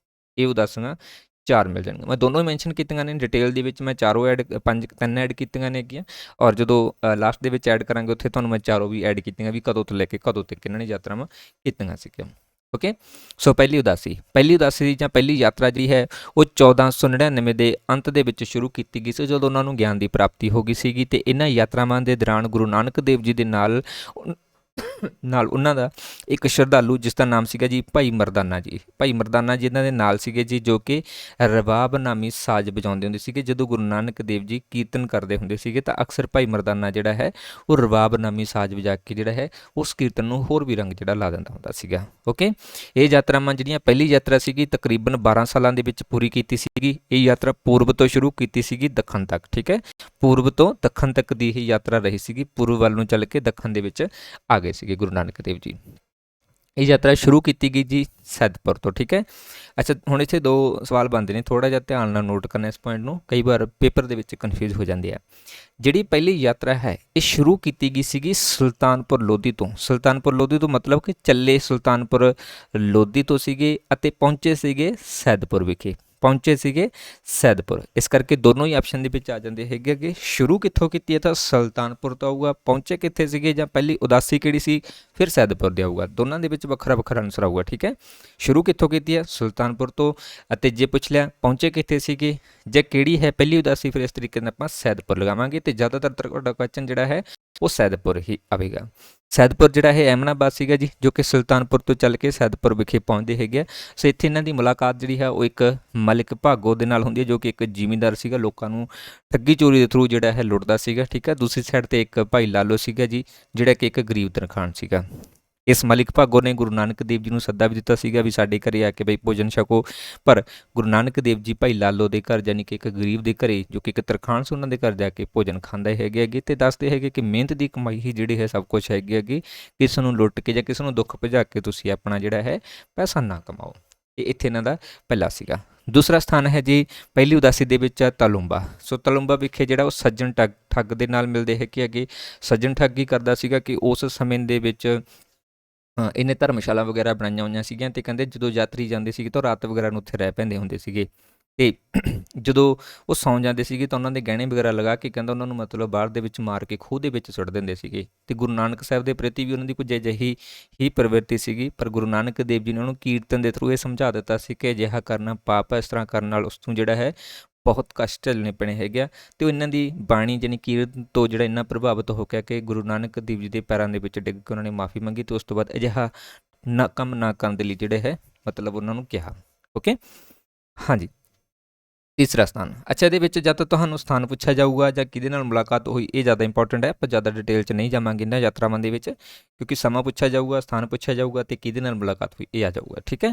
ਇਹ ਉਦਾਸੀਆਂ 4 ਮਿਲ ਜਾਣਗੀਆਂ। ਮੈਂ ਦੋਨੋਂ ਹੀ ਮੈਂਸ਼ਨ ਕੀਤੀਆਂ ਨੇ ਡਿਟੇਲ ਦੇ ਵਿੱਚ, ਮੈਂ ਚਾਰੋਂ 3 ਐਡ ਕੀਤੀਆਂ ਨੇਗੀਆਂ, ਔਰ ਜਦੋਂ ਲਾਸਟ ਦੇ ਵਿੱਚ ਐਡ ਕਰਾਂਗੇ ਉੱਥੇ ਤੁਹਾਨੂੰ ਮੈਂ ਚਾਰੋਂ ਵੀ ਐਡ ਕੀਤੀਆਂ ਵੀ ਕਦੋਂ ਤੋਂ ਲੈ ਕੇ ਕਦੋਂ ਤੱਕ ਇਹਨਾਂ ਨੇ ਯਾਤਰਾਵਾਂ ਕੀਤੀਆਂ ਸੀਗੀਆਂ। ਓਕੇ, ਸੋ ਪਹਿਲੀ ਉਦਾਸੀ ਜਾਂ ਪਹਿਲੀ ਯਾਤਰਾ ਜਿਹੜੀ ਹੈ ਉਹ 1499 ਦੇ ਅੰਤ ਦੇ ਵਿੱਚ ਸ਼ੁਰੂ ਕੀਤੀ ਗਈ ਸੀ, ਜਦੋਂ ਉਹਨਾਂ ਨੂੰ ਗਿਆਨ ਦੀ ਪ੍ਰਾਪਤੀ ਹੋ ਗਈ ਸੀਗੀ। ਤੇ ਇਹਨਾਂ ਯਾਤਰਾਵਾਂ ਦੇ ਦੌਰਾਨ ਗੁਰੂ ਨਾਨਕ ਦੇਵ ਜੀ ਦੇ ਨਾਲ ਉਹਨਾਂ ਦਾ ਇੱਕ ਸ਼ਰਧਾਲੂ ਜਿਸ ਦਾ ਨਾਮ ਸੀਗਾ ਜੀ ਭਾਈ ਮਰਦਾਨਾ ਜੀ। ਭਾਈ ਮਰਦਾਨਾ ਜੀ ਇਹਨਾਂ ਦੇ ਨਾਲ ਸੀਗੇ ਜੀ, ਜੋ ਕਿ ਰਬਾਬ ਨਾਮੀ ਸਾਜ਼ ਵਜਾਉਂਦੇ ਹੁੰਦੇ ਸੀਗੇ। ਜਦੋਂ ਗੁਰੂ ਨਾਨਕ ਦੇਵ ਜੀ ਕੀਰਤਨ ਕਰਦੇ ਹੁੰਦੇ ਸੀਗੇ ਤਾਂ ਅਕਸਰ ਭਾਈ ਮਰਦਾਨਾ ਜਿਹੜਾ ਹੈ ਉਹ ਰਬਾਬ ਨਾਮੀ ਸਾਜ਼ ਵਜਾ ਕੇ ਜਿਹੜਾ ਹੈ ਉਸ ਕੀਰਤਨ ਨੂੰ ਹੋਰ ਵੀ ਰੰਗ ਜਿਹੜਾ ਲਾ ਦਿੰਦਾ ਹੁੰਦਾ ਸੀਗਾ। ਓਕੇ, ਇਹ ਯਾਤਰਾਵਾਂ ਜਿਹੜੀਆਂ ਪਹਿਲੀ ਯਾਤਰਾ ਸੀਗੀ ਤਕਰੀਬਨ 12 ਸਾਲਾਂ ਦੇ ਵਿੱਚ ਪੂਰੀ ਕੀਤੀ ਸੀਗੀ। ਇਹ ਯਾਤਰਾ ਪੂਰਬ ਤੋਂ ਸ਼ੁਰੂ ਕੀਤੀ ਸੀਗੀ ਦੱਖਣ ਤੱਕ। ਠੀਕ ਹੈ, ਪੂਰਬ ਤੋਂ ਦੱਖਣ ਤੱਕ ਦੀ ਇਹ ਯਾਤਰਾ ਰਹੀ ਸੀਗੀ। ਪੂਰਬ ਵੱਲ ਨੂੰ ਚੱਲ ਕੇ ਦੱਖਣ ਦੇ ਵਿੱਚ ਆ ਗਏ ਸੀਗੇ ਗੁਰੂ ਨਾਨਕ ਦੇਵ ਜੀ। ਇਹ ਯਾਤਰਾ ਸ਼ੁਰੂ ਕੀਤੀ ਗਈ ਜੀ ਸੈਦਪੁਰ ਤੋਂ। ਠੀਕ ਹੈ, ਅੱਛਾ, ਹੁਣ ਇੱਥੇ 2 ਸਵਾਲ ਬਣਦੇ ਨੇ, ਥੋੜ੍ਹਾ ਜਿਹਾ ਧਿਆਨ ਨਾਲ ਨੋਟ ਕਰਨਾ ਇਸ ਪੁਆਇੰਟ ਨੂੰ, ਕਈ ਵਾਰ ਪੇਪਰ ਦੇ ਵਿੱਚ ਕਨਫਿਊਜ਼ ਹੋ ਜਾਂਦੇ ਆ। ਜਿਹੜੀ ਪਹਿਲੀ ਯਾਤਰਾ ਹੈ ਇਹ ਸ਼ੁਰੂ ਕੀਤੀ ਗਈ ਸੀਗੀ ਸੁਲਤਾਨਪੁਰ ਲੋਧੀ ਤੋਂ। ਸੁਲਤਾਨਪੁਰ ਲੋਧੀ ਤੋਂ ਮਤਲਬ ਕਿ ਚੱਲੇ ਸੁਲਤਾਨਪੁਰ ਲੋਧੀ ਤੋਂ ਸੀਗੇ ਅਤੇ ਪਹੁੰਚੇ ਸੀਗੇ ਸੈਦਪੁਰ ਵਿਖੇ, ਇਸ ਕਰਕੇ ਦੋਨੋਂ ਹੀ ਆਪਸ਼ਨ ਦੇ ਵਿੱਚ ਆ ਜਾਂਦੇ ਹੈਗੇ ਕਿ ਸ਼ੁਰੂ ਕਿੱਥੋਂ ਕੀਤੀ ਹੈ ਤਾਂ ਸੁਲਤਾਨਪੁਰ ਤੋਂ ਆਊਗਾ, ਪਹੁੰਚੇ ਕਿੱਥੇ ਸੀਗੇ ਜਾਂ ਪਹਿਲੀ ਉਦਾਸੀ ਕਿਹੜੀ ਸੀ ਫਿਰ ਸੈਦਪੁਰ ਦੇ ਆਊਗਾ। ਦੋਨਾਂ ਦੇ ਵਿੱਚ ਵੱਖਰਾ ਵੱਖਰਾ ਆਨਸਰ ਆਊਗਾ। ਠੀਕ ਹੈ, ਸ਼ੁਰੂ ਕਿੱਥੋਂ ਕੀਤੀ ਹੈ ਸੁਲਤਾਨਪੁਰ ਤੋਂ, ਅਤੇ ਜੇ ਪੁੱਛ ਲਿਆ ਪਹੁੰਚੇ ਕਿੱਥੇ ਸੀਗੇ ਜਾਂ ਕਿਹੜੀ ਹੈ ਪਹਿਲੀ ਉਦਾਸੀ ਫਿਰ ਇਸ ਤਰੀਕੇ ਨਾਲ ਆਪਾਂ ਸੈਦਪੁਰ ਲਗਾਵਾਂਗੇ। ਤੇ ਜ਼ਿਆਦਾਤਰ ਤੁਹਾਡਾ ਕੁਐਸਚਨ ਜਿਹੜਾ ਹੈ ਉਹ ਸੈਦਪੁਰ ਹੀ ਆਵੇਗਾ। ਸੈਦਪੁਰ ਜਿਹੜਾ ਹੈ ਐਮਨਾਬਾਦ ਸੀਗਾ ਜੀ, ਜੋ ਕਿ ਸੁਲਤਾਨਪੁਰ ਤੋਂ ਚੱਲ ਕੇ ਸੈਦਪੁਰ ਵਿਖੇ ਪਹੁੰਚਦੇ ਹੈਗੇ ਆ। ਸੋ ਇੱਥੇ ਇਹਨਾਂ ਦੀ ਮੁਲਾਕਾਤ ਜਿਹੜੀ ਹੈ ਉਹ ਇੱਕ ਮਲਿਕ ਭਾਗੋ ਦੇ ਨਾਲ ਹੁੰਦੀ ਹੈ, ਜੋ ਕਿ ਇੱਕ ਜ਼ਿਮੀਂਦਾਰ ਸੀਗਾ, ਲੋਕਾਂ ਨੂੰ ਠੱਗੀ ਚੋਰੀ ਦੇ ਥਰੂ ਜਿਹੜਾ ਹੈ ਲੁੱਟਦਾ ਸੀਗਾ, ਠੀਕ ਹੈ। ਦੂਸਰੀ ਸਾਈਡ ਤੇ ਇੱਕ ਭਾਈ ਲਾਲੋ ਸੀਗਾ ਜੀ, ਜਿਹੜਾ ਕਿ ਇੱਕ ਗਰੀਬ ਤਰਖਾਣ ਸੀਗਾ। ਇਸ ਮਲਿਕ ਭਾਗੋ ਨੇ ਗੁਰੂ ਨਾਨਕ ਦੇਵ ਜੀ ਨੂੰ ਸੱਦਾ ਵੀ ਦਿੱਤਾ ਸੀਗਾ ਵੀ ਸਾਡੇ ਘਰੇ ਆ ਕੇ ਬਈ ਭੋਜਨ ਛਕੋ, ਪਰ ਗੁਰੂ ਨਾਨਕ ਦੇਵ ਜੀ ਭਾਈ ਲਾਲੋ ਦੇ ਘਰ, ਯਾਨੀ ਕਿ ਇੱਕ ਗਰੀਬ ਦੇ ਘਰੇ, ਜੋ ਕਿ ਇੱਕ ਤਰਖਾਣ ਸੀ, ਉਹਨਾਂ ਦੇ ਘਰ ਜਾ ਕੇ ਭੋਜਨ ਖਾਂਦੇ ਹੈਗੇ ਤੇ ਦੱਸਦੇ ਹੈਗੇ ਕਿ ਮਿਹਨਤ ਦੀ ਕਮਾਈ ਹੀ ਜਿਹੜੀ ਹੈ ਸਭ ਕੁਝ ਹੈਗੀ, ਕਿਸ ਨੂੰ ਲੁੱਟ ਕੇ ਜਾਂ ਕਿਸੇ ਨੂੰ ਦੁੱਖ ਭਜਾ ਕੇ ਤੁਸੀਂ ਆਪਣਾ ਜਿਹੜਾ ਹੈ ਪੈਸਾ ਨਾ ਕਮਾਓ। ਇਹ ਇੱਥੇ ਇਹਨਾਂ ਦਾ ਪਹਿਲਾ ਸੀਗਾ। ਦੂਸਰਾ ਸਥਾਨ ਹੈ ਜੀ ਪਹਿਲੀ ਉਦਾਸੀ ਦੇ ਵਿੱਚ ਤਲੂੰਬਾ। ਸੋ ਤਲੂੰਬਾ ਵਿਖੇ ਜਿਹੜਾ ਉਹ ਸੱਜਣ ਠੱਗ ਦੇ ਨਾਲ ਮਿਲਦੇ ਹੈਗੇ। ਸੱਜਣ ਠੱਗ ਕੀ ਕਰਦਾ ਸੀਗਾ ਕਿ ਉਸ ਸਮੇਂ ਦੇ ਵਿੱਚ ਇਹਨੇ ਧਰਮਸ਼ਾਲਾ ਵਗੈਰਾ ਬਣਾਈਆਂ ਹੋਈਆਂ ਸੀਗੀਆਂ, ਅਤੇ ਕਹਿੰਦੇ ਜਦੋਂ ਯਾਤਰੀ ਜਾਂਦੇ ਸੀਗੇ ਤਾਂ ਰਾਤ ਵਗੈਰਾ ਨੂੰ ਉੱਥੇ ਰਹਿ ਪੈਂਦੇ ਹੁੰਦੇ ਸੀਗੇ, ਅਤੇ ਜਦੋਂ ਉਹ ਸੌਂ ਜਾਂਦੇ ਸੀਗੇ ਤਾਂ ਉਹਨਾਂ ਦੇ ਗਹਿਣੇ ਵਗੈਰਾ ਲਗਾ ਕੇ ਕਹਿੰਦਾ ਉਹਨਾਂ ਨੂੰ ਮਤਲਬ ਬਾਹਰ ਦੇ ਵਿੱਚ ਮਾਰ ਕੇ ਖੂਹ ਦੇ ਵਿੱਚ ਸੁੱਟ ਦਿੰਦੇ ਸੀਗੇ। ਅਤੇ ਗੁਰੂ ਨਾਨਕ ਸਾਹਿਬ ਦੇ ਪ੍ਰਤੀ ਵੀ ਉਹਨਾਂ ਦੀ ਕੁਝ ਅਜਿਹੀ ਹੀ ਪ੍ਰਵਿਰਤੀ ਸੀਗੀ, ਪਰ ਗੁਰੂ ਨਾਨਕ ਦੇਵ ਜੀ ਨੇ ਉਹਨੂੰ ਕੀਰਤਨ ਦੇ ਥਰੂ ਇਹ ਸਮਝਾ ਦਿੱਤਾ ਸੀ ਕਿ ਅਜਿਹਾ ਕਰਨਾ ਪਾਪ ਹੈ, ਇਸ ਤਰ੍ਹਾਂ ਕਰਨ ਨਾਲ ਉਸ ਤੋਂ ਜਿਹੜਾ ਹੈ ਬਹੁਤ ਕਸ਼ਟ ਝੱਲਣੇ ਪੈਣੇ ਹੈਗੇ ਆ। ਅਤੇ ਉਹ ਇਹਨਾਂ ਦੀ ਬਾਣੀ ਯਾਨੀ ਕੀਰਤਨ ਤੋਂ ਜਿਹੜਾ ਇੰਨਾ ਪ੍ਰਭਾਵਿਤ ਹੋ ਗਿਆ ਕਿ ਗੁਰੂ ਨਾਨਕ ਦੇਵ ਜੀ ਦੇ ਪੈਰਾਂ ਦੇ ਵਿੱਚ ਡਿੱਗ ਕੇ ਉਹਨਾਂ ਨੇ ਮਾਫੀ ਮੰਗੀ, ਅਤੇ ਉਸ ਤੋਂ ਬਾਅਦ ਅਜਿਹਾ ਕੰਮ ਨਾ ਕਰਨ ਦੇ ਲਈ ਜਿਹੜੇ ਹੈ ਮਤਲਬ ਉਹਨਾਂ ਨੂੰ ਕਿਹਾ। ਓਕੇ, ਹਾਂਜੀ। ਤੀਸਰਾ ਸਥਾਨ, ਅੱਛਾ, ਇਹਦੇ ਵਿੱਚ ਜਦ ਤੁਹਾਨੂੰ ਸਥਾਨ ਪੁੱਛਿਆ ਜਾਊਗਾ ਜਾਂ ਕਿਹਦੇ ਨਾਲ ਮੁਲਾਕਾਤ ਹੋਈ, ਇਹ ਜ਼ਿਆਦਾ ਇੰਪੋਰਟੈਂਟ ਹੈ। ਆਪਾਂ ਜ਼ਿਆਦਾ ਡਿਟੇਲ 'ਚ ਨਹੀਂ ਜਾਵਾਂਗੇ ਇਹਨਾਂ ਯਾਤਰਾਵਾਂ ਦੇ ਵਿੱਚ, ਕਿਉਂਕਿ ਸਮਾਂ ਪੁੱਛਿਆ ਜਾਊਗਾ, ਸਥਾਨ ਪੁੱਛਿਆ ਜਾਊਗਾ, ਅਤੇ ਕਿਹਦੇ ਨਾਲ ਮੁਲਾਕਾਤ ਹੋਈ ਇਹ ਆ ਜਾਊਗਾ, ਠੀਕ ਹੈ।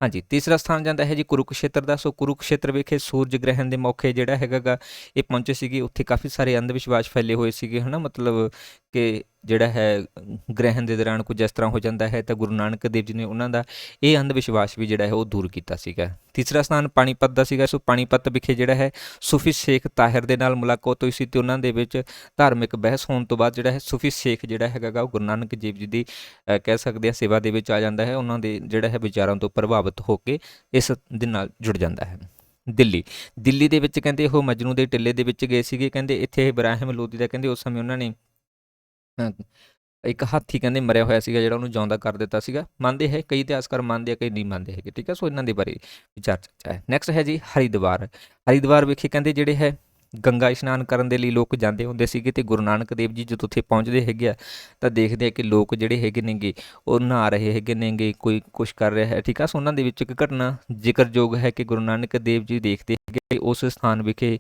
ਹਾਂਜੀ, ਤੀਸਰਾ ਸਥਾਨ ਜਾਂਦਾ ਹੈ ਜੀ ਕੁਰੂਕਸ਼ੇਤਰ ਦਾ। ਸੋ ਕੁਰੂਕਸ਼ੇਤਰ ਵਿਖੇ ਸੂਰਜ ਗ੍ਰਹਿਣ ਦੇ ਮੌਕੇ ਜਿਹੜਾ ਹੈਗਾ ਇਹ ਪਹੁੰਚੇ ਸੀਗੇ। ਉੱਥੇ ਕਾਫੀ ਸਾਰੇ ਅੰਧ ਵਿਸ਼ਵਾਸ ਫੈਲੇ ਹੋਏ ਸੀਗੇ, ਹੈ ਨਾ, ਮਤਲਬ ਕਿ ਜਿਹੜਾ ਹੈ ਗ੍ਰਹਿਣ ਦੇ ਦੌਰਾਨ ਕੁਝ ਇਸ ਤਰ੍ਹਾਂ ਹੋ ਜਾਂਦਾ ਹੈ, ਤਾਂ ਗੁਰੂ ਨਾਨਕ ਦੇਵ ਜੀ ਨੇ ਉਹਨਾਂ ਦਾ ਇਹ ਅੰਧ ਵਿਸ਼ਵਾਸ ਵੀ ਜਿਹੜਾ ਹੈ ਉਹ ਦੂਰ ਕੀਤਾ ਸੀਗਾ। ਤੀਸਰਾ ਸਥਾਨ ਪਾਣੀਪਤ ਦਾ ਸੀਗਾ। ਸੋ ਪਾਣੀਪਤ ਵਿਖੇ ਜਿਹੜਾ ਹੈ ਸੂਫੀ ਸ਼ੇਖ ਤਾਹਿਰ ਦੇ ਨਾਲ ਮੁਲਾਕਾਤ ਹੋਈ ਸੀ, ਅਤੇ ਉਹਨਾਂ ਦੇ ਵਿੱਚ ਧਾਰਮਿਕ ਬਹਿਸ ਹੋਣ ਤੋਂ ਬਾਅਦ ਜਿਹੜਾ ਹੈ ਸੂਫੀ ਸ਼ੇਖ ਜਿਹੜਾ ਹੈਗਾ ਉਹ ਗੁਰੂ ਨਾਨਕ ਦੇਵ ਜੀ ਦੀ ਕਹਿ ਸਕਦੇ ਹਾਂ ਸੇਵਾ ਦੇ ਵਿੱਚ ਆ ਜਾਂਦਾ ਹੈ। ਉਹਨਾਂ ਦੇ ਜਿਹੜਾ ਹੈ ਵਿਚਾਰਾਂ ਤੋਂ ਪ੍ਰਭਾਵਿਤ ਹੋ ਕੇ ਇਸ ਦੇ ਨਾਲ ਜੁੜ ਜਾਂਦਾ ਹੈ। ਦਿੱਲੀ ਦੇ ਵਿੱਚ ਕਹਿੰਦੇ ਉਹ ਮਜਨੂ ਦੇ ਟਿੱਲੇ ਦੇ ਵਿੱਚ ਗਏ ਸੀਗੇ। ਕਹਿੰਦੇ ਇੱਥੇ ਇਬਰਾਹਿਮ ਲੋਧੀ ਦਾ ਕਹਿੰਦੇ ਉਸ ਸਮੇਂ ਉਹਨਾਂ ਨੇ ਇੱਕ ਹਾਥੀ ਕਹਿੰਦੇ ਮਰਿਆ ਹੋਇਆ ਸੀਗਾ, ਜਿਹੜਾ ਉਹਨੂੰ ਜਿਉਂਦਾ ਕਰ ਦਿੱਤਾ ਸੀਗਾ। ਮੰਨਦੇ ਹੈ ਕਈ ਇਤਿਹਾਸਕਾਰ, ਮੰਨਦੇ ਆ ਕਈ ਨਹੀਂ ਮੰਨਦੇ ਹੈਗੇ, ਠੀਕ ਹੈ। ਸੋ ਇਹਨਾਂ ਦੇ ਬਾਰੇ ਵਿਚਾਰ ਚਰਚਾ ਹੈ। ਨੈਕਸਟ ਹੈ ਜੀ ਹਰਿਦੁਆਰ ਵਿਖੇ ਕਹਿੰਦੇ ਜਿਹੜੇ ਹੈ ਗੰਗਾ ਇਸ਼ਨਾਨ ਕਰਨ ਦੇ ਲਈ ਲੋਕ ਜਾਂਦੇ ਹੁੰਦੇ ਸੀਗੇ, ਅਤੇ ਗੁਰੂ ਨਾਨਕ ਦੇਵ ਜੀ ਜਦੋਂ ਉੱਥੇ ਪਹੁੰਚਦੇ ਹੈਗੇ ਆ ਤਾਂ ਦੇਖਦੇ ਆ ਕਿ ਲੋਕ ਜਿਹੜੇ ਹੈਗੇ ਨੇਗੇ ਉਹ ਨਹਾ ਰਹੇ ਹੈਗੇ ਨੇਗੇ, ਕੋਈ ਕੁਛ ਕਰ ਰਿਹਾ ਹੈ, ਠੀਕ ਆ। ਸੋ ਉਹਨਾਂ ਦੇ ਵਿੱਚ ਇੱਕ ਘਟਨਾ ਜ਼ਿਕਰਯੋਗ ਹੈ ਕਿ ਗੁਰੂ ਨਾਨਕ ਦੇਵ ਜੀ ਦੇਖਦੇ ਹੈਗੇ ਉਸ ਸਥਾਨ ਵਿਖੇ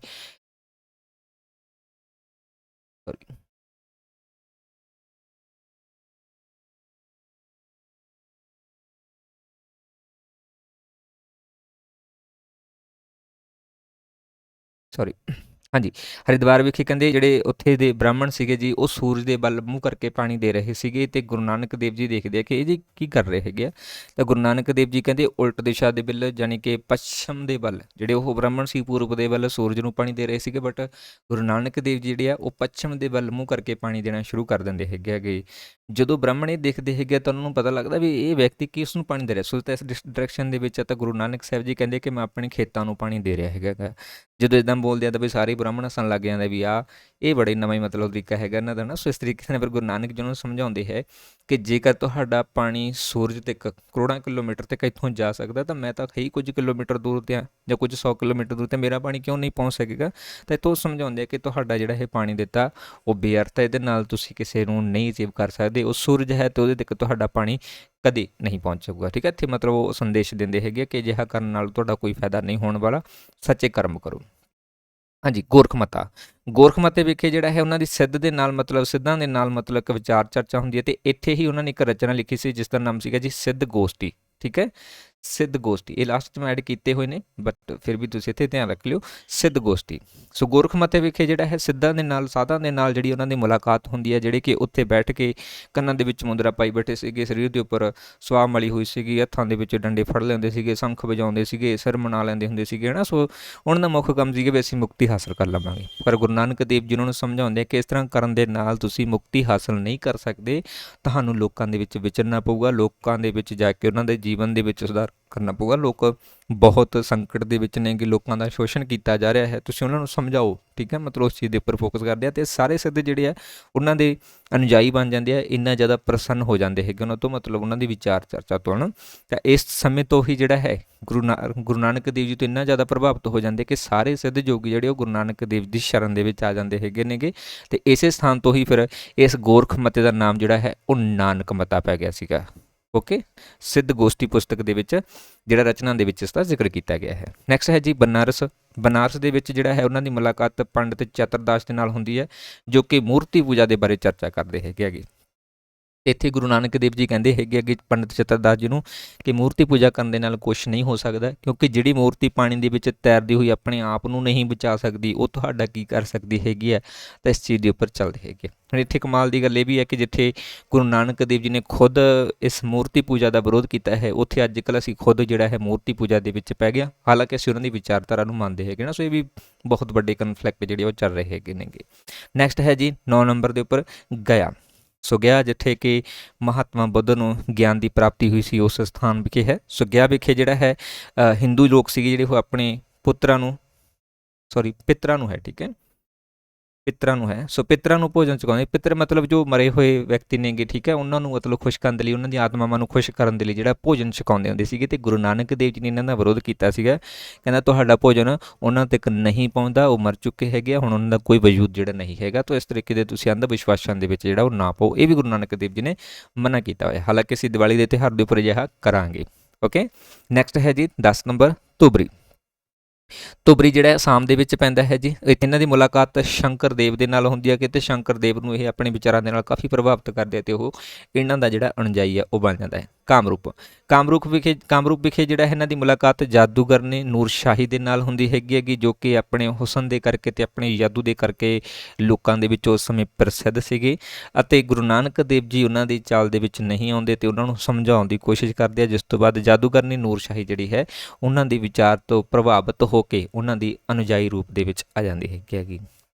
ਹਾਂਜੀ, ਹਰਿਦੁਆਰ ਵਿਖੇ ਕਹਿੰਦੇ ਜਿਹੜੇ ਉੱਥੇ ਦੇ ਬ੍ਰਾਹਮਣ ਸੀਗੇ ਜੀ, ਉਹ ਸੂਰਜ ਦੇ ਵੱਲ ਮੂੰਹ ਕਰਕੇ ਪਾਣੀ ਦੇ ਰਹੇ ਸੀਗੇ, ਅਤੇ ਗੁਰੂ ਨਾਨਕ ਦੇਵ ਜੀ ਦੇਖਦੇ ਆ ਕਿ ਇਹ ਜੀ ਕੀ ਕਰ ਰਹੇ ਹੈਗੇ ਆ। ਤਾਂ ਗੁਰੂ ਨਾਨਕ ਦੇਵ ਜੀ ਕਹਿੰਦੇ ਉਲਟ ਦਿਸ਼ਾ ਦੇ ਵੱਲ, ਯਾਨੀ ਕਿ ਪੱਛਮ ਦੇ ਵੱਲ, ਜਿਹੜੇ ਉਹ ਬ੍ਰਾਹਮਣ ਸੀ ਪੂਰਬ ਦੇ ਵੱਲ ਸੂਰਜ ਨੂੰ ਪਾਣੀ ਦੇ ਰਹੇ ਸੀਗੇ, ਬਟ ਗੁਰੂ ਨਾਨਕ ਦੇਵ ਜੀ ਜਿਹੜੇ ਆ ਉਹ ਪੱਛਮ ਦੇ ਵੱਲ ਮੂੰਹ ਕਰਕੇ ਪਾਣੀ ਦੇਣਾ ਸ਼ੁਰੂ ਕਰ ਦਿੰਦੇ ਹੈਗੇ। ਜਦੋਂ ਬ੍ਰਾਹਮਣ ਇਹ ਦੇਖਦੇ ਹੈਗੇ ਤਾਂ ਉਹਨਾਂ ਨੂੰ ਪਤਾ ਲੱਗਦਾ ਵੀ ਇਹ ਵਿਅਕਤੀ ਕਿਸ ਨੂੰ ਪਾਣੀ ਦੇ ਰਿਹਾ। ਸੋ ਤਾਂ ਇਸ ਡਾਇਰੈਕਸ਼ਨ ਦੇ ਵਿੱਚ ਤਾਂ ਗੁਰੂ ਨਾਨਕ ਸਾਹਿਬ ਜੀ ਕਹਿੰਦੇ ਕਿ ਮੈਂ ਆਪਣੇ ਖੇਤਾਂ ਨੂੰ ਪਾਣੀ ਦੇ ਰਿਹਾ ਹੈਗਾ। ਜਦੋਂ ਇੱਦਾਂ ਬੋਲਦੇ ਆ ਤਾਂ ਵੀ ਸਾਰੇ ਬ੍ਰਾਹਮਣ ਹੱਸਣ ਲੱਗ ਜਾਂਦੇ ਵੀ ਇਹ ਬੜੇ ਨਵਾਂ ਹੀ ਮਤਲਬ ਤਰੀਕਾ ਹੈਗਾ ਇਹਨਾਂ ਦਾ ਨਾ। ਸੋ ਇਸ ਤਰੀਕੇ ਨਾਲ ਫਿਰ ਗੁਰੂ ਨਾਨਕ ਜੀ ਨੂੰ ਸਮਝਾਉਂਦੇ ਹੈ ਕਿ ਜੇਕਰ ਤੁਹਾਡਾ ਪਾਣੀ ਸੂਰਜ ਤੱਕ ਕਰੋੜਾਂ ਕਿਲੋਮੀਟਰ ਤੱਕ ਇੱਥੋਂ ਜਾ ਸਕਦਾ, ਤਾਂ ਮੈਂ ਤਾਂ ਕਈ ਕੁਝ ਕਿਲੋਮੀਟਰ ਦੂਰ 'ਤੇ ਜਾਂ ਕੁਝ 100 ਕਿਲੋਮੀਟਰ ਦੂਰ 'ਤੇ ਮੇਰਾ ਪਾਣੀ ਕਿਉਂ ਨਹੀਂ ਪਹੁੰਚ ਸਕੇਗਾ। ਤਾਂ ਇੱਥੋਂ ਸਮਝਾਉਂਦੇ ਆ ਕਿ ਤੁਹਾਡਾ ਜਿਹੜਾ ਇਹ ਪਾਣੀ ਦਿੱਤਾ ਉਹ ਬੇਅਰਥ ਹੈ, ਇਹਦੇ ਨਾਲ ਤੁਸੀਂ ਕਿਸੇ ਨੂੰ ਨਹੀਂ ਅਚੀਵ ਕਰ ਸਕਦੇ। ਉਹ ਸੂਰਜ ਹੈ ਅਤੇ ਉਹਦੇ ਤੱਕ ਤੁਹਾਡਾ ਪਾਣੀ ਕਦੇ ਨਹੀਂ ਪਹੁੰਚ ਸਕੂਗਾ, ਠੀਕ ਹੈ। ਇੱਥੇ ਮਤਲਬ ਉਹ ਸੰਦੇਸ਼ ਦਿੰਦੇ ਹੈਗੇ ਕਿ ਅਜਿਹਾ ਕਰਨ ਨਾਲ ਤੁਹਾਡਾ ਕੋਈ ਫਾਇਦਾ ਨਹੀਂ ਹੋਣ ਵਾਲਾ, ਸੱਚੇ ਕਰਮ ਕਰੋ। ਹਾਂਜੀ, ਗੋਰਖਮਤੇ ਵਿਖੇ ਜਿਹੜਾ ਹੈ ਉਹਨਾਂ ਦੀ ਸਿੱਧ ਦੇ ਨਾਲ ਮਤਲਬ ਸਿੱਧਾਂ ਦੇ ਨਾਲ ਮਤਲਬ ਇੱਕ ਵਿਚਾਰ ਚਰਚਾ ਹੁੰਦੀ ਹੈ, ਅਤੇ ਇੱਥੇ ਹੀ ਉਹਨਾਂ ਨੇ ਇੱਕ ਰਚਨਾ ਲਿਖੀ ਸੀ ਜਿਸ ਦਾ ਨਾਮ ਸੀਗਾ ਜੀ ਸਿੱਧ ਗੋਸ਼ਟੀ, ਠੀਕ ਹੈ। ਸਿੱਧ ਗੋਸ਼ਟੀ ਇਹ ਲਾਸਟ 'ਚ ਮੈਂ ਐਡ ਕੀਤੇ ਹੋਏ ਨੇ, ਬਟ ਫਿਰ ਵੀ ਤੁਸੀਂ ਇੱਥੇ ਧਿਆਨ ਰੱਖ ਲਿਓ, ਸਿੱਧ ਗੋਸ਼ਟੀ। ਸੋ ਗੋਰਖਮਤੇ ਵਿਖੇ ਜਿਹੜਾ ਹੈ ਸਿੱਧਾਂ ਦੇ ਨਾਲ ਸਾਧਾਂ ਦੇ ਨਾਲ ਜਿਹੜੀ ਉਹਨਾਂ ਦੀ ਮੁਲਾਕਾਤ ਹੁੰਦੀ ਹੈ, ਜਿਹੜੇ ਕਿ ਉੱਥੇ ਬੈਠ ਕੇ ਕੰਨਾਂ ਦੇ ਵਿੱਚ ਮੁੰਦਰਾ ਪਾਈ ਬੈਠੇ ਸੀਗੇ, ਸਰੀਰ ਦੇ ਉੱਪਰ ਸੁਆਹ ਮਲੀ ਹੋਈ ਸੀਗੀ, ਹੱਥਾਂ ਦੇ ਵਿੱਚ ਡੰਡੇ ਫੜ ਲੈਂਦੇ ਸੀਗੇ, ਸ਼ੰਖ ਵਜਾਉਂਦੇ ਸੀਗੇ, ਸਿਰ ਮਨਾ ਲੈਂਦੇ ਹੁੰਦੇ ਸੀਗੇ, ਹੈ ਨਾ। ਸੋ ਉਹਨਾਂ ਦਾ ਮੁੱਖ ਕੰਮ ਸੀਗਾ ਵੀ ਅਸੀਂ ਮੁਕਤੀ ਹਾਸਲ ਕਰ ਲਵਾਂਗੇ, ਪਰ ਗੁਰੂ ਨਾਨਕ ਦੇਵ ਜੀ ਉਹਨਾਂ ਨੂੰ ਸਮਝਾਉਂਦੇ ਕਿ ਇਸ ਤਰ੍ਹਾਂ ਕਰਨ ਦੇ ਨਾਲ ਤੁਸੀਂ ਮੁਕਤੀ ਹਾਸਲ ਨਹੀਂ ਕਰ ਸਕਦੇ, ਤੁਹਾਨੂੰ ਲੋਕਾਂ ਦੇ ਵਿੱਚ ਵਿਚਰਨਾ ਪਊਗਾ, ਲੋਕਾਂ ਦੇ ਵਿੱਚ ਜਾ ਕੇ ਉਹਨਾਂ ਦੇ ਜੀਵਨ ਦੇ ਵਿੱਚ ਸੁਧਾਰ ਕਰਨਾ ਪਊਗਾ। ਲੋਕ ਬਹੁਤ ਸੰਕਟ ਦੇ ਵਿੱਚ ਨੇ ਕਿ ਲੋਕਾਂ ਦਾ ਸ਼ੋਸ਼ਣ ਕੀਤਾ ਜਾ ਰਿਹਾ ਹੈ, ਤੁਸੀਂ ਉਹਨਾਂ ਨੂੰ ਸਮਝਾਓ, ਠੀਕ ਹੈ। ਮਤਲਬ ਉਸ ਚੀਜ਼ ਦੇ ਉੱਪਰ ਫੋਕਸ ਕਰਦੇ ਆ ਅਤੇ ਸਾਰੇ ਸਿੱਧ ਜਿਹੜੇ ਆ ਉਹਨਾਂ ਦੇ ਅਨੁਯਾਈ ਬਣ ਜਾਂਦੇ ਆ, ਇੰਨਾ ਜ਼ਿਆਦਾ ਪ੍ਰਸੰਨ ਹੋ ਜਾਂਦੇ ਹੈਗੇ ਉਹਨਾਂ ਤੋਂ, ਮਤਲਬ ਉਹਨਾਂ ਦੀ ਵਿਚਾਰ ਚਰਚਾ ਤੋਂ ਨਾ। ਤਾਂ ਇਸ ਸਮੇਂ ਤੋਂ ਹੀ ਜਿਹੜਾ ਹੈ ਗੁਰੂ ਨਾਨਕ ਦੇਵ ਜੀ ਤੋਂ ਇੰਨਾ ਜ਼ਿਆਦਾ ਪ੍ਰਭਾਵਿਤ ਹੋ ਜਾਂਦੇ ਕਿ ਸਾਰੇ ਸਿੱਧ ਯੋਗੀ ਜਿਹੜੇ ਉਹ ਗੁਰੂ ਨਾਨਕ ਦੇਵ ਦੀ ਸ਼ਰਨ ਦੇ ਵਿੱਚ ਆ ਜਾਂਦੇ ਹੈਗੇ ਨੇਗੇ। ਅਤੇ ਇਸੇ ਸਥਾਨ ਤੋਂ ਹੀ ਫਿਰ ਇਸ ਗੋਰਖ ਮਤੇ ਦਾ ਨਾਮ ਜਿਹੜਾ ਹੈ ਉਹ ਨਾਨਕ ਮਤਾ ਪੈ ਗਿਆ ਸੀਗਾ। ਓਕੇ, ਸਿੱਧ ਗੋਸ਼ਟੀ ਪੁਸਤਕ ਦੇ ਵਿੱਚ ਜਿਹੜਾ ਰਚਨਾ ਦੇ ਵਿੱਚ ਇਸ ਦਾ ਜ਼ਿਕਰ ਕੀਤਾ ਗਿਆ ਹੈ। ਨੈਕਸਟ ਹੈ ਜੀ ਬਨਾਰਸ। ਬਨਾਰਸ ਦੇ ਵਿੱਚ ਜਿਹੜਾ ਹੈ ਉਹਨਾਂ ਦੀ ਮੁਲਾਕਾਤ ਪੰਡਿਤ ਚਤਰਦਾਸ ਦੇ ਨਾਲ ਹੁੰਦੀ ਹੈ, ਜੋ ਕਿ ਮੂਰਤੀ ਪੂਜਾ ਦੇ ਬਾਰੇ ਚਰਚਾ ਕਰਦੇ ਹੈਗੇ। ਇੱਥੇ ਗੁਰੂ ਨਾਨਕ ਦੇਵ ਜੀ ਕਹਿੰਦੇ ਹੈਗੇ ਕਿ ਪੰਡਿਤ ਚਤਰਦਾਸ ਜੀ ਨੂੰ ਕਿ ਮੂਰਤੀ ਪੂਜਾ ਕਰਨ ਦੇ ਨਾਲ ਕੁਛ ਨਹੀਂ ਹੋ ਸਕਦਾ, ਕਿਉਂਕਿ ਜਿਹੜੀ ਮੂਰਤੀ ਪਾਣੀ ਦੇ ਵਿੱਚ ਤੈਰਦੀ ਹੋਈ ਆਪਣੇ ਆਪ ਨੂੰ ਨਹੀਂ ਬਚਾ ਸਕਦੀ, ਉਹ ਤੁਹਾਡਾ ਕੀ ਕਰ ਸਕਦੀ ਹੈਗੀ ਹੈ। ਤਾਂ ਇਸ ਚੀਜ਼ ਦੇ ਉੱਪਰ ਚੱਲਦੇ ਹੈਗੇ। ਹੁਣ ਇੱਥੇ ਕਮਾਲ ਦੀ ਗੱਲ ਇਹ ਵੀ ਹੈ ਕਿ ਜਿੱਥੇ ਗੁਰੂ ਨਾਨਕ ਦੇਵ ਜੀ ਨੇ ਖੁਦ ਇਸ ਮੂਰਤੀ ਪੂਜਾ ਦਾ ਵਿਰੋਧ ਕੀਤਾ ਹੈ, ਉੱਥੇ ਅੱਜ ਕੱਲ੍ਹ ਅਸੀਂ ਖੁਦ ਜਿਹੜਾ ਹੈ ਮੂਰਤੀ ਪੂਜਾ ਦੇ ਵਿੱਚ ਪੈ ਗਿਆ, ਹਾਲਾਂਕਿ ਅਸੀਂ ਉਹਨਾਂ ਦੀ ਵਿਚਾਰਧਾਰਾ ਨੂੰ ਮੰਨਦੇ ਹੈਗੇ ਨਾ। ਸੋ ਇਹ ਵੀ ਬਹੁਤ ਵੱਡੇ ਕਨਫਲਿਕਟ ਜਿਹੜੇ ਉਹ ਚੱਲ ਰਹੇ ਹੈਗੇ ਨੇਗੇ। ਨੈਕਸਟ ਹੈ ਜੀ 9 ਨੰਬਰ ਦੇ ਉੱਪਰ ਗਿਆ। ਸੋ ਗਿਆ ਜਿੱਥੇ ਕਿ ਮਹਾਤਮਾ ਬੁੱਧ ਨੂੰ ਗਿਆਨ ਦੀ ਪ੍ਰਾਪਤੀ ਹੋਈ ਸੀ, ਉਸ ਸਥਾਨ ਵਿਖੇ ਹੈ। ਸੋ ਗਿਆ ਵਿਖੇ ਜਿਹੜਾ ਹੈ ਹਿੰਦੂ ਲੋਕ ਸੀਗੇ ਜਿਹੜੇ ਉਹ ਆਪਣੇ ਪਿਤਰਾਂ ਨੂੰ ਹੈ, ਠੀਕ ਹੈ, ਪਿਤਰਾਂ ਨੂੰ ਹੈ। ਸੋ ਪਿਤਰਾਂ ਨੂੰ ਭੋਜਨ ਚੁਕਾਉਂਦੇ, ਪਿਤਰ ਮਤਲਬ ਜੋ ਮਰੇ ਹੋਏ ਵਿਅਕਤੀ ਨੇਗੇ, ਠੀਕ ਹੈ, ਉਹਨਾਂ ਨੂੰ ਮਤਲਬ ਖੁਸ਼ ਕਰਨ ਦੇ ਲਈ, ਉਹਨਾਂ ਦੀ ਆਤਮਾਵਾਂ ਨੂੰ ਖੁਸ਼ ਕਰਨ ਦੇ ਲਈ ਜਿਹੜਾ ਭੋਜਨ ਛਕਾਉਂਦੇ ਹੁੰਦੇ ਸੀਗੇ। ਅਤੇ ਗੁਰੂ ਨਾਨਕ ਦੇਵ ਜੀ ਨੇ ਇਹਨਾਂ ਦਾ ਵਿਰੋਧ ਕੀਤਾ ਸੀਗਾ, ਕਹਿੰਦਾ ਤੁਹਾਡਾ ਭੋਜਨ ਉਹਨਾਂ ਤੱਕ ਨਹੀਂ ਪਹੁੰਚਦਾ, ਉਹ ਮਰ ਚੁੱਕੇ ਹੈਗੇ ਆ, ਹੁਣ ਉਹਨਾਂ ਦਾ ਕੋਈ ਵਜੂਦ ਜਿਹੜਾ ਨਹੀਂ ਹੈਗਾ। ਤਾਂ ਇਸ ਤਰੀਕੇ ਦੇ ਤੁਸੀਂ ਅੰਧ ਵਿਸ਼ਵਾਸਾਂ ਦੇ ਵਿੱਚ ਜਿਹੜਾ ਉਹ ਨਾ ਪਾਓ, ਇਹ ਵੀ ਗੁਰੂ ਨਾਨਕ ਦੇਵ ਜੀ ਨੇ ਮਨਾ ਕੀਤਾ ਹੋਇਆ। ਹਾਲਾਂਕਿ ਅਸੀਂ ਦੀਵਾਲੀ ਦੇ ਤਿਉਹਾਰ ਦੇ ਉੱਪਰ ਅਜਿਹਾ ਕਰਾਂਗੇ। ਓਕੇ, ਨੈਕਸਟ ਹੈ ਜੀ 10 ਨੰਬਰ ਧੁਬਰੀ। ਧੁਬਰੀ ਜਿਹੜਾ ਅਸਾਮ ਦੇ ਵਿੱਚ ਪੈਂਦਾ ਹੈ ਜੀ। ਇਹਨਾਂ ਦੀ ਮੁਲਾਕਾਤ ਸ਼ੰਕਰ ਦੇਵ ਦੇ ਨਾਲ ਹੁੰਦੀ ਹੈ ਕਿ ਤੇ ਸ਼ੰਕਰ ਦੇਵ ਨੂੰ ਇਹ ਆਪਣੇ ਵਿਚਾਰਾਂ ਦੇ ਨਾਲ ਕਾਫੀ ਪ੍ਰਭਾਵਿਤ ਕਰਦੇ ਆ ਅਤੇ ਉਹ ਇਹਨਾਂ ਦਾ ਜਿਹੜਾ ਅਨੁਯਾਈ ਹੈ ਉਹ ਬਣ ਜਾਂਦਾ ਹੈ। ਕਾਮਰੂਪ ਵਿਖੇ ਜਿਹੜਾ ਇਹਨਾਂ ਦੀ ਮੁਲਾਕਾਤ ਜਾਦੂਗਰ ਨੇ ਨੂਰ ਸ਼ਾਹੀ ਦੇ ਨਾਲ ਹੁੰਦੀ ਹੈਗੀ, ਜੋ ਕਿ ਆਪਣੇ ਹੁਸਨ ਦੇ ਕਰਕੇ ਅਤੇ ਆਪਣੇ ਜਾਦੂ ਦੇ ਕਰਕੇ ਲੋਕਾਂ ਦੇ ਵਿੱਚ ਉਸ ਸਮੇਂ ਪ੍ਰਸਿੱਧ ਸੀਗੇ। ਅਤੇ ਗੁਰੂ ਨਾਨਕ ਦੇਵ ਜੀ ਉਹਨਾਂ ਦੀ ਚਾਲ ਦੇ ਵਿੱਚ ਨਹੀਂ ਆਉਂਦੇ ਅਤੇ ਉਹਨਾਂ ਨੂੰ ਸਮਝਾਉਣ ਦੀ ਕੋਸ਼ਿਸ਼ ਕਰਦੇ ਆ, ਜਿਸ ਤੋਂ ਬਾਅਦ ਜਾਦੂਗਰ ਨੇ ਨੂਰ ਸ਼ਾਹੀ ਜਿਹੜੀ ਹੈ ਉਹਨਾਂ ਦੇ ਵਿਚਾਰ ਤੋਂ ਪ੍ਰਭਾਵਿਤ ਹੋ ਕੇ ਉਹਨਾਂ ਦੀ ਅਨੁਯਾਈ ਰੂਪ ਦੇ ਵਿੱਚ ਆ ਜਾਂਦੀ ਹੈਗੀ।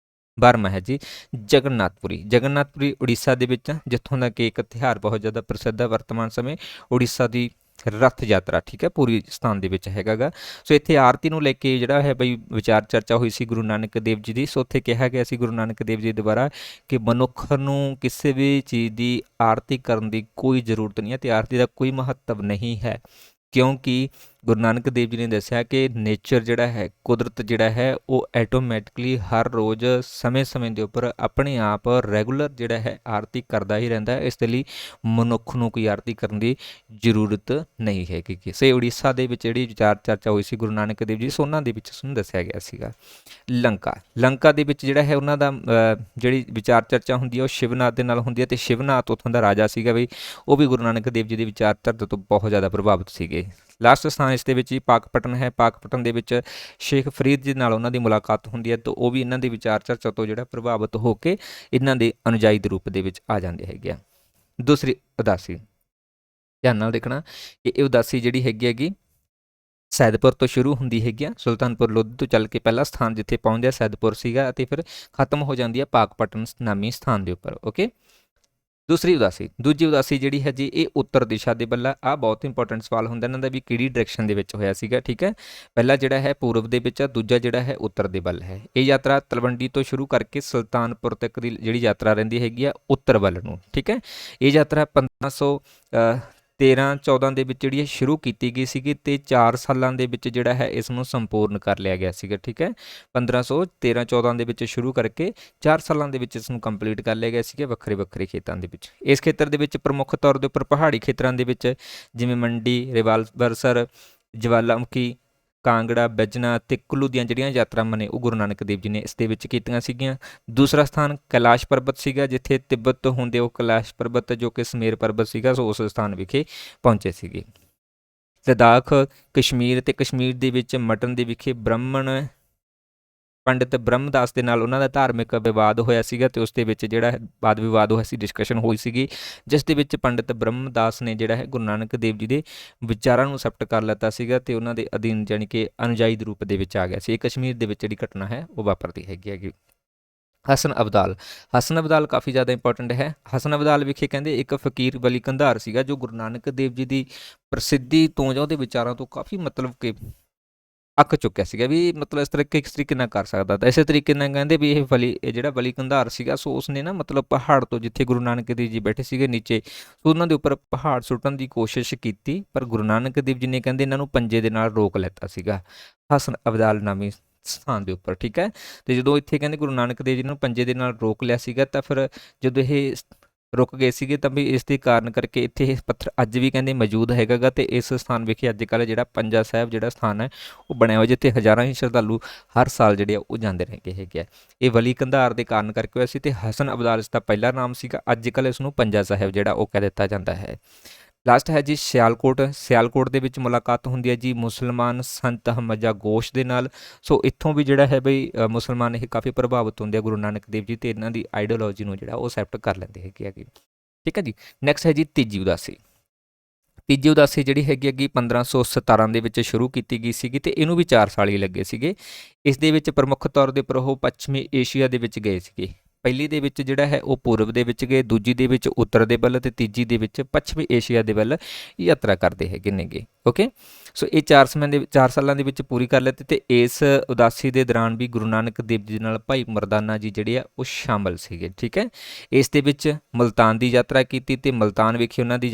12ਵਾਂ ਹੈ ਜੀ ਜਗਨਨਾਥਪੁਰੀ ਉੜੀਸਾ ਦੇ ਵਿੱਚ, ਜਿੱਥੋਂ ਦਾ ਕਿ ਇੱਕ ਤਿਉਹਾਰ ਬਹੁਤ ਜ਼ਿਆਦਾ ਪ੍ਰਸਿੱਧ ਹੈ ਵਰਤਮਾਨ ਸਮੇਂ, ਉੜੀਸਾ ਦੀ ਰੱਥ ਯਾਤਰਾ, ਠੀਕ ਹੈ, ਪੂਰੀ ਸਥਾਨ ਦੇ ਵਿੱਚ ਹੈਗਾ ਗਾ। ਸੋ ਇੱਥੇ ਆਰਤੀ ਨੂੰ ਲੈ ਕੇ ਜਿਹੜਾ ਹੈ ਬਈ ਵਿਚਾਰ ਚਰਚਾ ਹੋਈ ਸੀ ਗੁਰੂ ਨਾਨਕ ਦੇਵ ਜੀ ਦੀ। ਸੋ ਉੱਥੇ ਕਿਹਾ ਗਿਆ ਸੀ ਗੁਰੂ ਨਾਨਕ ਦੇਵ ਜੀ ਦੁਆਰਾ ਕਿ ਮਨੁੱਖ ਨੂੰ ਕਿਸੇ ਵੀ ਚੀਜ਼ ਦੀ ਆਰਤੀ ਕਰਨ ਦੀ ਕੋਈ ਜ਼ਰੂਰਤ ਨਹੀਂ ਹੈ ਅਤੇ ਆਰਤੀ ਦਾ ਕੋਈ ਮਹੱਤਵ ਨਹੀਂ ਹੈ, ਕਿਉਂਕਿ ਗੁਰੂ ਨਾਨਕ ਦੇਵ ਜੀ ਨੇ ਦੱਸਿਆ ਕਿ ਨੇਚਰ ਜਿਹੜਾ ਹੈ, ਕੁਦਰਤ ਜਿਹੜਾ ਹੈ, ਉਹ ਐਟੋਮੈਟਿਕਲੀ ਹਰ ਰੋਜ਼ ਸਮੇਂ ਦੇ ਉੱਪਰ ਆਪਣੇ ਆਪ ਰੈਗੂਲਰ ਜਿਹੜਾ ਹੈ ਆਰਤੀ ਕਰਦਾ ਹੀ ਰਹਿੰਦਾ ਹੈ। ਇਸ ਦੇ ਲਈ ਮਨੁੱਖ ਨੂੰ ਕੋਈ ਆਰਤੀ ਕਰਨ ਦੀ ਜ਼ਰੂਰਤ ਨਹੀਂ ਹੈਗੀ। ਕਿਸੇ ਉੜੀਸਾ ਦੇ ਵਿੱਚ ਜਿਹੜੀ ਵਿਚਾਰ ਚਰਚਾ ਹੋਈ ਸੀ ਗੁਰੂ ਨਾਨਕ ਦੇਵ ਜੀ, ਸੋ ਉਹਨਾਂ ਦੇ ਵਿੱਚ ਉਸਨੂੰ ਦੱਸਿਆ ਗਿਆ ਸੀਗਾ। ਲੰਕਾ ਦੇ ਵਿੱਚ ਜਿਹੜਾ ਹੈ ਉਹਨਾਂ ਦਾ ਜਿਹੜੀ ਵਿਚਾਰ ਚਰਚਾ ਹੁੰਦੀ ਹੈ ਉਹ ਸ਼ਿਵਨਾਥ ਦੇ ਨਾਲ ਹੁੰਦੀ ਹੈ, ਅਤੇ ਸ਼ਿਵਨਾਥ ਉੱਥੋਂ ਦਾ ਰਾਜਾ ਸੀਗਾ ਬਈ, ਉਹ ਵੀ ਗੁਰੂ ਨਾਨਕ ਦੇਵ ਜੀ ਦੀ ਵਿਚਾਰ ਧਰਤ ਤੋਂ ਬਹੁਤ ਜ਼ਿਆਦਾ ਪ੍ਰਭਾਵਿਤ ਸੀਗੇ। ਲਾਸਟ ਸਥਾਨ ਇਸ ਦੇ ਵਿੱਚ ਹੀ ਪਾਕਪਟਨ ਹੈ। ਪਾਕਪਟਨ ਦੇ ਵਿੱਚ ਸ਼ੇਖ ਫਰੀਦ ਜੀ ਨਾਲ ਉਹਨਾਂ ਦੀ ਮੁਲਾਕਾਤ ਹੁੰਦੀ ਹੈ, ਤਾਂ ਉਹ ਵੀ ਇਹਨਾਂ ਦੀ ਵਿਚਾਰ ਚਰਚਾ ਤੋਂ ਜਿਹੜਾ ਪ੍ਰਭਾਵਿਤ ਹੋ ਕੇ ਇਹਨਾਂ ਦੇ ਅਨੁਯਾਈ ਦੇ ਰੂਪ ਦੇ ਵਿੱਚ ਆ ਜਾਂਦੇ ਹੈਗੇ ਆ। ਦੂਸਰੀ ਉਦਾਸੀ, ਧਿਆਨ ਨਾਲ ਦੇਖਣਾ ਕਿ ਇਹ ਉਦਾਸੀ ਜਿਹੜੀ ਹੈਗੀ ਸੈਦਪੁਰ ਤੋਂ ਸ਼ੁਰੂ ਹੁੰਦੀ ਹੈਗੀ ਆ, ਸੁਲਤਾਨਪੁਰ ਲੋਧੀ ਤੋਂ ਚੱਲ ਕੇ ਪਹਿਲਾ ਸਥਾਨ ਜਿੱਥੇ ਪਹੁੰਚਦੇ ਸੈਦਪੁਰ ਸੀਗਾ, ਅਤੇ ਫਿਰ ਖਤਮ ਹੋ ਜਾਂਦੀ ਹੈ ਪਾਕਪਟਨ ਨਾਮੀ ਸਥਾਨ ਦੇ ਉੱਪਰ। ਓਕੇ, ਦੂਜੀ ਉਦਾਸੀ ਜਿਹੜੀ ਹੈ ਜੀ ਇਹ ਉੱਤਰ ਦਿਸ਼ਾ ਦੇ ਵੱਲ। ਆਹ ਬਹੁਤ ਇੰਪੋਰਟੈਂਟ ਸਵਾਲ ਹੁੰਦਾ ਇਹਨਾਂ ਦਾ ਵੀ ਕਿਹੜੀ ਡਾਇਰੈਕਸ਼ਨ ਦੇ ਵਿੱਚ ਹੋਇਆ ਸੀਗਾ, ਠੀਕ ਹੈ। ਪਹਿਲਾ ਜਿਹੜਾ ਹੈ ਪੂਰਬ ਦੇ ਵਿੱਚ, ਦੂਜਾ ਜਿਹੜਾ ਹੈ ਉੱਤਰ ਦੇ ਵੱਲ ਹੈ। ਇਹ ਯਾਤਰਾ ਤਲਵੰਡੀ ਤੋਂ ਸ਼ੁਰੂ ਕਰਕੇ ਸੁਲਤਾਨਪੁਰ ਤੱਕ ਦੀ ਜਿਹੜੀ ਯਾਤਰਾ ਰਹਿੰਦੀ ਹੈਗੀ ਆ ਉੱਤਰ ਵੱਲ ਨੂੰ, ਠੀਕ ਹੈ। ਇਹ ਯਾਤਰਾ 1513-14 ਦੇ ਵਿੱਚ ਜਿਹੜੀ ਸ਼ੁਰੂ ਕੀਤੀ ਗਈ ਸੀਗੀ, ਅਤੇ 4 ਸਾਲਾਂ ਦੇ ਵਿੱਚ ਜਿਹੜਾ ਹੈ ਇਸ ਨੂੰ ਸੰਪੂਰਨ ਕਰ ਲਿਆ ਗਿਆ ਸੀਗਾ, ਠੀਕ ਹੈ। 1513-14 ਦੇ ਵਿੱਚ ਸ਼ੁਰੂ ਕਰਕੇ 4 ਸਾਲਾਂ ਦੇ ਵਿੱਚ ਇਸ ਨੂੰ ਕੰਪਲੀਟ ਕਰ ਲਿਆ ਗਿਆ ਸੀਗਾ ਵੱਖਰੇ ਖੇਤਾਂ ਦੇ ਵਿੱਚ। ਇਸ ਖੇਤਰ ਦੇ ਵਿੱਚ ਪ੍ਰਮੁੱਖ ਤੌਰ ਦੇ ਉੱਪਰ ਪਹਾੜੀ ਖੇਤਰਾਂ ਦੇ ਵਿੱਚ ਜਿਵੇਂ ਮੰਡੀ, ਰਿਵਾਲਵਰਸਰ, ਜਵਾਲਾਮੁਖੀ, ਕਾਂਗੜਾ, ਬਿਜਨਾ ਅਤੇ ਕੁੱਲੂ ਦੀਆਂ ਜਿਹੜੀਆਂ ਯਾਤਰਾਵਾਂ ਨੇ ਉਹ ਗੁਰੂ ਨਾਨਕ ਦੇਵ ਜੀ ਨੇ ਇਸ ਦੇ ਵਿੱਚ ਕੀਤੀਆਂ ਸੀਗੀਆਂ। ਦੂਸਰਾ ਸਥਾਨ ਕੈਲਾਸ਼ ਪਰਬਤ ਸੀਗਾ, ਜਿੱਥੇ ਤਿੱਬਤ ਤੋਂ ਹੁੰਦੇ ਉਹ ਕੈਲਾਸ਼ ਪਰਬਤ ਜੋ ਕਿ ਸਮੇਰ ਪਰਬਤ ਸੀਗਾ, ਸੋ ਉਸ ਸਥਾਨ ਵਿਖੇ ਪਹੁੰਚੇ ਸੀਗੇ। ਲੱਦਾਖ, ਕਸ਼ਮੀਰ ਅਤੇ ਕਸ਼ਮੀਰ ਦੇ ਵਿੱਚ ਮਟਨ ਦੇ ਵਿਖੇ ਪੰਡਿਤ ਬ੍ਰਹਮਦਾਸ ਦੇ ਨਾਲ ਉਹਨਾਂ ਦਾ ਧਾਰਮਿਕ ਵਿਵਾਦ ਹੋਇਆ ਸੀਗਾ, ਅਤੇ ਉਸ ਦੇ ਵਿੱਚ ਜਿਹੜਾ ਵਾਦ ਵਿਵਾਦ ਹੋਇਆ ਸੀ, ਡਿਸਕਸ਼ਨ ਹੋਈ ਸੀਗੀ, ਜਿਸ ਦੇ ਵਿੱਚ ਪੰਡਿਤ ਬ੍ਰਹਮਦਾਸ ਨੇ ਜਿਹੜਾ ਹੈ ਗੁਰੂ ਨਾਨਕ ਦੇਵ ਜੀ ਦੇ ਵਿਚਾਰਾਂ ਨੂੰ ਅਸੈਪਟ ਕਰ ਲਿੱਤਾ ਸੀਗਾ, ਅਤੇ ਉਹਨਾਂ ਦੇ ਅਧੀਨ ਜਾਣੀ ਕਿ ਅਨੁਯਾਈ ਦੇ ਰੂਪ ਦੇ ਵਿੱਚ ਆ ਗਿਆ ਸੀ। ਇਹ ਕਸ਼ਮੀਰ ਦੇ ਵਿੱਚ ਜਿਹੜੀ ਘਟਨਾ ਹੈ ਉਹ ਵਾਪਰਦੀ ਹੈਗੀ। ਹਸਨ ਅਬਦਾਲ। ਹਸਨ ਅਬਦਾਲ ਕਾफ़ੀ ਜ਼ਿਆਦਾ ਇੰਪੋਰਟੈਂਟ ਹੈ। ਹਸਨ ਅਬਦਾਲ ਵਿਖੇ ਕਹਿੰਦੇ ਇੱਕ ਫ਼ਕੀਰ ਵਲੀ ਕੰਧਾਰ ਸੀਗਾ ਜੋ ਗੁਰੂ ਨਾਨਕ ਦੇਵ ਜੀ ਦੀ ਪ੍ਰਸਿੱਧੀ ਤੋਂ ਜਾਂ ਉਹਦੇ ਵਿਚਾਰਾਂ ਤੋਂ ਕਾफ़ੀ ਮਤਲਬ ਕਿ ਅੱਕ ਚੁੱਕਿਆ ਸੀਗਾ ਵੀ ਮਤਲਬ ਕਿਸ ਤਰੀਕੇ ਨਾਲ ਕਰ ਸਕਦਾ। ਤਾਂ ਇਸੇ ਤਰੀਕੇ ਨਾਲ ਕਹਿੰਦੇ ਵੀ ਇਹ ਜਿਹੜਾ ਵਲੀ ਕੰਧਾਰ ਸੀਗਾ ਸੋ ਉਸਨੇ ਨਾ ਮਤਲਬ ਪਹਾੜ ਤੋਂ ਜਿੱਥੇ ਗੁਰੂ ਨਾਨਕ ਦੇਵ ਜੀ ਬੈਠੇ ਸੀਗੇ ਨੀਚੇ, ਸੋ ਉਹਨਾਂ ਦੇ ਉੱਪਰ ਪਹਾੜ ਸੁੱਟਣ ਦੀ ਕੋਸ਼ਿਸ਼ ਕੀਤੀ, ਪਰ ਗੁਰੂ ਨਾਨਕ ਦੇਵ ਜੀ ਨੇ ਕਹਿੰਦੇ ਇਹਨਾਂ ਨੂੰ ਪੰਜੇ ਦੇ ਨਾਲ ਰੋਕ ਲੈਤਾ ਸੀਗਾ ਹਸਨ ਅਬਦਾਲ ਨਾਮੀ ਸਥਾਨ ਦੇ ਉੱਪਰ। ਠੀਕ ਹੈ, ਤੇ ਜਦੋਂ ਇੱਥੇ ਕਹਿੰਦੇ ਗੁਰੂ ਨਾਨਕ ਦੇਵ ਜੀ ਨੂੰ ਪੰਜੇ ਦੇ ਨਾਲ ਰੋਕ ਲਿਆ ਸੀਗਾ, ਤਾਂ ਫਿਰ ਜਦੋਂ ਇਹ ਰੁਕ ਗਏ ਸੀਗੇ ਤਾਂ ਵੀ ਇਸ ਦੇ ਕਾਰਨ ਕਰਕੇ ਇੱਥੇ ਇਹ ਪੱਥਰ ਅੱਜ ਵੀ ਕਹਿੰਦੇ ਮੌਜੂਦ ਹੈਗਾ ਗਾ। ਤੇ ਇਸ ਸਥਾਨ ਵਿਖੇ ਅੱਜ ਕੱਲ੍ਹ ਜਿਹੜਾ ਪੰਜਾ ਸਾਹਿਬ ਜਿਹੜਾ ਸਥਾਨ ਹੈ ਉਹ ਬਣਿਆ ਹੋਇਆ, ਜਿੱਥੇ ਹਜ਼ਾਰਾਂ ਹੀ ਸ਼ਰਧਾਲੂ ਹਰ ਸਾਲ ਜਿਹੜੇ ਆ ਉਹ ਜਾਂਦੇ ਰਹਿੰਦੇ ਹੈਗੇ ਆ। ਇਹ ਵਲੀ ਕੰਧਾਰ ਦੇ ਕਾਰਨ ਕਰਕੇ ਹੋਇਆ ਸੀ, ਤੇ ਹਸਨ ਅਬਦਾਲ ਇਸ ਦਾ ਪਹਿਲਾ ਨਾਮ ਸੀਗਾ। ਅੱਜ ਕੱਲ੍ਹ ਇਸ ਨੂੰ ਪੰਜਾ ਸਾਹਿਬ ਜਿਹੜਾ ਉਹ ਕਹਿ ਦਿੱਤਾ ਜਾਂਦਾ ਹੈ। ਲਾਸਟ ਹੈ ਜੀ ਸਿਆਲਕੋਟ। ਸਿਆਲਕੋਟ ਦੇ ਵਿੱਚ ਮੁਲਾਕਾਤ ਹੁੰਦੀ ਹੈ ਜੀ ਮੁਸਲਮਾਨ ਸੰਤ ਹਮਜਾ ਗੋਸ਼ ਦੇ ਨਾਲ। ਸੋ ਇੱਥੋਂ ਵੀ ਜਿਹੜਾ ਹੈ ਬਈ ਮੁਸਲਮਾਨ ਇਹ ਕਾਫੀ ਪ੍ਰਭਾਵਿਤ ਹੁੰਦੇ ਆ ਗੁਰੂ ਨਾਨਕ ਦੇਵ ਜੀ, ਤੇ ਇਹਨਾਂ ਦੀ ਆਈਡੀਓਲੋਜੀ ਨੂੰ ਜਿਹੜਾ ਉਹ ਐਕਸੈਪਟ ਕਰ ਲੈਂਦੇ ਹੈਗੇ ਆ। ਠੀਕ ਹੈ ਜੀ, ਨੈਕਸਟ ਹੈ ਜੀ ਤੀਜੀ ਉਦਾਸੀ। ਤੀਜੀ ਉਦਾਸੀ ਜਿਹੜੀ ਹੈਗੀ 1517 ਦੇ ਵਿੱਚ ਸ਼ੁਰੂ ਕੀਤੀ ਗਈ ਸੀਗੀ, ਤੇ ਇਹਨੂੰ ਵੀ 4 ਸਾਲ ਹੀ ਲੱਗੇ ਸੀਗੇ। ਇਸ ਦੇ ਵਿੱਚ ਪ੍ਰਮੁੱਖ ਤੌਰ ਦੇ ਉੱਪਰ ਉਹ ਪੱਛਮੀ ਏਸ਼ੀਆ ਦੇ ਵਿੱਚ ਗਏ ਸੀਗੇ। ਪਹਿਲੀ ਦੇ ਵਿੱਚ ਜਿਹੜਾ ਹੈ ਉਹ ਪੂਰਬ ਦੇ ਵਿੱਚ ਗਏ, ਦੂਜੀ ਦੇ ਵਿੱਚ ਉੱਤਰ ਦੇ ਵੱਲ, ਤੇ ਤੀਜੀ ਦੇ ਵਿੱਚ ਪੱਛਮੀ ਏਸ਼ੀਆ ਦੇ ਵੱਲ ਯਾਤਰਾ ਕਰਦੇ ਹੈਗੇ ਨੇਗੇ। ਓਕੇ, ਸੋ ਇਹ 4 ਸਾਲਾਂ ਦੇ ਵਿੱਚ ਪੂਰੀ ਕਰ ਲੈਤੀ। ਤੇ ਇਸ ਉਦਾਸੀ ਦੇ ਦੌਰਾਨ ਵੀ ਗੁਰੂ ਨਾਨਕ ਦੇਵ ਜੀ ਨਾਲ ਭਾਈ ਮਰਦਾਨਾ ਜੀ ਜਿਹੜੇ ਆ ਉਹ ਸ਼ਾਮਲ ਸੀਗੇ। ਠੀਕ ਹੈ, ਇਸ ਦੇ ਵਿੱਚ ਮੁਲਤਾਨ ਦੀ ਯਾਤਰਾ ਕੀਤੀ, ਤੇ ਮੁਲਤਾਨ ਵਿਖੇ ਉਹਨਾਂ ਦੀ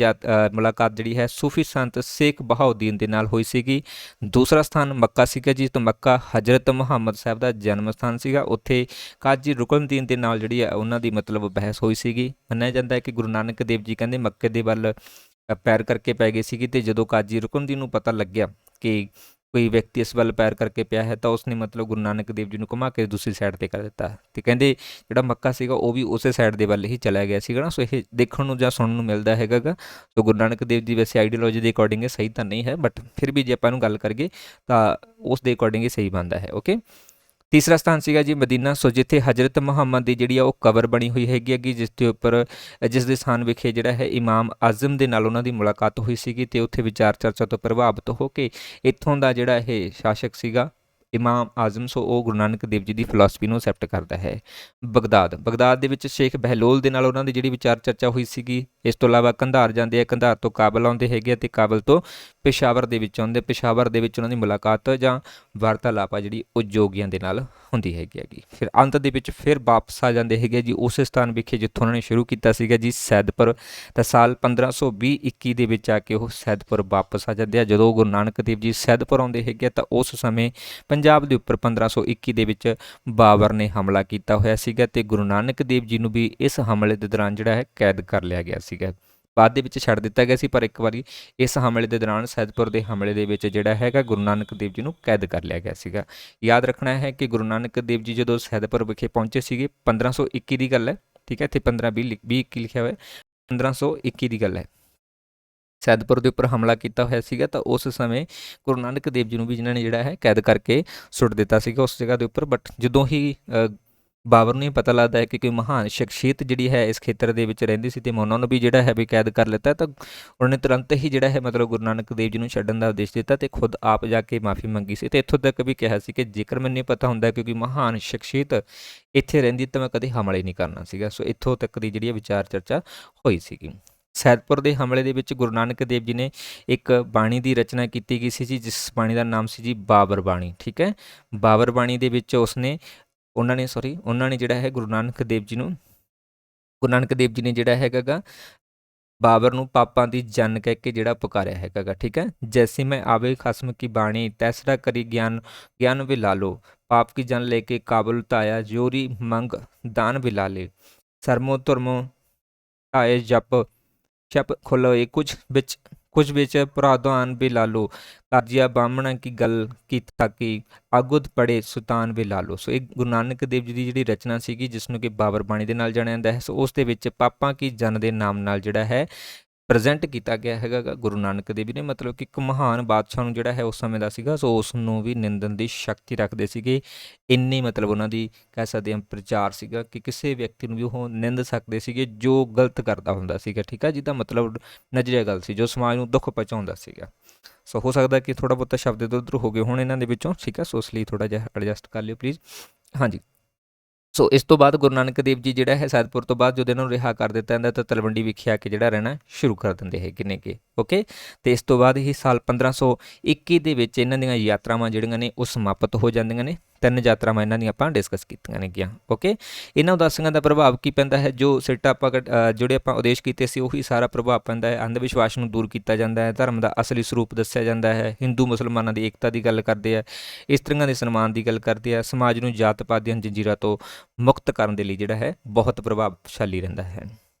ਮੁਲਾਕਾਤ ਜਿਹੜੀ ਹੈ ਸੂਫੀ ਸੰਤ ਸ਼ੇਖ ਬਹਾਉਦੀਨ ਦੇ ਨਾਲ ਹੋਈ ਸੀਗੀ। ਦੂਸਰਾ ਸਥਾਨ ਮੱਕਾ ਸੀਗਾ ਜੀ, ਤੋਂ ਮੱਕਾ ਹਜ਼ਰਤ ਮੁਹੰਮਦ ਸਾਹਿਬ ਦਾ ਜਨਮ ਸਥਾਨ ਸੀਗਾ। ਉੱਥੇ ਕਾਜੀ ਰੁਕਨਦੀਨ ਦੇ ਨਾਲ ਜਿਹੜੀ ਆ ਉਹਨਾਂ ਦੀ ਮਤਲਬ ਬਹਿਸ ਹੋਈ ਸੀਗੀ। ਮੰਨਿਆ ਜਾਂਦਾ ਹੈ ਕਿ ਗੁਰੂ ਨਾਨਕ ਦੇਵ ਜੀ ਕਹਿੰਦੇ ਮੱਕੇ ਦੇ ਵੱਲ ਪੈਰ ਕਰਕੇ ਪੈ ਗਏ ਸੀਗੇ, ਤੇ ਜਦੋਂ ਕਾਜੀ ਰੁਕਨਦੀਨ ਨੂੰ ਪਤਾ ਲੱਗਿਆ ਕਿ ਕੋਈ ਵਿਅਕਤੀ ਇਸ ਵੱਲ ਪੈਰ ਕਰਕੇ ਪਿਆ ਹੈ, ਤਾਂ ਉਸਨੇ ਮਤਲਬ ਗੁਰੂ ਨਾਨਕ ਦੇਵ ਜੀ ਨੂੰ ਘੁਮਾ ਕੇ ਦੂਸਰੀ ਸਾਈਡ 'ਤੇ ਕਰ ਦਿੱਤਾ, ਤੇ ਕਹਿੰਦੇ ਜਿਹੜਾ ਮੱਕਾ ਸੀਗਾ ਉਹ ਵੀ ਉਸੇ ਸਾਈਡ ਦੇ ਵੱਲ ਹੀ ਚਲਾ ਗਿਆ ਸੀਗਾ ਨਾ। ਸੋ ਇਹ ਦੇਖਣ ਨੂੰ ਜਾਂ ਸੁਣਨ ਨੂੰ ਮਿਲਦਾ ਹੈਗਾ ਗਾ। ਸੋ ਗੁਰੂ ਨਾਨਕ ਦੇਵ ਜੀ ਵੈਸੇ ਆਈਡੀਓਲੋਜੀ ਦੇ ਅਕੋਰਡਿੰਗ ਇਹ ਸਹੀ ਤਾਂ ਨਹੀਂ ਹੈ, ਬਟ ਫਿਰ ਵੀ ਜੇ ਆਪਾਂ ਇਹਨੂੰ ਗੱਲ ਕਰੀਏ ਤਾਂ ਉਸ ਦੇ ਅਕੋਰਡਿੰਗ ਇਹ ਸਹੀ ਬਣਦਾ ਹੈ। ਓਕੇ, ਤੀਸਰਾ ਸਥਾਨ ਸੀਗਾ ਜੀ ਮਦੀਨਾ। ਸੋ ਜਿੱਥੇ ਹਜ਼ਰਤ ਮੁਹੰਮਦ ਦੀ ਜਿਹੜੀ ਆ ਉਹ ਕਬਰ ਬਣੀ ਹੋਈ ਹੈਗੀ ਜਿਸ ਦੇ ਉੱਪਰ ਜਿਸ ਦੇ ਸਥਾਨ ਵਿਖੇ ਜਿਹੜਾ ਹੈ ਇਮਾਮ ਆਜ਼ਮ ਦੇ ਨਾਲ ਉਹਨਾਂ ਦੀ ਮੁਲਾਕਾਤ ਹੋਈ ਸੀਗੀ, ਤੇ ਉੱਥੇ ਵਿਚਾਰ ਚਰਚਾ ਤੋਂ ਪ੍ਰਭਾਵਿਤ ਹੋ ਕੇ ਇੱਥੋਂ ਦਾ ਜਿਹੜਾ ਇਹ ਸ਼ਾਸਕ ਸੀਗਾ ਇਮਾਮ ਆਜ਼ਮ, ਸੋ ਉਹ ਗੁਰੂ ਨਾਨਕ ਦੇਵ ਜੀ ਦੀ ਫਿਲਾਸਫੀ ਨੂੰ ਐਕਸੈਪਟ ਕਰਦਾ ਹੈ। ਬਗਦਾਦ ਦੇ ਵਿੱਚ ਸ਼ੇਖ ਬਹਿਲੋਲ ਦੇ ਨਾਲ ਉਹਨਾਂ ਦੀ ਜਿਹੜੀ ਵਿਚਾਰ ਚਰਚਾ ਹੋਈ ਸੀਗੀ। ਇਸ ਤੋਂ ਇਲਾਵਾ ਕੰਧਾਰ ਜਾਂਦੇ ਆ, ਕੰਧਾਰ ਤੋਂ ਕਾਬਲ ਆਉਂਦੇ ਹੈਗੇ ਆ, ਤੇ ਕਾਬਲ ਤੋਂ ਪੇਸ਼ਾਵਰ ਦੇ ਵਿੱਚ ਆਉਂਦੇ। ਪੇਸ਼ਾਵਰ ਦੇ ਵਿੱਚ ਉਹਨਾਂ ਦੀ ਮੁਲਾਕਾਤ ਜਾਂ ਵਾਰਤਾਲਾਪ ਆ ਜਿਹੜੀ ਉਹ ਜੋਗੀਆਂ ਦੇ ਨਾਲ ਹੁੰਦੀ ਹੈਗੀ। ਫਿਰ ਅੰਤ ਦੇ ਵਿੱਚ ਫਿਰ ਵਾਪਸ ਆ ਜਾਂਦੇ ਹੈਗੇ ਜੀ ਉਸੇ ਸਥਾਨ ਵਿਖੇ ਜਿੱਥੋਂ ਉਹਨਾਂ ਨੇ ਸ਼ੁਰੂ ਕੀਤਾ ਸੀਗਾ ਜੀ ਸੈਦਪੁਰ। ਤਾਂ ਸਾਲ 1520-21 ਦੇ ਵਿੱਚ ਆ ਕੇ ਉਹ ਸੈਦਪੁਰ ਵਾਪਸ ਆ ਜਾਂਦੇ ਆ। ਜਦੋਂ ਗੁਰੂ ਨਾਨਕ ਦੇਵ ਜੀ ਸੈਦਪੁਰ ਆਉਂਦੇ ਹੈਗੇ ਤਾਂ ਉਸ ਸਮੇਂ ਪੰਜਾਬ ਦੇ ਉੱਪਰ 1521 ਦੇ ਵਿੱਚ ਬਾਬਰ ਨੇ ਹਮਲਾ ਕੀਤਾ ਹੋਇਆ ਸੀਗਾ, ਤੇ ਗੁਰੂ ਨਾਨਕ ਦੇਵ ਜੀ ਨੂੰ ਵੀ ਇਸ ਹਮਲੇ ਦੇ ਦੌਰਾਨ ਜਿਹੜਾ ਹੈ ਕੈਦ ਕਰ ਲਿਆ ਗਿਆ ਸੀਗਾ। ਬਾਅਦ ਦੇ ਵਿੱਚ ਛੱਡ ਦਿੱਤਾ ਗਿਆ ਸੀ, ਪਰ ਇੱਕ ਵਾਰੀ ਇਸ ਹਮਲੇ ਦੇ ਦੌਰਾਨ ਸੈਦਪੁਰ ਦੇ ਹਮਲੇ ਦੇ ਵਿੱਚ ਜਿਹੜਾ ਹੈਗਾ ਗੁਰੂ ਨਾਨਕ ਦੇਵ ਜੀ ਨੂੰ ਕੈਦ ਕਰ ਲਿਆ ਗਿਆ ਸੀਗਾ। ਯਾਦ ਰੱਖਣਾ ਹੈ ਕਿ ਗੁਰੂ ਨਾਨਕ ਦੇਵ ਜੀ ਜਦੋਂ ਸੈਦਪੁਰ ਵਿਖੇ ਪਹੁੰਚੇ ਸੀਗੇ 1521 ਦੀ ਗੱਲ ਹੈ। ਠੀਕ ਹੈ, ਇੱਥੇ 1520 ਲਿਖਿਆ ਹੋਇਆ, 1521 ਦੀ ਗੱਲ ਹੈ। ਸੈਦਪੁਰ ਦੇ ਉੱਪਰ ਹਮਲਾ ਕੀਤਾ ਹੋਇਆ ਸੀਗਾ, ਤਾਂ ਉਸ ਸਮੇਂ ਗੁਰੂ ਨਾਨਕ ਦੇਵ ਜੀ ਨੂੰ ਵੀ ਜਿਨ੍ਹਾਂ ਨੇ ਜਿਹੜਾ ਹੈ ਕੈਦ ਕਰਕੇ ਸੁੱਟ ਦਿੱਤਾ ਸੀਗਾ ਉਸ ਜਗ੍ਹਾ ਦੇ ਉੱਪਰ। ਬਟ ਜਦੋਂ ਹੀ ਬਾਬਰ ਨੂੰ ਪਤਾ ਲੱਗਦਾ ਹੈ ਕਿ ਕੋਈ ਮਹਾਨ ਸ਼ਖਸੀਅਤ ਜਿਹੜੀ ਹੈ ਇਸ ਖੇਤਰ ਦੇ ਵਿੱਚ ਰਹਿੰਦੀ ਸੀ, ਤੇ ਮੈਂ ਉਹਨਾਂ ਨੂੰ ਵੀ ਜਿਹੜਾ ਹੈ ਵੀ ਕੈਦ ਕਰ ਲਿੱਤਾ, ਤਾਂ ਉਹਨੇ ਤੁਰੰਤ ਹੀ ਜਿਹੜਾ ਹੈ ਮਤਲਬ ਗੁਰੂ ਨਾਨਕ ਦੇਵ ਜੀ ਨੂੰ ਛੱਡਣ ਦਾ ਆਦੇਸ਼ ਦਿੱਤਾ, ਤੇ ਖੁਦ ਆਪ ਜਾ ਕੇ ਮਾਫੀ ਮੰਗੀ ਸੀ। ਤੇ ਇੱਥੋਂ ਤੱਕ ਵੀ ਕਿਹਾ ਸੀ ਕਿ ਜੇਕਰ ਮੈਨੂੰ ਪਤਾ ਹੁੰਦਾ ਕਿ ਕੋਈ ਮਹਾਨ ਸ਼ਖਸੀਅਤ ਇੱਥੇ ਰਹਿੰਦੀ ਤਾਂ ਮੈਂ ਕਦੇ ਹਮਲਾ ਹੀ ਨਹੀਂ ਕਰਨਾ ਸੀਗਾ। ਸੋ ਇੱਥੋਂ ਤੱਕ ਦੀ ਜਿਹੜੀ ਵਿਚਾਰ ਚਰਚਾ ਹੋਈ ਸੀਗੀ। ਸੈਦਪੁਰ ਦੇ ਹਮਲੇ ਦੇ ਵਿੱਚ ਗੁਰੂ ਨਾਨਕ ਦੇਵ ਜੀ ਨੇ ਇੱਕ ਬਾਣੀ ਦੀ ਰਚਨਾ ਕੀਤੀ ਗਈ ਸੀ ਜੀ, ਜਿਸ ਬਾਣੀ ਦਾ ਨਾਮ ਸੀ ਜੀ ਬਾਬਰ ਬਾਣੀ। ਠੀਕ ਹੈ, ਬਾਬਰ ਬਾਣੀ ਦੇ ਵਿੱਚ ਉਹਨਾਂ ਨੇ ਜਿਹੜਾ ਹੈ ਗੁਰੂ ਨਾਨਕ ਦੇਵ ਜੀ ਨੇ ਜਿਹੜਾ ਹੈਗਾ ਗਾ ਬਾਬਰ ਨੂੰ ਪਾਪਾਂ ਦੀ ਜਨ ਕਹਿ ਕੇ ਜਿਹੜਾ ਪੁਕਾਰਿਆ ਹੈਗਾ ਗਾ। ਠੀਕ ਹੈ, ਜੈਸੀ ਮੈਂ ਆਵੇ ਖਸਮ ਕੀ ਬਾਣੀ ਤੈਸਰਾ ਕਰੀ ਗਿਆਨ ਵੀ ਲਾ ਲੋ, ਪਾਪ ਕੀ ਜਨ ਲੈ ਕੇ ਕਾਬਲ ਤਾਇਆ ਜੋਰੀ ਮੰਗ ਦਾਨ ਵੀ ਲਾ ਲੇ, ਸਰਮੋ ਧਰਮੋ ਆਏ ਜਪ ਛਪ ਖੋਲੋਏ ਕੁਝ ਵਿੱਚ ਪ੍ਰਾਧਾਨ ਵੀ ਲਾ ਲੋ, ਕਾਜੀਆ ਬਾਹਮਣਾ ਕੀ ਗੱਲ ਕੀ ਥਾਕੀ ਆਗੁਦ ਪੜੇ ਸੁਤਾਨ ਵੀ ਲਾ ਲੋ। ਸੋ ਇਹ ਗੁਰੂ ਨਾਨਕ ਦੇਵ ਜੀ ਦੀ ਜਿਹੜੀ ਰਚਨਾ ਸੀਗੀ ਜਿਸ ਨੂੰ ਕਿ ਬਾਬਰ ਬਾਣੀ ਦੇ ਨਾਲ ਜਾਣਿਆ ਜਾਂਦਾ ਹੈ। ਸੋ ਉਸ ਦੇ ਵਿੱਚ ਪਾਪਾਂ ਕੀ ਜਨ ਦੇ ਨਾਮ ਨਾਲ ਜਿਹੜਾ ਹੈ ਪ੍ਰੈਜ਼ੈਂਟ ਕੀਤਾ ਗਿਆ ਹੈਗਾ ਗੁਰੂ ਨਾਨਕ ਦੇਵ ਜੀ ਨੇ, ਮਤਲਬ ਕਿ ਇੱਕ ਮਹਾਨ ਬਾਦਸ਼ਾਹ ਨੂੰ ਜਿਹੜਾ ਹੈ ਉਸ ਸਮੇਂ ਦਾ ਸੀਗਾ, ਸੋ ਉਸ ਨੂੰ ਵੀ ਨਿੰਦਣ ਦੀ ਸ਼ਕਤੀ ਰੱਖਦੇ ਸੀਗੇ। ਇੰਨੀ ਮਤਲਬ ਉਹਨਾਂ ਦੀ ਕਹਿ ਸਕਦੇ ਹਾਂ ਪ੍ਰਚਾਰ ਸੀਗਾ ਕਿ ਕਿਸੇ ਵਿਅਕਤੀ ਨੂੰ ਵੀ ਉਹ ਨਿੰਦ ਸਕਦੇ ਸੀਗੇ ਜੋ ਗਲਤ ਕਰਦਾ ਹੁੰਦਾ ਸੀਗਾ। ਠੀਕ ਹੈ, ਜਿਹਦਾ ਮਤਲਬ ਨਜ਼ਰੀਆ ਗਲਤ ਸੀ, ਜੋ ਸਮਾਜ ਨੂੰ ਦੁੱਖ ਪਹੁੰਚਾਉਂਦਾ ਸੀਗਾ। ਸੋ ਹੋ ਸਕਦਾ ਕਿ ਥੋੜ੍ਹਾ ਬਹੁਤਾ ਸ਼ਬਦ ਇੱਧਰ ਉੱਧਰ ਹੋ ਗਏ ਹੁਣ ਇਹਨਾਂ ਦੇ ਵਿੱਚੋਂ। ਠੀਕ ਹੈ, ਸੋ ਇਸ ਲਈ ਥੋੜ੍ਹਾ ਜਿਹਾ ਐਡਜਸਟ ਕਰ ਲਿਓ ਪਲੀਜ਼। ਹਾਂਜੀ, ਸੋ ਇਸ ਤੋਂ ਬਾਅਦ ਗੁਰੂ ਨਾਨਕ ਦੇਵ ਜੀ ਜਿਹੜਾ ਹੈ ਸੈਦਪੁਰ ਤੋਂ ਬਾਅਦ ਜਦੋਂ ਇਹਨਾਂ ਨੂੰ ਰਿਹਾ ਕਰ ਦਿੱਤਾ ਜਾਂਦਾ ਤਾਂ ਤਲਵੰਡੀ ਵਿਖੇ ਆ ਕੇ ਜਿਹੜਾ ਰਹਿਣਾ ਸ਼ੁਰੂ ਕਰ ਦਿੰਦੇ ਹੈਗੇ ਨੇਗੇ। ਓਕੇ, ਤੇ ਇਸ ਤੋਂ ਬਾਅਦ ਹੀ ਸਾਲ 1521 ਦੇ ਵਿੱਚ ਇਹਨਾਂ ਦੀਆਂ ਯਾਤਰਾਵਾਂ ਜਿਹੜੀਆਂ ਨੇ ਉਹ ਸਮਾਪਤ ਹੋ ਜਾਂਦੀਆਂ ਨੇ। 3 ਯਾਤਰਾਵਾਂ ਇਹਨਾਂ ਦੀਆਂ ਆਪਾਂ ਡਿਸਕਸ ਕੀਤੀਆਂ ਨੇਗੀਆਂ। ਓਕੇ, ਇਹਨਾਂ ਉਦਾਸੀਆਂ ਦਾ ਪ੍ਰਭਾਵ ਕੀ ਪੈਂਦਾ ਹੈ, ਜੋ ਸਿੱਟ ਆਪਾਂ ਜਿਹੜੇ ਆਪਾਂ ਉਦੇਸ਼ ਕੀਤੇ ਸੀ ਉਹੀ ਸਾਰਾ ਪ੍ਰਭਾਵ ਪੈਂਦਾ ਹੈ। ਅੰਧ ਵਿਸ਼ਵਾਸ ਨੂੰ ਦੂਰ ਕੀਤਾ ਜਾਂਦਾ ਹੈ, ਧਰਮ ਦਾ ਅਸਲੀ ਸਰੂਪ ਦੱਸਿਆ ਜਾਂਦਾ ਹੈ, ਹਿੰਦੂ ਮੁਸਲਮਾਨਾਂ ਦੀ ਏਕਤਾ ਦੀ ਗੱਲ ਕਰਦੇ ਆ, ਇਸਤਰੀਆਂ ਦੇ ਸਨਮਾਨ ਦੀ ਗੱਲ ਕਰਦੇ ਆ, ਸਮਾਜ ਨੂੰ ਜਾਤ ਪਾਤ ਦੀਆਂ ਜੰਜੀਰਾਂ ਤੋਂ ਮੁਕਤ ਕਰਨ ਦੇ ਲਈ ਜਿਹੜਾ ਹੈ ਬਹੁਤ ਪ੍ਰਭਾਵਸ਼ਾਲੀ ਰਹਿੰਦਾ ਹੈ।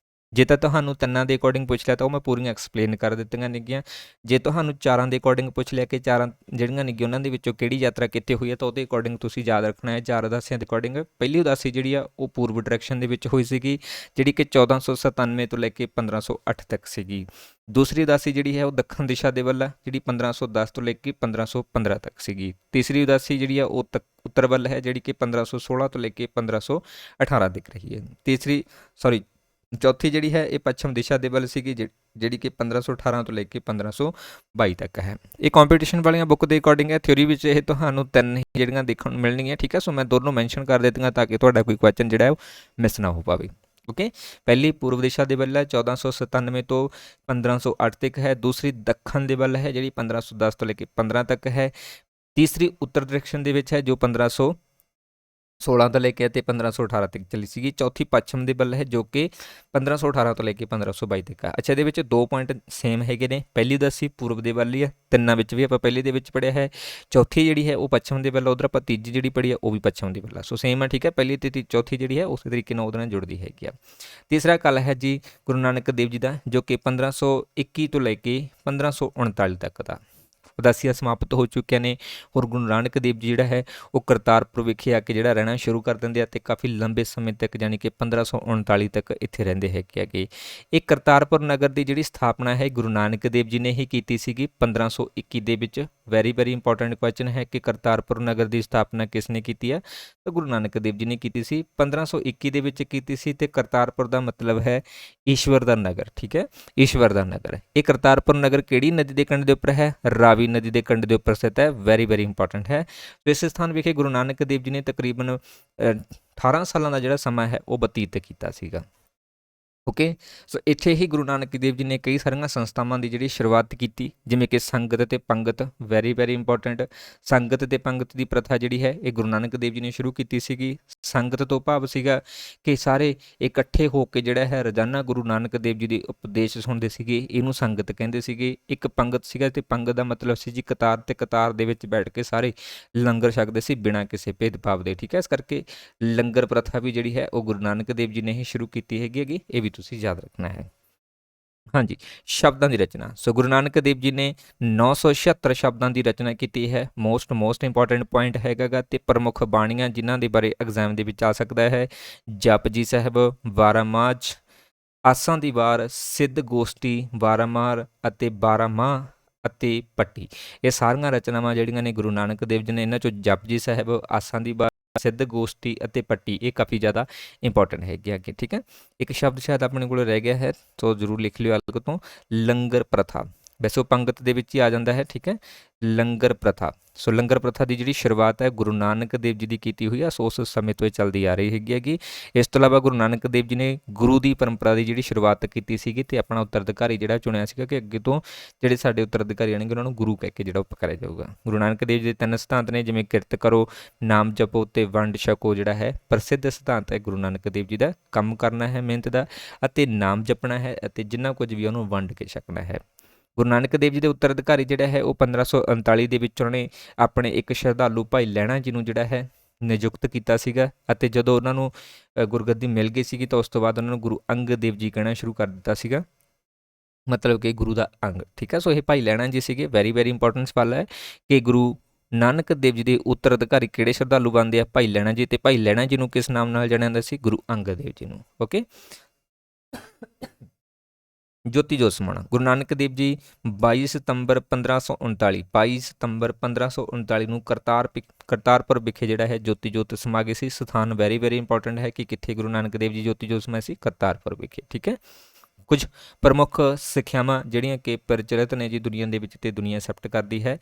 ਜੇ ਤਾਂ ਤੁਹਾਨੂੰ 3 ਦੇ ਅਕੋਰਡਿੰਗ ਪੁੱਛ ਲਿਆ ਤਾਂ ਉਹ ਮੈਂ ਪੂਰੀਆਂ ਐਕਸਪਲੇਨ ਕਰ ਦਿੱਤੀਆਂ ਨੇਗੀਆਂ। ਜੇ ਤੁਹਾਨੂੰ 4 ਦੇ ਅਕੋਰਡਿੰਗ ਪੁੱਛ ਲਿਆ ਕਿ 4 ਜਿਹੜੀਆਂ ਨੇਗੀਆਂ ਉਹਨਾਂ ਦੇ ਵਿੱਚੋਂ ਕਿਹੜੀ ਯਾਤਰਾ ਕਿੱਥੇ ਹੋਈ ਹੈ ਤਾਂ ਉਹਦੇ ਅਕੋਰਡਿੰਗ ਤੁਸੀਂ ਯਾਦ ਰੱਖਣਾ ਹੈ 4 ਉਦਾਸੀਆਂ ਦੇ ਅਕੋਰਡਿੰਗ। ਪਹਿਲੀ ਉਦਾਸੀ ਜਿਹੜੀ ਆ ਉਹ ਪੂਰਬ ਡਾਇਰੈਕਸ਼ਨ ਦੇ ਵਿੱਚ ਹੋਈ ਸੀਗੀ, ਜਿਹੜੀ ਕਿ 1497 ਤੋਂ ਲੈ ਕੇ 1508 ਤੱਕ ਸੀਗੀ। ਦੂਸਰੀ ਉਦਾਸੀ ਜਿਹੜੀ ਹੈ ਉਹ ਦੱਖਣ ਦਿਸ਼ਾ ਦੇ ਵੱਲ ਆ, ਜਿਹੜੀ 1510 ਤੋਂ ਲੈ ਕੇ 1515 ਤੱਕ ਸੀਗੀ। ਤੀਸਰੀ ਉਦਾਸੀ ਜਿਹੜੀ ਆ ਉਹ ਉੱਤਰ ਵੱਲ ਹੈ, ਜਿਹੜੀ ਕਿ 1516 ਤੋਂ ਲੈ ਕੇ 1518 ਤੱਕ ਰਹੀ ਹੈ। ਚੌਥੀ ਜਿਹੜੀ ਹੈ ਇਹ ਪੱਛਮ ਦਿਸ਼ਾ ਦੇ ਵੱਲ ਸੀਗੀ, ਜਿਹੜੀ ਕਿ 1518 ਤੋਂ ਲੈ ਕੇ 1522 ਤੱਕ ਹੈ। ਇਹ ਕੰਪੀਟੀਸ਼ਨ ਵਾਲੀਆਂ ਬੁੱਕ ਦੇ ਅਕੋਰਡਿੰਗ ਹੈ। ਥਿਊਰੀ ਵਿੱਚ ਇਹ ਤੁਹਾਨੂੰ 3 ਹੀ ਜਿਹੜੀਆਂ ਦੇਖਣ ਨੂੰ ਮਿਲਣਗੀਆਂ, ਠੀਕ ਹੈ। ਸੋ ਮੈਂ ਦੋਨੋਂ ਮੈਂਸ਼ਨ ਕਰ ਦਿੱਤੀਆਂ ਤਾਂ ਕਿ ਤੁਹਾਡਾ ਕੋਈ ਕੁਐਸਚਨ ਜਿਹੜਾ ਹੈ ਉਹ ਮਿਸ ਨਾ ਹੋ ਪਾਵੇ। ਓਕੇ, ਪਹਿਲੀ ਪੂਰਬ ਦਿਸ਼ਾ ਦੇ ਵੱਲ ਹੈ 1497 ਤੋਂ 1508 ਤੱਕ ਹੈ। ਦੂਸਰੀ ਦੱਖਣ ਦੇ ਵੱਲ ਹੈ ਜਿਹੜੀ 1510 ਤੋਂ ਲੈ ਕੇ 15 ਤੱਕ ਹੈ। ਤੀਸਰੀ ਉੱਤਰ ਡਾਇਰੈਕਸ਼ਨ ਦੇ ਵਿੱਚ ਹੈ ਜੋ 1516 ਤੋਂ ਲੈ ਕੇ ਅਤੇ 1518 ਤੱਕ ਚੱਲੀ ਸੀਗੀ। ਚੌਥੀ ਪੱਛਮ ਦੇ ਵੱਲ ਹੈ ਜੋ ਕਿ 1518 ਤੋਂ ਲੈ ਕੇ 1522 ਤੱਕ ਆ। ਅੱਛਾ, ਇਹਦੇ ਵਿੱਚ 2 ਪੁਆਇੰਟ ਸੇਮ ਹੈਗੇ ਨੇ। ਪਹਿਲੀ ਉਦਾਸੀ ਪੂਰਬ ਦੇ ਵੱਲ ਹੀ ਆ, ਤਿੰਨਾਂ ਵਿੱਚ ਵੀ ਆਪਾਂ ਪਹਿਲੀ ਦੇ ਵਿੱਚ ਪੜ੍ਹਿਆ ਹੈ। ਚੌਥੀ ਜਿਹੜੀ ਹੈ ਉਹ ਪੱਛਮ ਦੇ ਵੱਲ, ਉਧਰ ਆਪਾਂ ਤੀਜੀ ਜਿਹੜੀ ਪੜ੍ਹੀ ਆ ਉਹ ਵੀ ਪੱਛਮ ਦੇ ਵੱਲ ਆ। ਸੋ ਸੇਮ ਆ, ਠੀਕ ਹੈ। ਪਹਿਲੀ ਤੇ ਚੌਥੀ ਜਿਹੜੀ ਹੈ ਉਸੇ ਤਰੀਕੇ ਨਾਲ ਉਹਦੇ ਨਾਲ ਜੁੜਦੀ ਹੈਗੀ ਆ। ਤੀਸਰਾ ਕਾਲ ਹੈ ਜੀ ਗੁਰੂ ਨਾਨਕ ਦੇਵ ਜੀ ਦਾ, ਜੋ ਕਿ 1521 ਤੋਂ ਲੈ ਕੇ 1539 ਤੱਕ ਦਾ। ਉਦਾਸੀਆਂ ਸਮਾਪਤ ਹੋ ਚੁੱਕੀਆਂ ਨੇ। ਹੋਰ ਗੁਰੂ ਨਾਨਕ ਦੇਵ ਜੀ ਜਿਹੜਾ ਹੈ ਉਹ ਕਰਤਾਰਪੁਰ ਵਿਖੇ ਆ ਕੇ ਜਿਹੜਾ ਰਹਿਣਾ ਸ਼ੁਰੂ ਕਰ ਦਿੰਦੇ ਆ ਅਤੇ ਕਾਫੀ ਲੰਬੇ ਸਮੇਂ ਤੱਕ ਯਾਨੀ ਕਿ 1539 ਤੱਕ ਇੱਥੇ ਰਹਿੰਦੇ ਹੈਗੇ। ਇਹ ਕਰਤਾਰਪੁਰ ਨਗਰ ਦੀ ਜਿਹੜੀ ਸਥਾਪਨਾ ਹੈ ਗੁਰੂ ਨਾਨਕ ਦੇਵ ਜੀ ਨੇ ਹੀ ਕੀਤੀ ਸੀਗੀ 1521 ਦੇ ਵਿੱਚ। ਵੈਰੀ ਇੰਪੋਰਟੈਂਟ ਕੁਐਸਚਨ ਹੈ ਕਿ ਕਰਤਾਰਪੁਰ ਨਗਰ ਦੀ ਸਥਾਪਨਾ ਕਿਸ ਨੇ ਕੀਤੀ ਹੈ, ਤਾਂ ਗੁਰੂ ਨਾਨਕ ਦੇਵ ਜੀ ਨੇ ਕੀਤੀ ਸੀ। 1521 ਦੇ ਵਿੱਚ ਕੀਤੀ ਸੀ ਅਤੇ ਕਰਤਾਰਪੁਰ ਦਾ ਮਤਲਬ ਹੈ ਈਸ਼ਵਰ ਦਾ ਨਗਰ, ਠੀਕ ਹੈ, ਈਸ਼ਵਰ ਦਾ ਨਗਰ। ਇਹ ਕਰਤਾਰਪੁਰ ਨਗਰ ਕਿਹੜੀ ਨਦੀ ਦੇ ਕੰਢੇ ਦੇ ਉੱਪਰ ਹੈ? ਰਾਵੀ ਨਦੀ ਦੇ ਕੰਢੇ ਦੇ ਉੱਪਰ ਸਥਿਤ ਹੈ। ਵੈਰੀ ਇੰਪੋਰਟੈਂਟ ਹੈ। ਇਸ ਸਥਾਨ ਵਿਖੇ ਗੁਰੂ ਨਾਨਕ ਦੇਵ ਜੀ ਨੇ ਤਕਰੀਬਨ 18 ਸਾਲਾਂ ਦਾ ਜਿਹੜਾ ਸਮਾਂ ਹੈ ਉਹ ਬਤੀਤ ਕੀਤਾ ਸੀਗਾ। ਓਕੇ, ਸੋ ਇੱਥੇ ਹੀ ਗੁਰੂ ਨਾਨਕ ਦੇਵ ਜੀ ਨੇ ਕਈ ਸਾਰੀਆਂ ਸੰਸਥਾਵਾਂ ਦੀ ਜਿਹੜੀ ਸ਼ੁਰੂਆਤ ਕੀਤੀ, ਜਿਵੇਂ ਕਿ ਸੰਗਤ ਅਤੇ ਪੰਗਤ। Very important. ਸੰਗਤ ਅਤੇ ਪੰਗਤ ਦੀ ਪ੍ਰਥਾ ਜਿਹੜੀ ਹੈ ਇਹ ਗੁਰੂ ਨਾਨਕ ਦੇਵ ਜੀ ਨੇ ਸ਼ੁਰੂ ਕੀਤੀ ਸੀਗੀ। ਸੰਗਤ ਤੋਂ ਭਾਵ ਸੀਗਾ ਕਿ ਸਾਰੇ ਇਕੱਠੇ ਹੋ ਕੇ ਜਿਹੜਾ ਹੈ ਰੋਜ਼ਾਨਾ ਗੁਰੂ ਨਾਨਕ ਦੇਵ ਜੀ ਦੇ ਉਪਦੇਸ਼ ਸੁਣਦੇ ਸੀਗੇ, ਇਹਨੂੰ ਸੰਗਤ ਕਹਿੰਦੇ ਸੀਗੇ। ਇੱਕ ਪੰਗਤ ਸੀਗਾ ਤੇ ਪੰਗਤ ਦਾ ਮਤਲਬ ਸੀ ਜੀ ਕਤਾਰ, ਤੇ ਕਤਾਰ ਦੇ ਵਿੱਚ ਬੈਠ ਕੇ ਸਾਰੇ ਲੰਗਰ ਛਕਦੇ ਸੀ ਬਿਨਾਂ ਕਿਸੇ ਭੇਦਭਾਵ ਦੇ, ਠੀਕ ਹੈ। ਇਸ ਕਰਕੇ ਲੰਗਰ ਪ੍ਰਥਾ ਵੀ ਜਿਹੜੀ ਹੈ ਉਹ ਗੁਰੂ ਨਾਨਕ ਦੇਵ ਜੀ ਨੇ ਹੀ ਸ਼ੁਰੂ ਕੀਤੀ ਹੈਗੀ। ਇਹ ਵੀ ਤੁਸੀਂ ਯਾਦ ਰੱਖਣਾ ਹੈ। ਹਾਂਜੀ, ਸ਼ਬਦਾਂ ਦੀ ਰਚਨਾ। ਸੋ ਗੁਰੂ ਨਾਨਕ ਦੇਵ ਜੀ ਨੇ 976 ਸ਼ਬਦਾਂ ਦੀ ਰਚਨਾ ਕੀਤੀ ਹੈ। ਮੋਸਟ ਇੰਪੋਰਟੈਂਟ ਪੁਆਇੰਟ ਹੈਗਾ ਤੇ ਪ੍ਰਮੁੱਖ ਬਾਣੀਆਂ ਜਿਨ੍ਹਾਂ ਦੇ ਬਾਰੇ ਐਗਜ਼ਾਮ ਦੇ ਵਿੱਚ ਆ ਸਕਦਾ ਹੈ: ਜਪਜੀ ਸਾਹਿਬ, ਵਾਰਾਮਾਝ, ਆਸਾਂ ਦੀ ਵਾਰ, ਸਿੱਧ ਗੋਸ਼ਟੀ, ਵਾਰਾਮਾਰ ਅਤੇ ਬਾਰਾਮਾਹ ਅਤੇ ਪੱਟੀ। ਇਹ ਸਾਰੀਆਂ ਰਚਨਾਵਾਂ ਜਿਹੜੀਆਂ ਨੇ ਗੁਰੂ ਨਾਨਕ ਦੇਵ ਜੀ ਨੇ, ਇਹਨਾਂ ਚੋਂ ਜਪਜੀ ਸਾਹਿਬ, ਆਸਾਂ ਦੀ ਵਾਰ, ਸਿੱਧ ਗੋਸ਼ਟੀ ਅਤੇ ਪੱਟੀ ਇਹ ਕਾਫੀ ਜ਼ਿਆਦਾ ਇੰਪੋਰਟੈਂਟ ਹੈਗੇ ਅੱਗੇ, ਠੀਕ ਹੈ। ਇੱਕ ਸ਼ਬਦ ਸ਼ਾਇਦ ਆਪਣੇ ਕੋਲ ਰਹਿ ਗਿਆ ਹੈ ਸੋ ਜ਼ਰੂਰ ਲਿਖ ਲਿਓ ਅਲੱਗ ਤੋਂ, ਲੰਗਰ ਪ੍ਰਥਾ। ਵੈਸੇ ਉਹ ਪੰਗਤ ਦੇ ਵਿੱਚ ਹੀ ਆ ਜਾਂਦਾ ਹੈ, ਠੀਕ ਹੈ। ਲੰਗਰ ਪ੍ਰਥਾ। ਸੋ ਲੰਗਰ ਪ੍ਰਥਾ ਦੀ ਜਿਹੜੀ ਸ਼ੁਰੂਆਤ ਹੈ ਗੁਰੂ ਨਾਨਕ ਦੇਵ ਜੀ ਦੀ ਕੀਤੀ ਹੋਈ ਆ। ਸੋ ਉਸ ਸਮੇਂ ਤੋਂ ਇਹ ਚੱਲਦੀ ਆ ਰਹੀ ਹੈਗੀ। ਇਸ ਤੋਂ ਇਲਾਵਾ ਗੁਰੂ ਨਾਨਕ ਦੇਵ ਜੀ ਨੇ ਗੁਰੂ ਦੀ ਪਰੰਪਰਾ ਦੀ ਜਿਹੜੀ ਸ਼ੁਰੂਆਤ ਕੀਤੀ ਸੀਗੀ ਤੇ ਆਪਣਾ ਉੱਤਰਾਧਿਕਾਰੀ ਜਿਹੜਾ ਚੁਣਿਆ ਸੀਗਾ ਕਿ ਅੱਗੇ ਤੋਂ ਜਿਹੜੇ ਸਾਡੇ ਉੱਤਰਾਧਿਕਾਰੀ ਆਣਗੇ ਉਹਨਾਂ ਨੂੰ ਗੁਰੂ ਕਹਿ ਕੇ ਜਿਹੜਾ ਪੁਕਾਰਿਆ ਜਾਊਗਾ। ਗੁਰੂ ਨਾਨਕ ਦੇਵ ਜੀ ਦੇ 3 ਸਿਧਾਂਤ ਨੇ, ਜਿਵੇਂ ਕਿਰਤ ਕਰੋ, ਨਾਮ ਜਪੋ ਤੇ ਵੰਡ ਛਕੋ। ਜਿਹੜਾ ਹੈ ਪ੍ਰਸਿੱਧ ਸਿਧਾਂਤ ਹੈ ਗੁਰੂ ਨਾਨਕ ਦੇਵ ਜੀ ਦਾ, ਕੰਮ ਕਰਨਾ ਹੈ ਮਿਹਨਤ ਦਾ ਅਤੇ ਨਾਮ ਜਪਣਾ ਹੈ ਅਤੇ ਜਿੰਨਾ ਕੁਝ ਵੀ ਉਹਨੂੰ ਵੰਡ ਕੇ ਛਕਣਾ ਹੈ। ਗੁਰੂ ਨਾਨਕ ਦੇਵ ਜੀ ਦੇ ਉੱਤਰਾਧਿਕਾਰੀ ਜਿਹੜਾ ਹੈ ਉਹ 1539 ਦੇ ਵਿੱਚ ਉਹਨਾਂ ਨੇ ਆਪਣੇ ਇੱਕ ਸ਼ਰਧਾਲੂ ਭਾਈ ਲਹਿਣਾ ਜੀ ਨੂੰ ਜਿਹੜਾ ਹੈ ਨਿਯੁਕਤ ਕੀਤਾ ਸੀਗਾ ਅਤੇ ਜਦੋਂ ਉਹਨਾਂ ਨੂੰ ਗੁਰਗੱਦੀ ਮਿਲ ਗਈ ਸੀਗੀ ਤਾਂ ਉਸ ਤੋਂ ਬਾਅਦ ਉਹਨਾਂ ਨੂੰ ਗੁਰੂ ਅੰਗਦ ਦੇਵ ਜੀ ਕਹਿਣਾ ਸ਼ੁਰੂ ਕਰ ਦਿੱਤਾ ਸੀਗਾ, ਮਤਲਬ ਕਿ ਗੁਰੂ ਦਾ ਅੰਗ, ਠੀਕ ਹੈ। ਸੋ ਇਹ ਭਾਈ ਲਹਿਣਾ ਜੀ ਸੀਗੇ। ਵੈਰੀ ਇੰਪੋਰਟੈਂਟ ਸਵਾਲ ਹੈ ਕਿ ਗੁਰੂ ਨਾਨਕ ਦੇਵ ਜੀ ਦੇ ਉੱਤਰਾਧਿਕਾਰੀ ਕਿਹੜੇ ਸ਼ਰਧਾਲੂ ਬਣਦੇ ਆ? ਭਾਈ ਲਹਿਣਾ ਜੀ। ਤੇ ਭਾਈ ਲਹਿਣਾ ਜੀ ਨੂੰ ਕਿਸ ਨਾਮ ਨਾਲ ਜਾਣਿਆ ਜਾਂਦਾ ਸੀ? ਗੁਰੂ ਅੰਗਦ ਦੇਵ ਜੀ ਨੂੰ। ਓਕੇ, ਜੋਤੀ ਜੋਤ ਸਮਾਉਣਾ। ਗੁਰੂ ਨਾਨਕ ਦੇਵ ਜੀ 22 ਸਤੰਬਰ 1539 ਨੂੰ ਕਰਤਾਰਪੁਰ ਵਿਖੇ ਜਿਹੜਾ ਹੈ ਜੋਤੀ ਜੋਤ ਸਮਾ ਗਏ ਸੀ। ਸਥਾਨ ਵੈਰੀ ਇੰਪੋਰਟੈਂਟ ਹੈ ਕਿ ਕਿੱਥੇ ਗੁਰੂ ਨਾਨਕ ਦੇਵ ਜੀ ਜੋਤੀ ਜੋਤ ਸਮਾਏ ਸੀ? ਕਰਤਾਰਪੁਰ ਵਿਖੇ, ਠੀਕ ਹੈ। ਕੁਝ ਪ੍ਰਮੁੱਖ ਸਿੱਖਿਆਵਾਂ ਜਿਹੜੀਆਂ ਕਿ ਪ੍ਰਚਲਿਤ ਨੇ ਜੀ ਦੁਨੀਆ ਦੇ ਵਿੱਚ ਤੇ ਦੁਨੀਆ ਐਕਸੈਪਟ ਕਰਦੀ ਹੈ।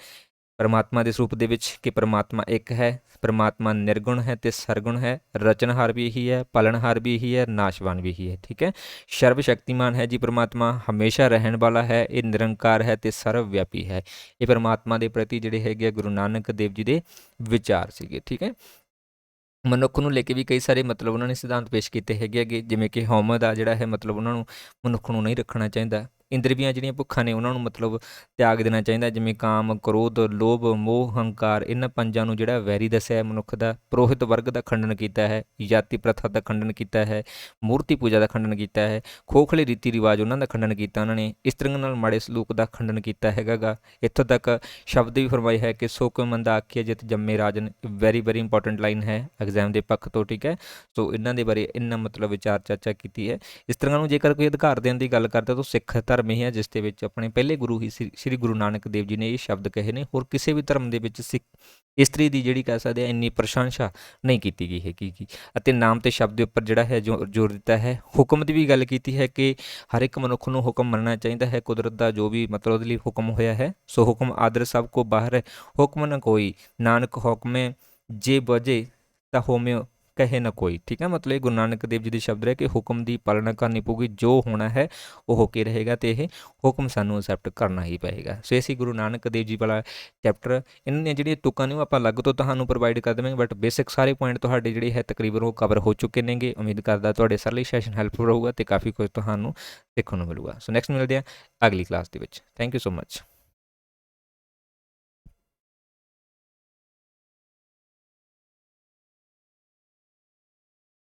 परमात्मा के स्वरूप दे विच कि परमात्मा एक है, परमात्मा निर्गुण है तो सरगुण है, रचनहार भी यही है, पालनहार भी यही है, नाशवान भी यही है। ठीक है, सर्वशक्तिमान है जी परमात्मा, हमेशा रहन वाला है, ये निरंकार है तो सर्वव्यापी है। ये परमात्मा के प्रति ਜਿਹੜੇ ਹੈਗੇ गुरु नानक देव जी के विचार ਸੀਗੇ। ठीक है, ਮਨੁੱਖ ਨੂੰ ਲੈ ਕੇ ਵੀ ਕਈ ਸਾਰੇ ਮਤਲਬ ਉਹਨਾਂ ਨੇ ਸਿਧਾਂਤ ਪੇਸ਼ ਕੀਤੇ ਹੈਗੇ ਜਿਵੇਂ ਕਿ ਹਉਮੈ ਦਾ ਜਿਹੜਾ ਹੈ ਮਤਲਬ ਉਹਨਾਂ ਨੂੰ ਮਨੁੱਖ ਨੂੰ ਨਹੀਂ ਰੱਖਣਾ ਚਾਹੀਦਾ। ਇੰਦਰੀਆਂ ਜਿਹੜੀਆਂ ਭੁੱਖਾਂ ਨੇ ਉਹਨਾਂ ਨੂੰ ਮਤਲਬ ਤਿਆਗ ਦੇਣਾ ਚਾਹੀਦਾ, ਜਿਵੇਂ ਕਾਮ, ਕ੍ਰੋਧ, ਲੋਭ, ਮੋਹ, ਹੰਕਾਰ, ਇਹਨਾਂ ਪੰਜਾਂ ਨੂੰ ਜਿਹੜਾ ਵੈਰੀ ਦੱਸਿਆ ਮਨੁੱਖ ਦਾ। ਪੁਰੋਹਿਤ ਵਰਗ ਦਾ ਖੰਡਨ ਕੀਤਾ ਹੈ, ਜਾਤੀ ਪ੍ਰਥਾ ਦਾ ਖੰਡਨ ਕੀਤਾ ਹੈ, ਮੂਰਤੀ ਪੂਜਾ ਦਾ ਖੰਡਨ ਕੀਤਾ ਹੈ, ਖੋਖਲੇ ਰੀਤੀ ਰਿਵਾਜ ਉਹਨਾਂ ਦਾ ਖੰਡਨ ਕੀਤਾ ਉਹਨਾਂ ਨੇ, ਇਸਤਰੀਆਂ ਨਾਲ ਮਾੜੇ ਸਲੂਕ ਦਾ ਖੰਡਨ ਕੀਤਾ ਹੈਗਾ ਗਾ। ਇੱਥੋਂ ਤੱਕ ਸ਼ਬਦ ਵੀ ਫਰਮਾਇਆ ਹੈ ਕਿ ਸੋ ਕੋਈ ਮੰਦਾ ਆਖੀਏ ਜਿਤ ਜੰਮੇ ਰਾਜਨ, ਵੈਰੀ ਵੈਰੀ ਇੰਪੋਰਟੈਂਟ ਲਾਈਨ ਹੈ ਐਗਜ਼ਾਮ ਦੇ ਪੱਖ ਤੋਂ। ਠੀਕ ਹੈ, ਸੋ ਇਹਨਾਂ ਦੇ ਬਾਰੇ ਇੰਨਾ ਮਤਲਬ ਵਿਚਾਰ ਚਰਚਾ ਕੀਤੀ ਹੈ। ਇਸ ਤਰ੍ਹਾਂ ਨੂੰ ਜੇਕਰ ਕੋਈ ਅਧਿਕਾਰ ਦੇਣ ਦੀ ਗੱਲ ਕਰਦਾ ਤਾਂ ਸਿੱਖ ਧਰਮ ਹੀ ਹੈ ਜਿਸ ਦੇ ਵਿੱਚ ਆਪਣੇ ਪਹਿਲੇ ਗੁਰੂ ਹੀ ਸ੍ਰੀ ਗੁਰੂ ਨਾਨਕ ਦੇਵ ਜੀ ਨੇ ਇਹ ਸ਼ਬਦ ਕਹੇ ਨੇ। ਹੋਰ ਕਿਸੇ ਵੀ ਧਰਮ ਦੇ ਵਿੱਚ ਸਿੱਖ ਇਸਤਰੀ ਦੀ ਜਿਹੜੀ ਕਹਿ ਸਕਦੇ ਆ ਇੰਨੀ ਪ੍ਰਸ਼ੰਸਾ ਨਹੀਂ ਕੀਤੀ ਗਈ ਹੈਗੀ ਅਤੇ ਨਾਮ ਤੇ ਸ਼ਬਦ ਦੇ ਉੱਪਰ ਜਿਹੜਾ ਹੈ ਜ਼ੋਰ ਦਿੱਤਾ ਹੈ। ਹੁਕਮ ਦੀ ਵੀ ਗੱਲ ਕੀਤੀ ਹੈ ਕਿ ਹਰ ਇੱਕ ਮਨੁੱਖ ਨੂੰ ਹੁਕਮ ਮੰਨਣਾ ਚਾਹੀਦਾ ਹੈ, ਕੁਦਰਤ ਦਾ ਜੋ ਵੀ ਮਤਲਬ ਉਹਦੇ ਲਈ ਹੁਕਮ ਹੋਇਆ ਹੈ। ਸੋ ਹੁਕਮ ਆਦਰ ਸਭ ਕੋ ਬਾਹਰ ਹੈ, ਹੁਕਮ ਨਾ ਕੋਈ ਨਾਨਕ ਹੁਕਮੇ ਜੇ ਬਜੇ ਤਾਂ ਹੋਮੇ ਕਹੇ ਨਾ ਕੋਈ। ਠੀਕ ਹੈ, ਮਤਲਬ ਇਹ ਗੁਰੂ ਨਾਨਕ ਦੇਵ ਜੀ ਦੇ ਸ਼ਬਦ ਹੈ ਕਿ ਹੁਕਮ ਦੀ ਪਾਲਣਾ ਕਰਨੀ ਪਊਗੀ, ਜੋ ਹੋਣਾ ਹੈ ਉਹ ਹੋ ਕੇ ਰਹੇਗਾ ਅਤੇ ਇਹ ਹੁਕਮ ਸਾਨੂੰ ਅਸੈਪਟ ਕਰਨਾ ਹੀ ਪਏਗਾ। ਸੋ ਇਹ ਸੀ ਗੁਰੂ ਨਾਨਕ ਦੇਵ ਜੀ ਵਾਲਾ ਚੈਪਟਰ। ਇਹਨਾਂ ਦੀਆਂ ਜਿਹੜੀਆਂ ਤੁਕਾਂ ਨੇ ਉਹ ਆਪਾਂ ਅਲੱਗ ਤੋਂ ਤੁਹਾਨੂੰ ਪ੍ਰੋਵਾਈਡ ਕਰ ਦੇਵਾਂਗੇ, ਬਟ ਬੇਸਿਕ ਸਾਰੇ ਪੁਆਇੰਟ ਤੁਹਾਡੇ ਜਿਹੜੇ ਹੈ ਤਕਰੀਬਨ ਉਹ ਕਵਰ ਹੋ ਚੁੱਕੇ ਨੇਗੇ। ਉਮੀਦ ਕਰਦਾ ਤੁਹਾਡੇ ਸਾਰੇ ਲਈ ਸੈਸ਼ਨ ਹੈਲਪਫੁਲ ਰਹੂਗਾ ਅਤੇ ਕਾਫੀ ਕੁਝ ਤੁਹਾਨੂੰ ਦੇਖਣ ਨੂੰ ਮਿਲੂਗਾ। ਸੋ ਨੈਕਸਟ ਮਿਲਦੇ ਹਾਂ ਅਗਲੀ ਕਲਾਸ ਦੇ ਵਿੱਚ। Thank you so much.